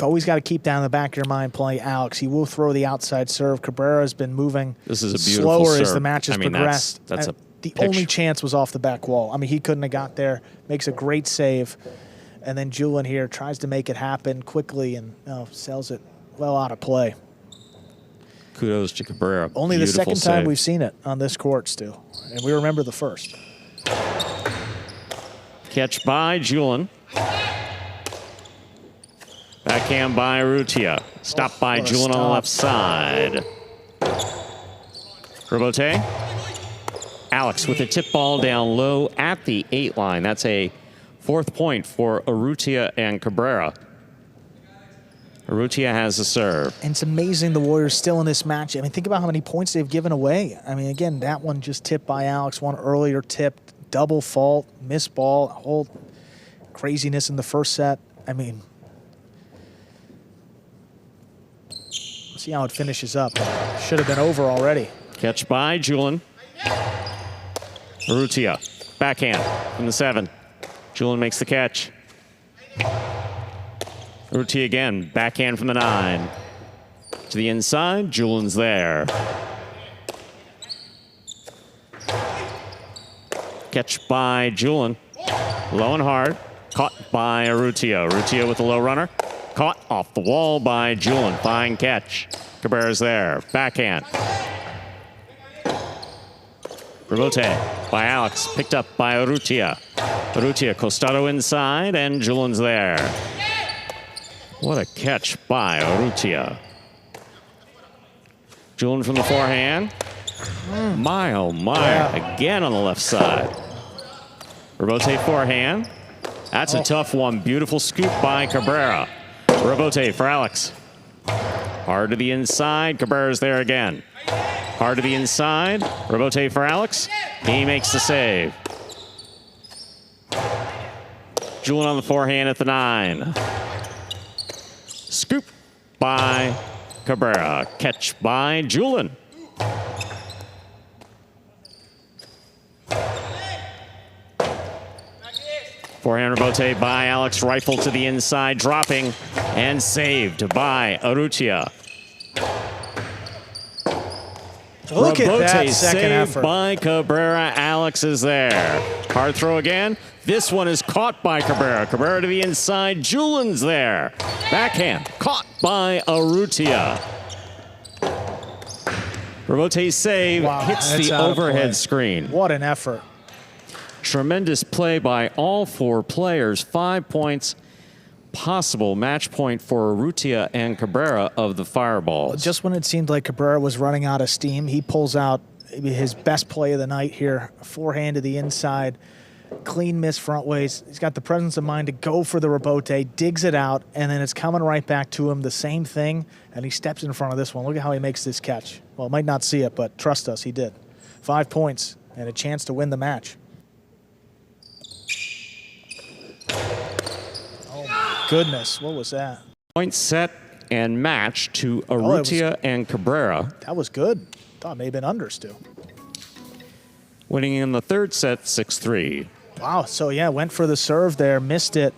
always got to keep down in the back of your mind playing Alex. He will throw the outside serve. Cabrera has been moving this is a beautiful slower serve. as the match has progressed. That's a the only chance was off the back wall. I mean, he couldn't have got there. Makes a great save. And then Julian here tries to make it happen quickly and sells it well out of play. Kudos to Cabrera. Only Beautiful the second time save. we've seen it on this court, Stu. And we remember the first. Catch by Julian. Backhand by Urrutia. Stopped by Julian on the left side. Robote. Alex with a tip ball down low at the 8 line. That's a 4th point for Urrutia and Cabrera. Urrutia has the serve. And it's amazing the Warriors still in this match. I mean, think about how many points they've given away. I mean, again, that one just tipped by Alex. One earlier tipped, double fault, missed ball, whole craziness in the first set. I mean, let's see how it finishes up. Should have been over already. Catch by Julian. Urrutia, backhand from the 7. Julian makes the catch. Urrutia again, backhand from the 9. To the inside, Julian's there. Catch by Julian. Low and hard. Caught by Urrutia. Urrutia with a low runner. Caught off the wall by Julian. Fine catch. Cabrera's there. Backhand. Robote by Alex. Picked up by Urrutia. Urrutia, Costado inside, and Julian's there. What a catch by Urrutia. Julian from the forehand. My, oh my, again on the left side. Robote forehand. That's a tough one. Beautiful scoop by Cabrera. Robote for Alex. Hard to the inside. Cabrera's there again. Hard to the inside. Robote for Alex. He makes the save. Julian on the forehand at the 9. Scoop by Cabrera. Catch by Julian. Forehand Robote by Alex. Rifle to the inside, dropping, and saved by Urrutia. Look at that second effort. By Cabrera. Alex is there. Hard throw again. This one is caught by Cabrera. Cabrera to the inside. Julian's there. Backhand. Caught by Urrutia. Robote's save hits the overhead screen. What an effort. Tremendous play by all 4 players. 5 points. Possible match point for Urrutia and Cabrera of the Fireballs. Just when it seemed like Cabrera was running out of steam, he pulls out maybe his best play of the night here. Forehand to the inside, clean miss front ways. He's got the presence of mind to go for the Robote, digs it out, and then it's coming right back to him. The same thing, and he steps in front of this one. Look at how he makes this catch. Well, might not see it, but trust us, he did. 5 points and a chance to win the match. Goodness, what was that? Point set and match to Urrutia and Cabrera. That was good. Thought it may have been unders too. Winning in the 3rd set, 6-3. Wow, so yeah, went for the serve there, missed it,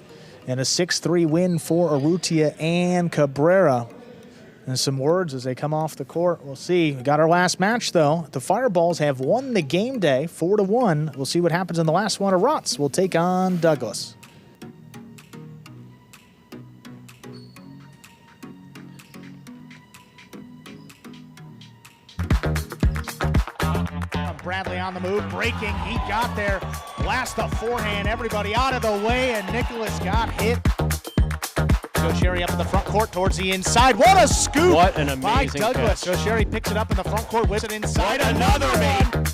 and a 6-3 win for Urrutia and Cabrera. And some words as they come off the court. We'll see. We got our last match, though. The Fireballs have won the game day 4-1. We'll see what happens in the last one. Rotz will take on Douglas. Bradley on the move, breaking. He got there. Blast the forehand. Everybody out of the way, and Nicholas got hit. Joe Sherry up in the front court towards the inside. What a scoop! What an amazing by Douglas. catch. Joe Sherry picks it up in the front court, whips it inside. Another one.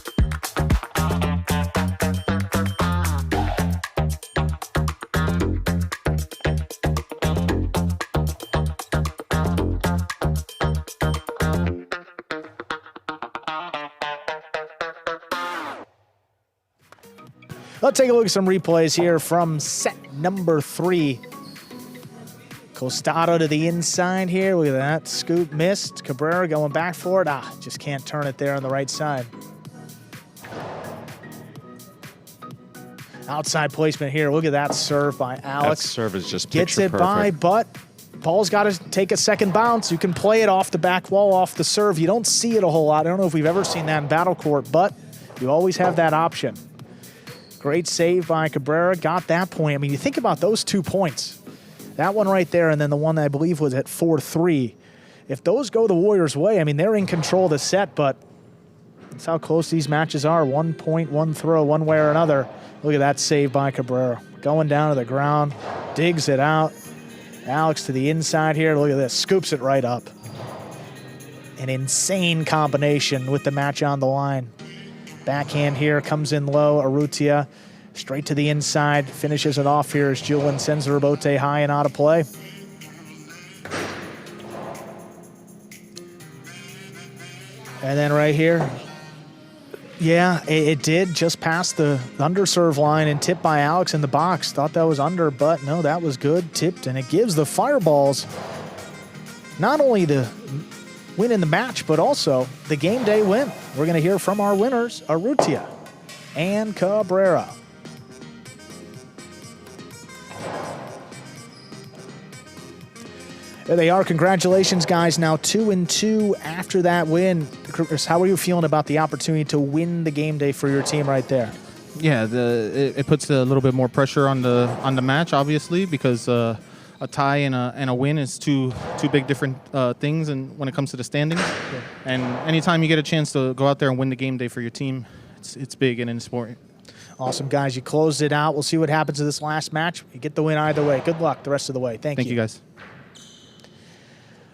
Let's take a look at some replays here from set number 3. Costado to the inside here. Look at that. Scoop missed. Cabrera going back for it. Just can't turn it there on the right side. Outside placement here. Look at that serve by Alex. That serve is just gets it perfect. by, but Paul's got to take a second bounce. You can play it off the back wall, off the serve. You don't see it a whole lot. I don't know if we've ever seen that in battle court, but you always have that option. Great save by Cabrera. Got that point. I mean, you think about those 2 points. That one right there, and then the one that I believe was at 4-3. If those go the Warriors' way, I mean, they're in control of the set, but that's how close these matches are. 1 point, 1 throw, one way or another. Look at that save by Cabrera. Going down to the ground, digs it out. Alex to the inside here. Look at this. Scoops it right up. An insane combination with the match on the line. Backhand here, comes in low. Urrutia straight to the inside. Finishes it off here as Julian sends the rebote high and out of play. And then right here, yeah, it did just pass the underserve line and tipped by Alex in the box. Thought that was under, but no, that was good. Tipped, and it gives the Fireballs not only the win in the match, but also the game day win. We're going to hear from our winners, Urrutia and Cabrera. There they are. Congratulations, guys. Now 2-2 after that win. Chris, how are you feeling about the opportunity to win the game day for your team right there? Yeah, it puts a little bit more pressure on the match, obviously, because a tie and a win is two big different things, and when it comes to the standings. Yeah. And anytime you get a chance to go out there and win the game day for your team, it's big and important. Awesome, guys. You closed it out. We'll see what happens in this last match. You get the win either way. Good luck the rest of the way. Thank you. Thank you, guys.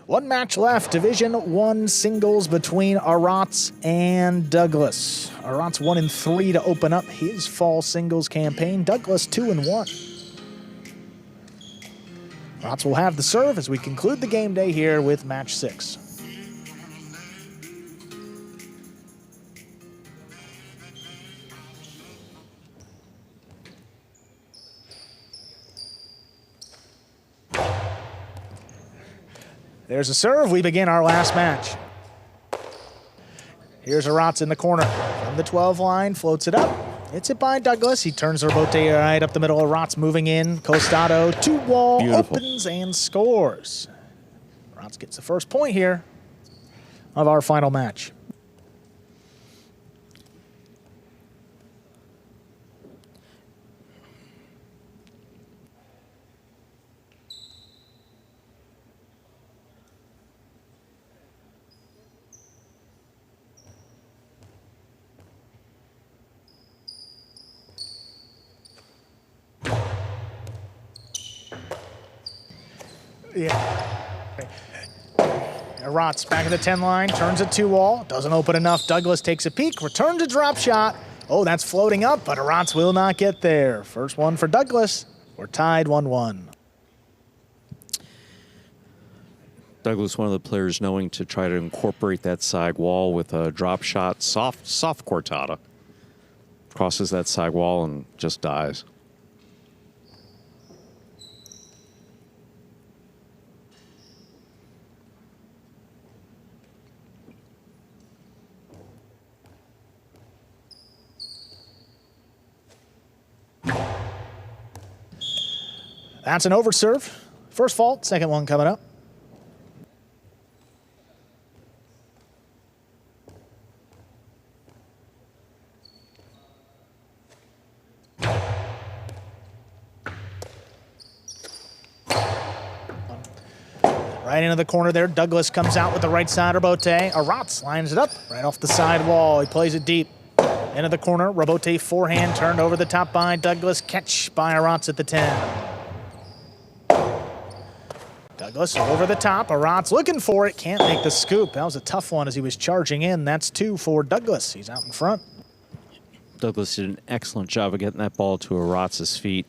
One match left, Division I singles between Arats and Douglas. Arats 1-3 to open up his fall singles campaign. Douglas 2-1. Arats will have the serve as we conclude the game day here with match 6. There's a serve. We begin our last match. Here's Arats in the corner. From the 12 line, floats it up. Hits it by Douglas. He turns the rebote right up the middle. Arats moving in. Costado, 2-wall, opens and scores. Arats gets the first point here of our final match. Yeah. Arats back at the 10 line, turns it 2-wall, doesn't open enough. Douglas takes a peek, returns a drop shot. Oh, that's floating up, but Arats will not get there. First one for Douglas. We're tied 1-1. Douglas, one of the players knowing to try to incorporate that side wall with a drop shot, soft cortada. Crosses that side wall and just dies. That's an overserve. First fault, second one coming up. Right into the corner there. Douglas comes out with the right side rebote. Arats lines it up right off the side wall. He plays it deep. Into the corner. Rebote forehand turned over the top by Douglas. Catch by Arats at the 10. Douglas over the top. Arats looking for it. Can't make the scoop. That was a tough one as he was charging in. That's 2 for Douglas. He's out in front. Douglas did an excellent job of getting that ball to Arats's feet,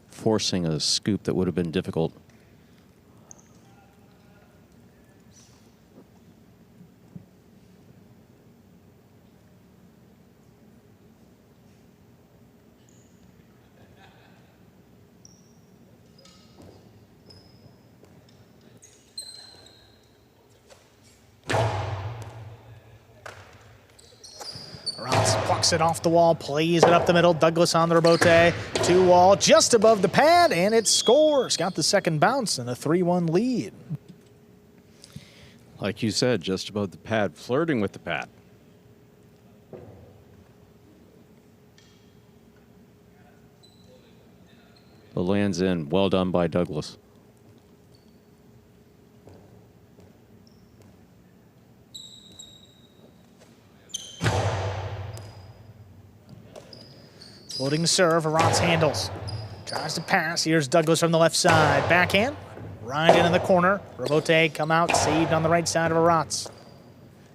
forcing a scoop that would have been difficult. Plucks it off the wall, plays it up the middle. Douglas on the rebote. 2-wall just above the pad, and it scores. Got the second bounce and a 3-1 lead. Like you said, just above the pad, flirting with the pad. The lands in. Well done by Douglas. Floating serve, Arats handles. Tries to pass. Here's Douglas from the left side. Backhand. right into the corner. Robote come out, saved on the right side of Aratz.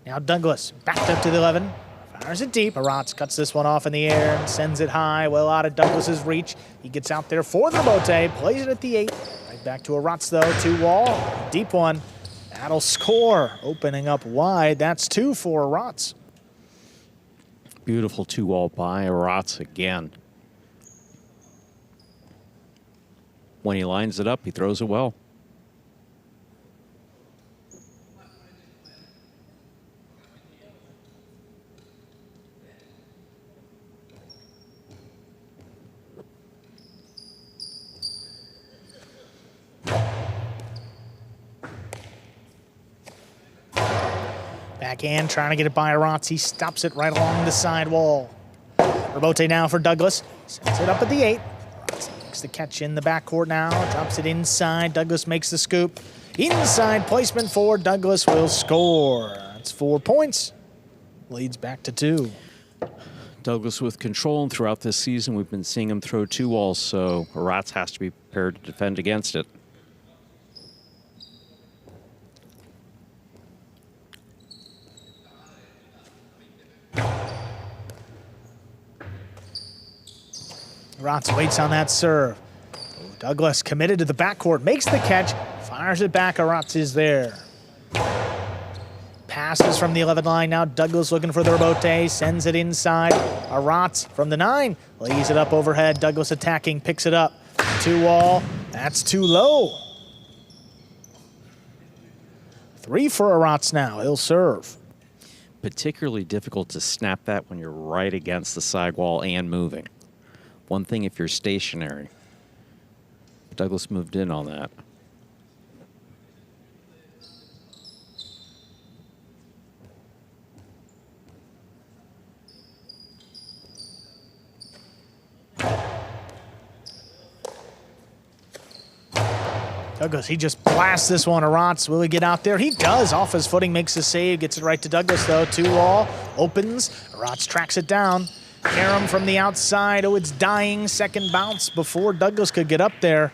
Now Douglas, backed up to the 11. Fires it deep. Aratz cuts this one off in the air and sends it high, well out of Douglas's reach. He gets out there for the Robote, plays it at the 8. Right back to Aratz though, 2-wall, deep one. That'll score, opening up wide. That's 2 for Aratz. Beautiful 2-wall by Aratz again. When he lines it up, he throws it well. Backhand trying to get it by Aratz. He stops it right along the side wall. Robote now for Douglas. Sends it up at the 8. Aratz makes the catch in the backcourt now. Drops it inside. Douglas makes the scoop. Inside placement for Douglas will score. That's 4 points. Leads back to 2. Douglas with control, and throughout this season we've been seeing him throw 2-walls, so Aratz has to be prepared to defend against it. Aratz waits on that serve. Douglas committed to the backcourt, makes the catch, fires it back. Aratz is there. Passes from the 11 line now. Douglas looking for the Robote, sends it inside. Aratz from the 9, lays it up overhead. Douglas attacking, picks it up. 2-wall, that's too low. 3 for Aratz now, he'll serve. Particularly difficult to snap that when you're right against the side wall and moving. One thing if you're stationary. Douglas moved in on that. Douglas, he just blasts this one. Aratz, will he get out there? He does. Off his footing, makes the save. Gets it right to Douglas, though. 2-wall, opens. Aratz tracks it down. Karam from the outside. Oh, it's dying. Second bounce before Douglas could get up there.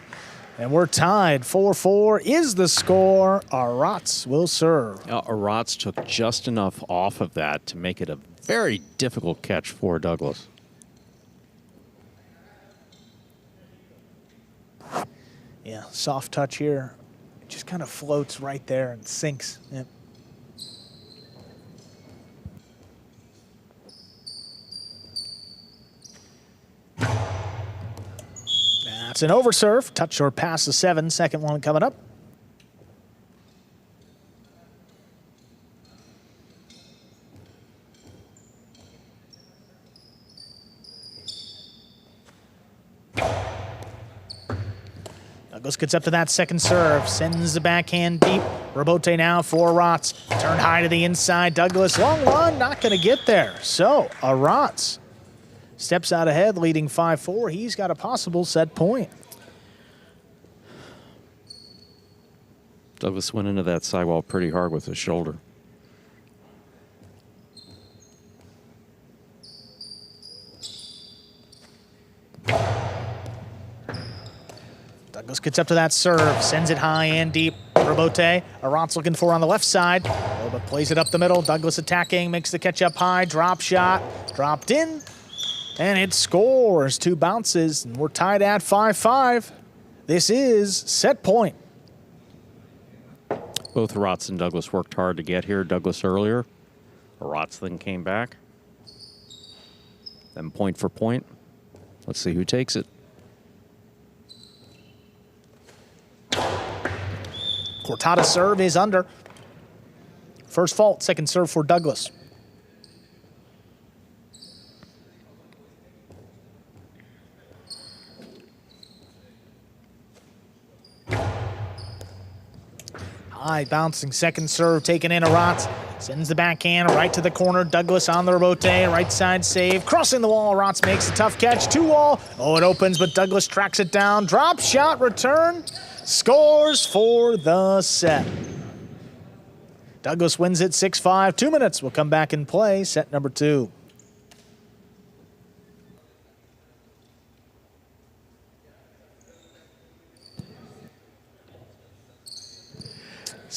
And we're tied. 4-4 is the score. Aratz will serve. Aratz took just enough off of that to make it a very difficult catch for Douglas. Yeah, soft touch here. It just kind of floats right there and sinks. Yep. That's an overserve. Touch or pass to 7. Second one coming up. Douglas gets up to that second serve, sends the backhand deep. Robote now for Aratz. Turn high to the inside. Douglas, long run, not going to get there. So, Aratz steps out ahead, leading 5-4. He's got a possible set point. Douglas went into that sidewall pretty hard with his shoulder. Douglas gets up to that serve, sends it high and deep. Robote, Aratz looking for on the left side. But plays it up the middle. Douglas attacking, makes the catch up high. Drop shot, dropped in. And it scores. 2 bounces, and we're tied at 5-5. This is set point. Both Aratz and Douglas worked hard to get here. Douglas earlier. Aratz then came back. Then point for point. Let's see who takes it. Cortada's serve is under. First fault, second serve for Douglas. High bouncing second serve taken in. Aratz sends the backhand right to the corner. Douglas on the Robote, right side save. Crossing the wall, Aratz makes a tough catch. 2-wall. Oh, it opens, but Douglas tracks it down. Drop shot, return. Scores for the set. Douglas wins it 6-5. 2 minutes will come back and play set number 2.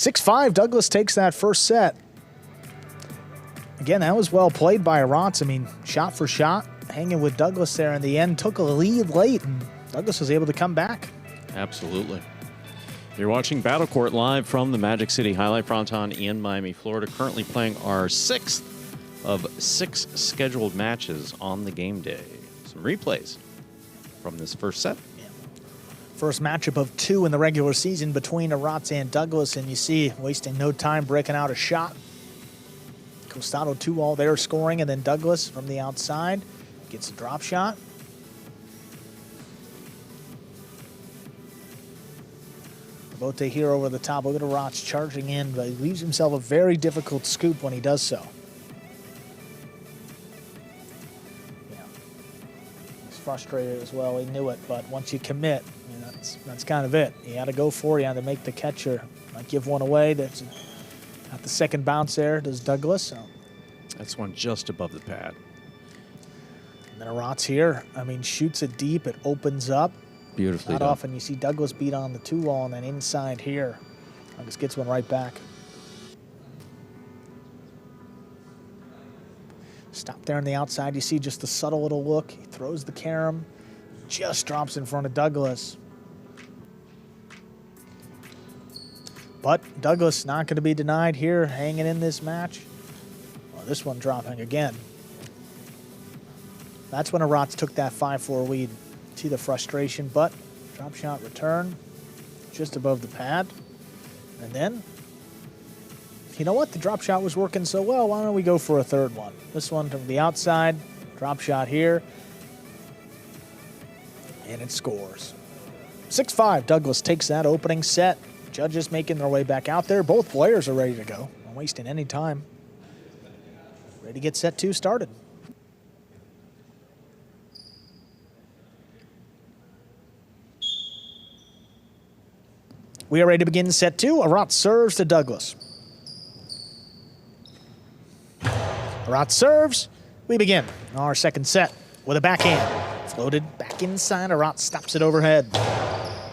6-5, Douglas takes that first set. Again, that was well played by Arats. I mean, shot for shot, hanging with Douglas there in the end. Took a lead late, and Douglas was able to come back. Absolutely. You're watching Battle Court live from the Magic City Jai-Alai Fronton in Miami, Florida. Currently playing our 6th of 6 scheduled matches on the game day. Some replays from this first set. First matchup of 2 in the regular season between Arats and Douglas, and you see, wasting no time, breaking out a shot. Costado 2-all there scoring, and then Douglas from the outside gets a drop shot. Bote here over the top. Look at Arats charging in, but he leaves himself a very difficult scoop when he does so. Yeah. He's frustrated as well. He knew it, but once you commit, you know, that's kind of it. You got to go for it. You got to make the catcher. Might give one away. That's at the second bounce there. Does Douglas? So. That's one just above the pad. And then Arats here. I mean, shoots it deep. It opens up. Beautifully Not done. often you see Douglas beat on the 2-wall, and then inside here, Douglas gets one right back. Stop there on the outside. You see just the subtle little look. He throws the carom, just drops in front of Douglas. But Douglas not going to be denied here, hanging in this match. Well, this one dropping again. That's when Arats took that 5-4 lead. See the frustration, but drop shot return just above the pad. And then, you know what? The drop shot was working so well. Why don't we go for a third one? This one from the outside, drop shot here. And it scores. 6-5, Douglas takes that opening set. Judges making their way back out there. Both players are ready to go. Not wasting any time. Ready to get set 2 started. We are ready to begin set 2. Arats serves to Douglas. Arats serves. We begin our second set with a backhand. Floated back inside. Arats stops it overhead.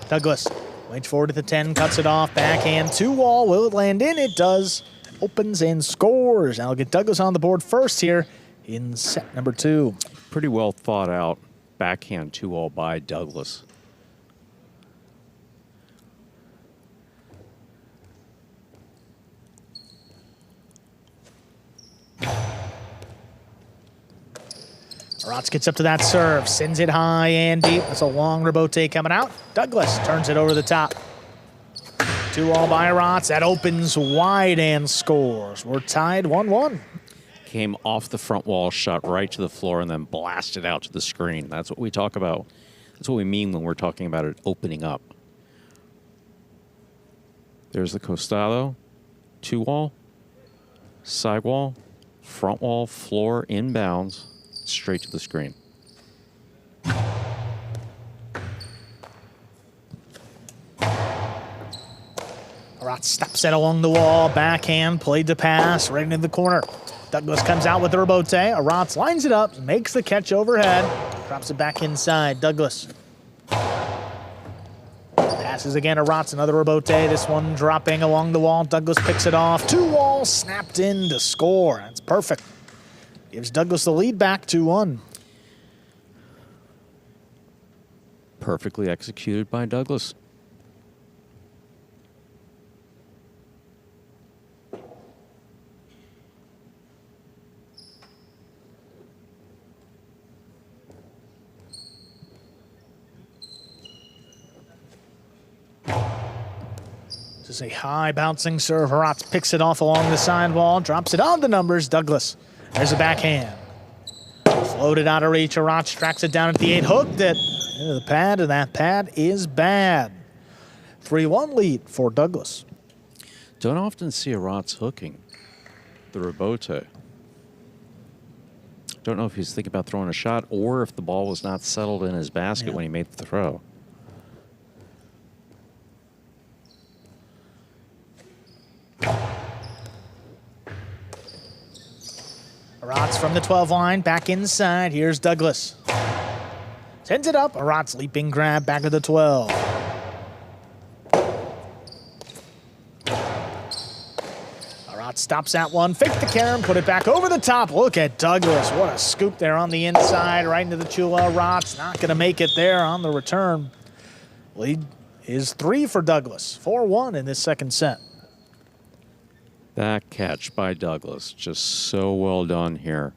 Douglas waits forward at the 10, cuts it off. Backhand 2-wall. Will it land in? It does. Opens and scores. I'll get Douglas on the board first here in set number 2. Pretty well thought out backhand 2-all by Douglas. Arats gets up to that serve, sends it high and deep. That's a long rebote coming out. Douglas turns it over the top. 2-all by Arats. That opens wide and scores. We're tied 1-1. Came off the front wall, shot right to the floor, and then blasted out to the screen. That's what we talk about. That's what we mean when we're talking about it opening up. There's the Costado. 2-wall, sidewall, front wall, floor, inbounds. Straight to the screen. Arats stops it along the wall. Backhand, played the pass, right into the corner. Douglas comes out with the rebote. Arats lines it up, makes the catch overhead. Drops it back inside. Douglas. Passes again. Arats, another rebote. This one dropping along the wall. Douglas picks it off. 2-wall, snapped in to score. That's perfect. Gives Douglas the lead back 2-1. Perfectly executed by Douglas. This is a high bouncing serve. Arats picks it off along the sidewall, drops it on the numbers. Douglas. There's a backhand. Floated out of reach. Arats tracks it down at the 8. Hooked it into the pad, and that pad is bad. 3-1 lead for Douglas. Don't often see Arats hooking the rebote. Don't know if he's thinking about throwing a shot or if the ball was not settled in his basket when he made the throw. Arats from the 12 line, back inside. Here's Douglas. Sends it up. Arats leaping grab back of the 12. stops that one, fake the carom, put it back over the top. Look at Douglas. What a scoop there on the inside, right into the Chula Rots. Not going to make it there on the return. Lead is 3 for Douglas, 4-1 in this second set. That catch by Douglas, just so well done here.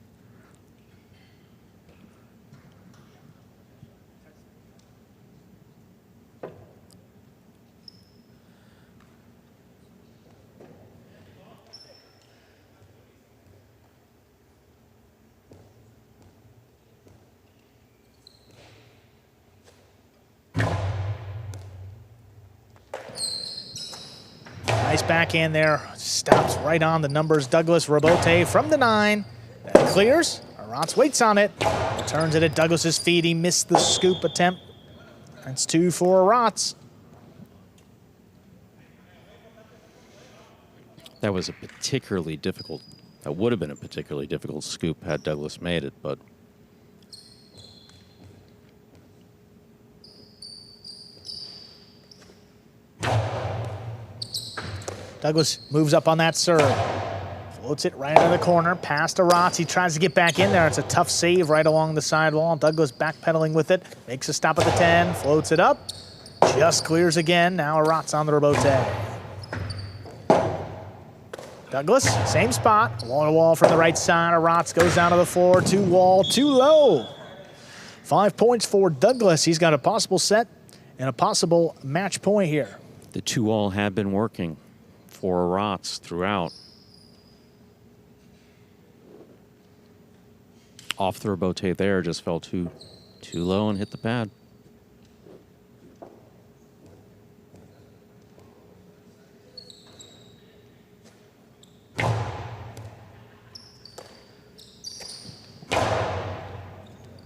Nice backhand there. Stops right on the numbers. Douglas Robote from the 9. That clears. Arats waits on it. Turns it at Douglas's feet. He missed the scoop attempt. That's 2 for Arats. That was a particularly difficult, that would have been a particularly difficult scoop had Douglas made it, but Douglas moves up on that serve. Floats it right into the corner, past Arats. He tries to get back in there. It's a tough save right along the sidewall. Douglas backpedaling with it. Makes a stop at the 10, floats it up. Just clears again. Now Arats on the Robote. Douglas, same spot. Wall to wall from the right side. Arats goes down to the floor. 2 wall, 2 low. 5 points for Douglas. He's got a possible set and a possible match point here. the 2-all have been working for Arats throughout. Off the Robote there, just fell too low and hit the pad.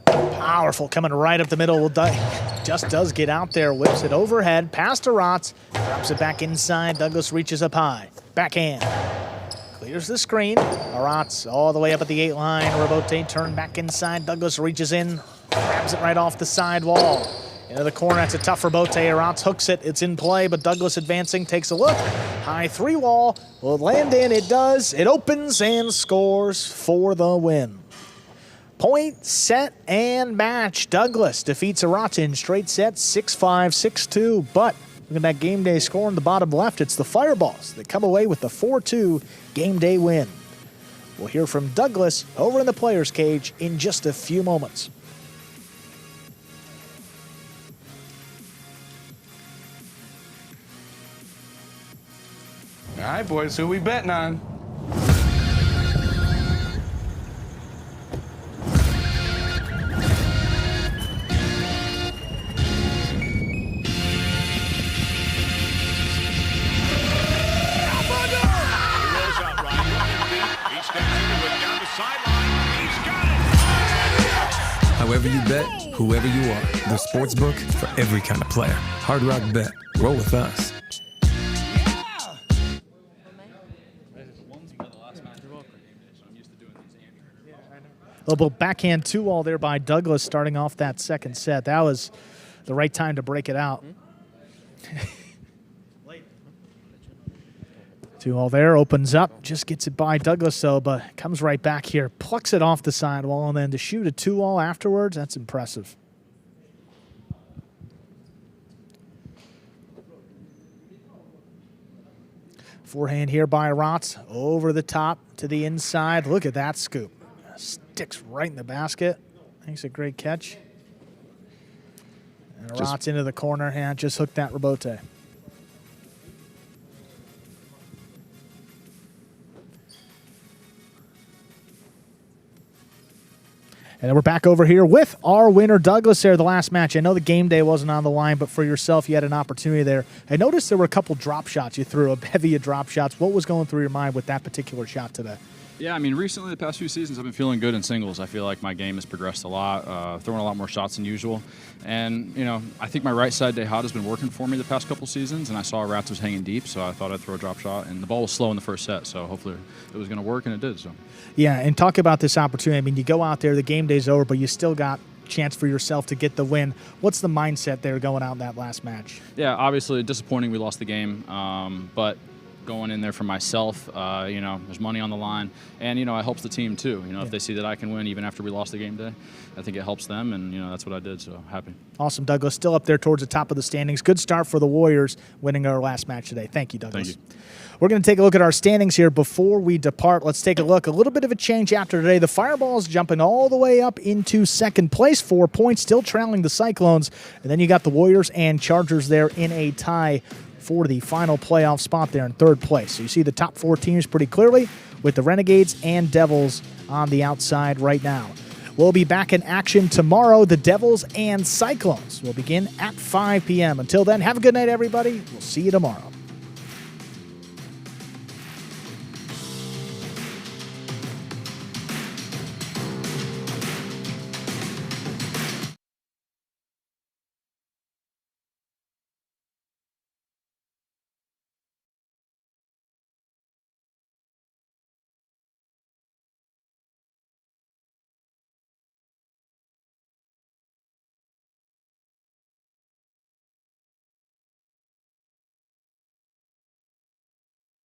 Powerful, coming right up the middle. Just does get out there, whips it overhead, past Arats, drops it back inside. Douglas reaches up high. Backhand. Clears the screen. Arats all the way up at the 8 line. Robote turned back inside. Douglas reaches in, grabs it right off the side wall. Into the corner, that's a tough Robote. Arats hooks it, it's in play, but Douglas advancing, takes a look. High 3 wall, will it land in? It does. It opens and scores for the win. Point, set, and match. Douglas defeats Arats in straight sets, 6-5, 6-2. But look at that game day score in the bottom left. It's the Fireballs that come away with the 4-2 game day win. We'll hear from Douglas over in the players' cage in just a few moments. All right, boys, who we betting on? However you bet, whoever you are, the Sportsbook for every kind of player. Hard Rock Bet. Roll with us. A little backhand 2-all there by Douglas starting off that second set. That was the right time to break it out. 2-all there, opens up, just gets it by Douglas though, but comes right back here, plucks it off the sidewall, and then to shoot a 2-all afterwards, that's impressive. Forehand here by Arats, over the top to the inside. Look at that scoop. Sticks right in the basket. I think it's a great catch. And Arats into the corner, and just hooked that Robote. And then we're back over here with our winner, Douglas, there, the last match. I know the game day wasn't on the line, but for yourself, you had an opportunity there. I noticed there were a couple drop shots. You threw a bevy of drop shots. What was going through your mind with that particular shot today? Yeah, I mean, recently, the past few seasons, I've been feeling good in singles. I feel like my game has progressed a lot, throwing a lot more shots than usual. And, you know, I think my right side Dehad has been working for me the past couple seasons, and I saw Arats was hanging deep, so I thought I'd throw a drop shot. And the ball was slow in the first set, so hopefully it was going to work, and it did. So. Yeah, and talk about this opportunity. I mean, you go out there, the game day's over, but you still got a chance for yourself to get the win. What's the mindset there going out in that last match? Yeah, obviously disappointing we lost the game, but going in there for myself. You know, there's money on the line, and you know, it helps the team too. You know, if they see that I can win even after we lost the game day, I think it helps them, and you know, that's what I did. So happy. Awesome, Douglas. Still up there towards the top of the standings. Good start for the Warriors, winning our last match today. Thank you, Douglas. Thank you. We're going to take a look at our standings here before we depart. Let's take a look. A little bit of a change after today. The Fireballs jumping all the way up into second place, 4 points, still trailing the Cyclones. And then you got the Warriors and Chargers there in a tie for the final playoff spot there in third place. So you see the top 4 teams pretty clearly with the Renegades and Devils on the outside right now. We'll be back in action tomorrow. The Devils and Cyclones will begin at 5 p.m. Until then, have a good night, everybody. We'll see you tomorrow.